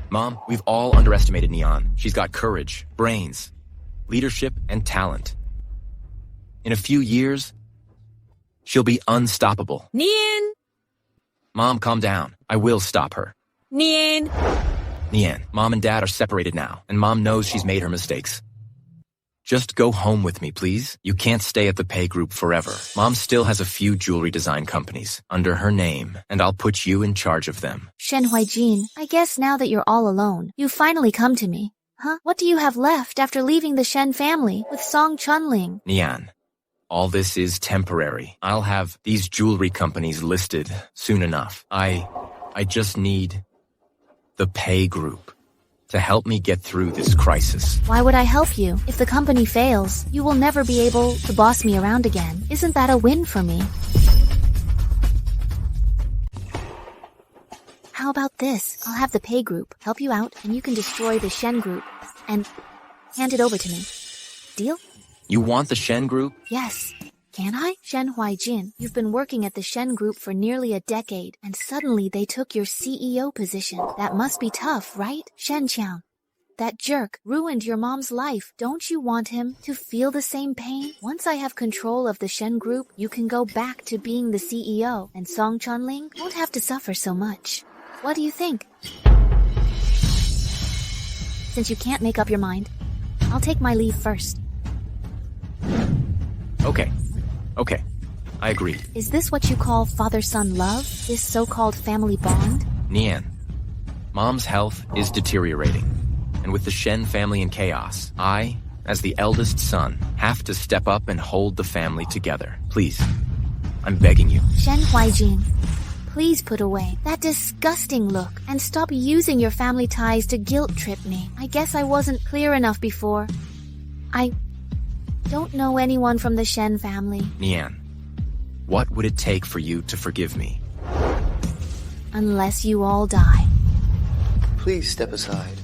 Mom, we've all underestimated Neon. She's got courage, brains, leadership, and talent. In a few years, She'll be unstoppable. Nian! Mom, calm down. I will stop her. Nian! Nian, Mom and Dad are separated now, and Mom knows she's made her mistakes. Just go home with me, please. You can't stay at the pay group forever. Mom still has a few jewelry design companies under her name, and I'll put you in charge of them. Shen Huijin, I guess now that you're all alone, you've finally come to me. Huh? What do you have left after leaving the Shen family with Song Chunling? Nian, all this is temporary. I'll have these jewelry companies listed soon enough. I just need the pay group to help me get through this crisis. Why would I help you? If the company fails, you will never be able to boss me around again. Isn't that a win for me? How about this? I'll have the pay group help you out, and you can destroy the Shen group and hand it over to me. Deal? You want the Shen group? Yes. Can I? Shen Huijin, you've been working at the Shen group for nearly a decade, and suddenly they took your CEO position. That must be tough, right? Shen Qiang, that jerk ruined your mom's life. Don't you want him to feel the same pain? Once I have control of the Shen group, you can go back to being the CEO, and Song Chunling won't have to suffer so much. What do you think? Since you can't make up your mind, I'll take my leave first. Okay, I agree. Is this what you call father-son love? This so-called family bond? Nian, Mom's health is deteriorating. And with the Shen family in chaos, I, as the eldest son, have to step up and hold the family together. Please, I'm begging you. Shen Huijin, please put away that disgusting look and stop using your family ties to guilt-trip me. I guess I wasn't clear enough before. I don't know anyone from the Shen family. Nian, what would it take for you to forgive me? Unless you all die. Please step aside.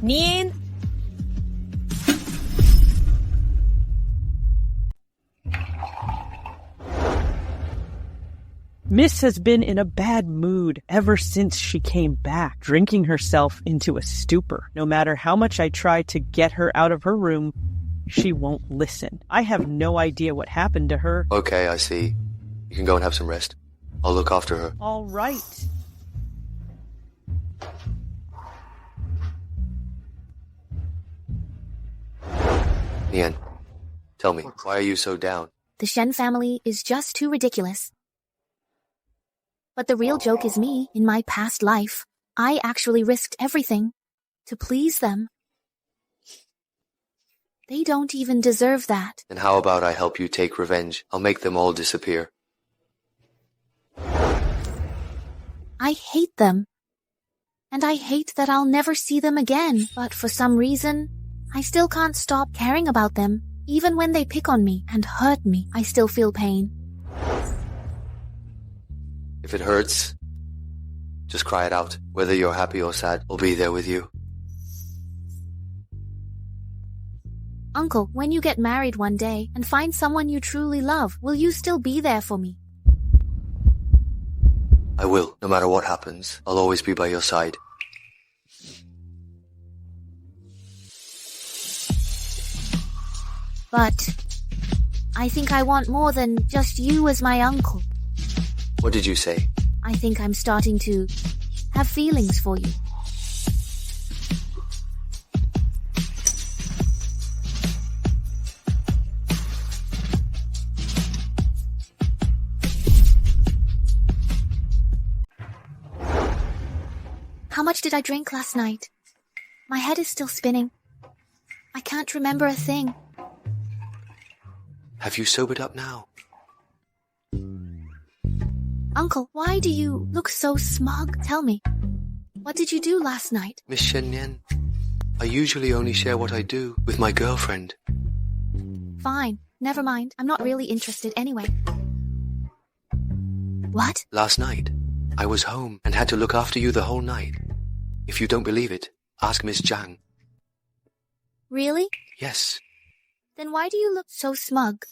Nian! Miss has been in a bad mood ever since she came back, drinking herself into a stupor. No matter how much I try to get her out of her room, she won't listen. I have no idea what happened to her. Okay, I see. You can go and have some rest. I'll look after her. All right. Nian, tell me, why are you so down? The Shen family is just too ridiculous. But the real joke is me. In my past life, I actually risked everything to please them. They don't even deserve that. And how about I help you take revenge? I'll make them all disappear. I hate them. And I hate that I'll never see them again. But for some reason, I still can't stop caring about them. Even when they pick on me and hurt me, I still feel pain. If it hurts, just cry it out. Whether you're happy or sad, I'll be there with you. Uncle, when you get married one day and find someone you truly love, will you still be there for me? I will. No matter what happens, I'll always be by your side. But I think I want more than just you as my uncle. What did you say? I think I'm starting to have feelings for you. How much did I drink last night? My head is still spinning. I can't remember a thing. Have you sobered up now? Uncle, why do you look so smug? Tell me, what did you do last night? Miss Shen Nian, I usually only share what I do with my girlfriend. Fine, never mind. I'm not really interested anyway. What? Last night, I was home and had to look after you the whole night. If you don't believe it, ask Miss Zhang. Really? Yes. Then why do you look so smug?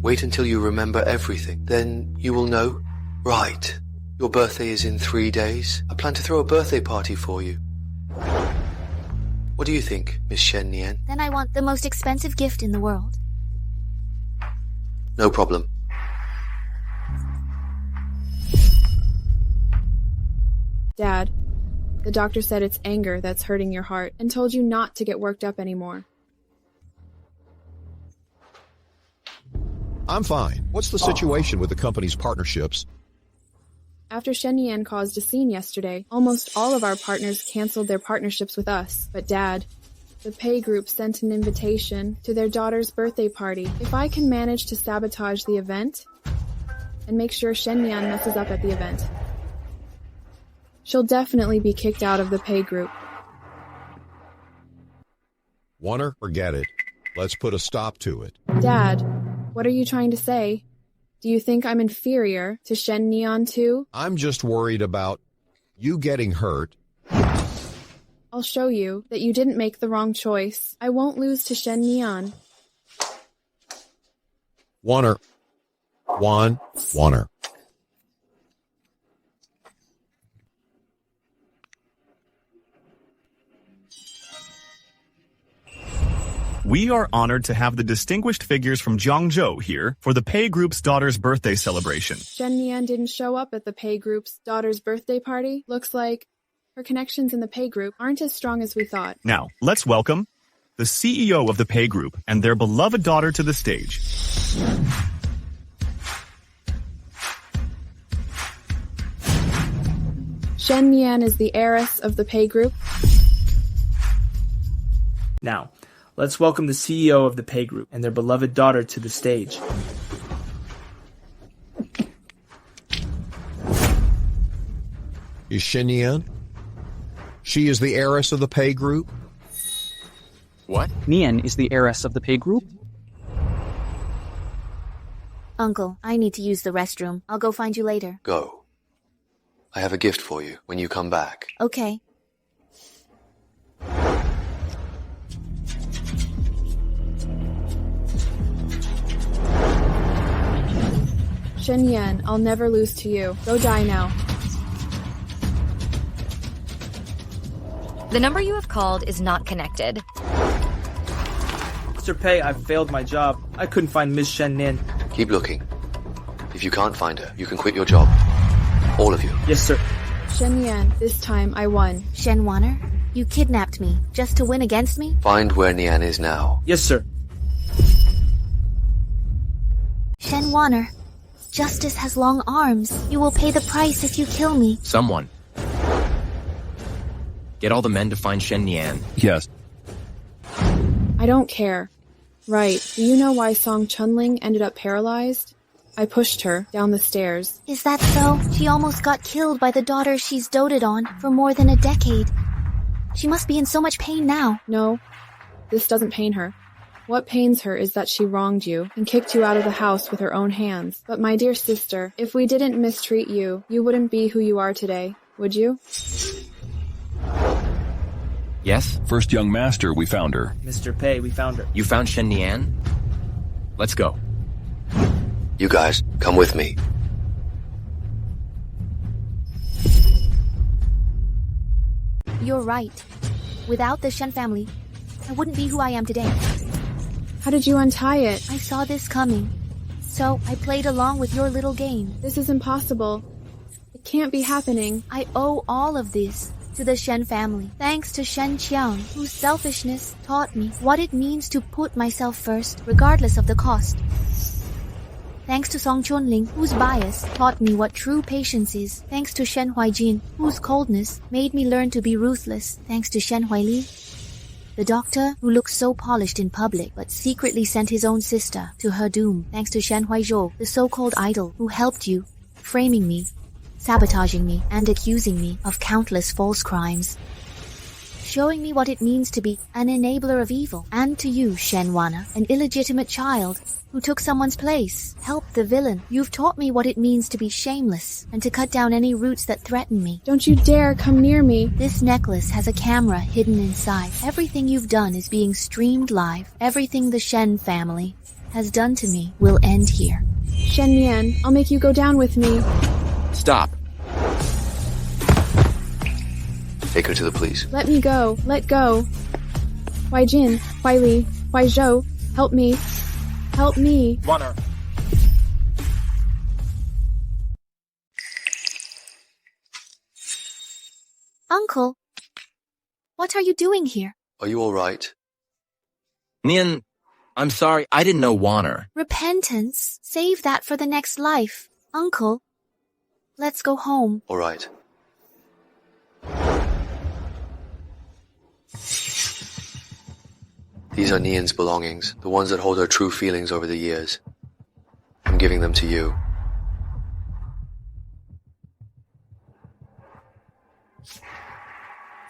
Wait until you remember everything. Then you will know. Right. Your birthday is in 3 days. I plan to throw a birthday party for you. What do you think, Miss Shen Nian? Then I want the most expensive gift in the world. No problem. Dad, the doctor said it's anger that's hurting your heart and told you not to get worked up anymore. I'm fine. What's the situation with the company's partnerships? After Shen Yan caused a scene yesterday, almost all of our partners canceled their partnerships with us. But Dad, the pay group sent an invitation to their daughter's birthday party. If I can manage to sabotage the event and make sure Shen Yan messes up at the event, she'll definitely be kicked out of the pay group. Wanna forget it. Let's put a stop to it. Dad, what are you trying to say? Do you think I'm inferior to Shen Nian too? I'm just worried about you getting hurt. I'll show you that you didn't make the wrong choice. I won't lose to Shen Nian. Wanner. We are honored to have the distinguished figures from Jiangzhou here for the pay group's daughter's birthday celebration. Shen Nian didn't show up at the pay group's daughter's birthday party. Looks like her connections in the pay group aren't as strong as we thought. Now, let's welcome the CEO of the pay group and their beloved daughter to the stage. Shen Nian is the heiress of the pay group. Now, let's welcome the CEO of the pay group and their beloved daughter to the stage. Is Shen Yan? She is the heiress of the pay group? What? Nian is the heiress of the pay group? Uncle, I need to use the restroom. I'll go find you later. Go. I have a gift for you when you come back. Okay. Shen Yan, I'll never lose to you. Go die now. The number you have called is not connected. Mr. Pei, I've failed my job. I couldn't find Miss Shen Nian. Keep looking. If you can't find her, you can quit your job. All of you. Yes, sir. Shen Yan, this time I won. Shen Wanner, you kidnapped me just to win against me? Find where Nian is now. Yes, sir. Shen Wanner, justice has long arms. You will pay the price if you kill me. Someone. Get all the men to find Shen Nian. Yes. I don't care. Right, do you know why Song Chunling ended up paralyzed? I pushed her down the stairs. Is that so? She almost got killed by the daughter she's doted on for more than a decade. She must be in so much pain now. No, this doesn't pain her. What pains her is that she wronged you and kicked you out of the house with her own hands. But my dear sister, if we didn't mistreat you, you wouldn't be who you are today, would you? Yes? First young master, we found her. Mr. Pei, we found her. You found Shen Nian? Let's go. You guys, come with me. You're right. Without the Shen family, I wouldn't be who I am today. How did you untie it? I saw this coming, so I played along with your little game. This is impossible. It can't be happening. I owe all of this to the Shen family, thanks to Shen Qiang, whose selfishness taught me what it means to put myself first, regardless of the cost. Thanks to Song Chunling, whose bias taught me what true patience is. Thanks to Shen Huaijin, whose coldness made me learn to be ruthless. Thanks to Shen Huaili, the doctor who looks so polished in public but secretly sent his own sister to her doom. Thanks to Shen Huaizhou, the so-called idol who helped you, framing me, sabotaging me, and accusing me of countless false crimes. Showing me what it means to be an enabler of evil. And to you, Shen Wana, an illegitimate child who took someone's place, helped the villain. You've taught me what it means to be shameless and to cut down any roots that threaten me. Don't you dare come near me. This necklace has a camera hidden inside. Everything you've done is being streamed live. Everything the Shen family has done to me will end here. Shen Nian, I'll make you go down with me. Stop. Take her to the police. Let me go. Let go. Why Jin? Why Li? Why Zhou? Help me. Help me. Waner. Uncle, what are you doing here? Are you alright? Nian, I'm sorry, I didn't know Waner. Repentance? Save that for the next life. Uncle, let's go home. Alright. These are Nian's belongings, the ones that hold her true feelings over the years. I'm giving them to you.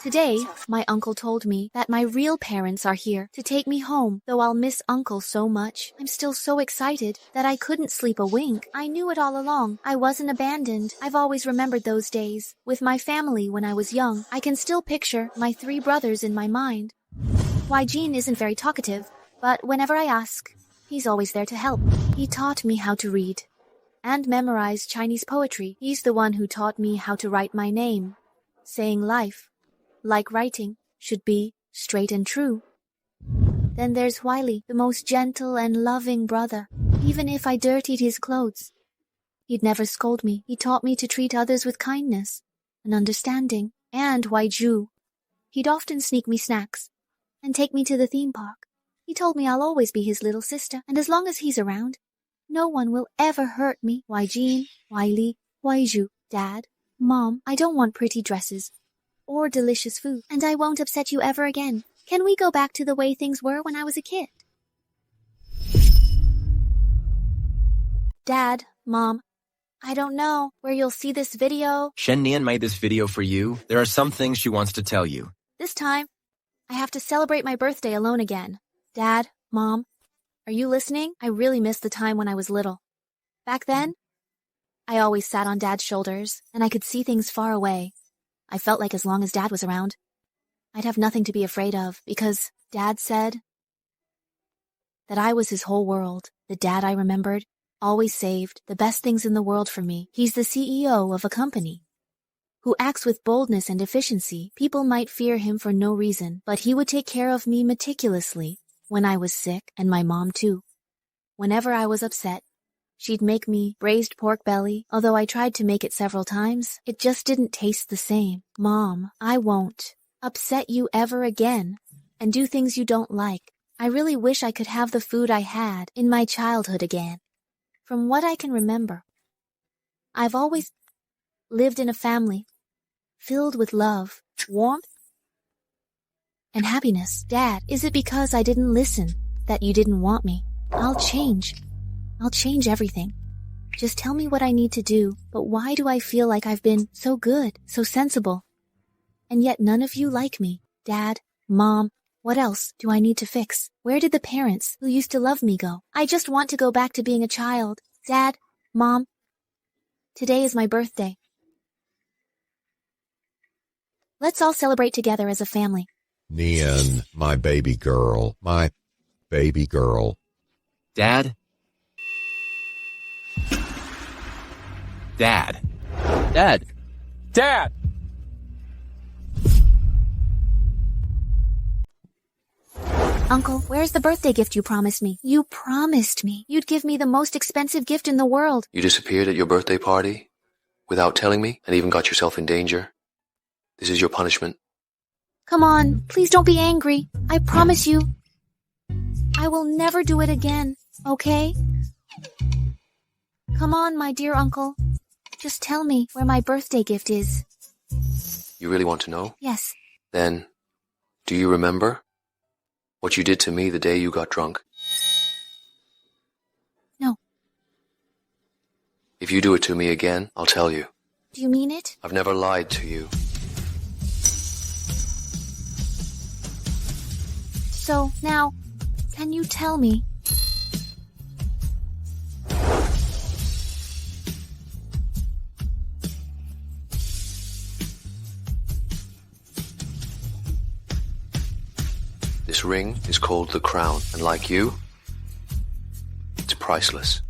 Today, my uncle told me that my real parents are here to take me home. Though I'll miss Uncle so much, I'm still so excited that I couldn't sleep a wink. I knew it all along. I wasn't abandoned. I've always remembered those days with my family when I was young. I can still picture my 3 brothers in my mind. Why Jean isn't very talkative, but whenever I ask, he's always there to help. He taught me how to read and memorize Chinese poetry. He's the one who taught me how to write my name, saying life, like writing, should be straight and true. Then there's Wiley, the most gentle and loving brother. Even if I dirtied his clothes, he'd never scold me. He taught me to treat others with kindness and understanding. And Waiju, he'd often sneak me snacks and take me to the theme park. He told me I'll always be his little sister, and as long as he's around, no one will ever hurt me. Why Jean, Wiley, Waiju, Dad, Mom, I don't want pretty dresses or delicious food, and I won't upset you ever again. Can we go back to the way things were when I was a kid? Dad, Mom, I don't know where you'll see this video. Shen Nian made this video for you. There are some things she wants to tell you. This time, I have to celebrate my birthday alone again. Dad, Mom, are you listening? I really miss the time when I was little. Back then, I always sat on Dad's shoulders, and I could see things far away. I felt like as long as Dad was around, I'd have nothing to be afraid of, because Dad said that I was his whole world. The Dad I remembered always saved the best things in the world for me. He's the CEO of a company who acts with boldness and efficiency. People might fear him for no reason, but he would take care of me meticulously when I was sick, and my mom too. Whenever I was upset, she'd make me braised pork belly. Although I tried to make it several times, it just didn't taste the same. Mom, I won't upset you ever again and do things you don't like. I really wish I could have the food I had in my childhood again. From what I can remember, I've always lived in a family filled with love, warmth, and happiness. Dad, is it because I didn't listen that you didn't want me? I'll change everything. Just tell me what I need to do. But why do I feel like I've been so good, so sensible, and yet none of you like me? Dad, Mom, what else do I need to fix? Where did the parents who used to love me go? I just want to go back to being a child. Dad, Mom, today is my birthday. Let's all celebrate together as a family. Nian, my baby girl. My baby girl. Dad? Dad. Dad. Dad! Uncle, where's the birthday gift you promised me? You promised me you'd give me the most expensive gift in the world. You disappeared at your birthday party without telling me and even got yourself in danger. This is your punishment. Come on, please don't be angry. I promise you, I will never do it again, okay? Come on, my dear uncle. Just tell me where my birthday gift is. You really want to know? Yes. Then, do you remember what you did to me the day you got drunk? No. If you do it to me again, I'll tell you. Do you mean it? I've never lied to you. So, now, can you tell me? This ring is called the crown, and like you, it's priceless.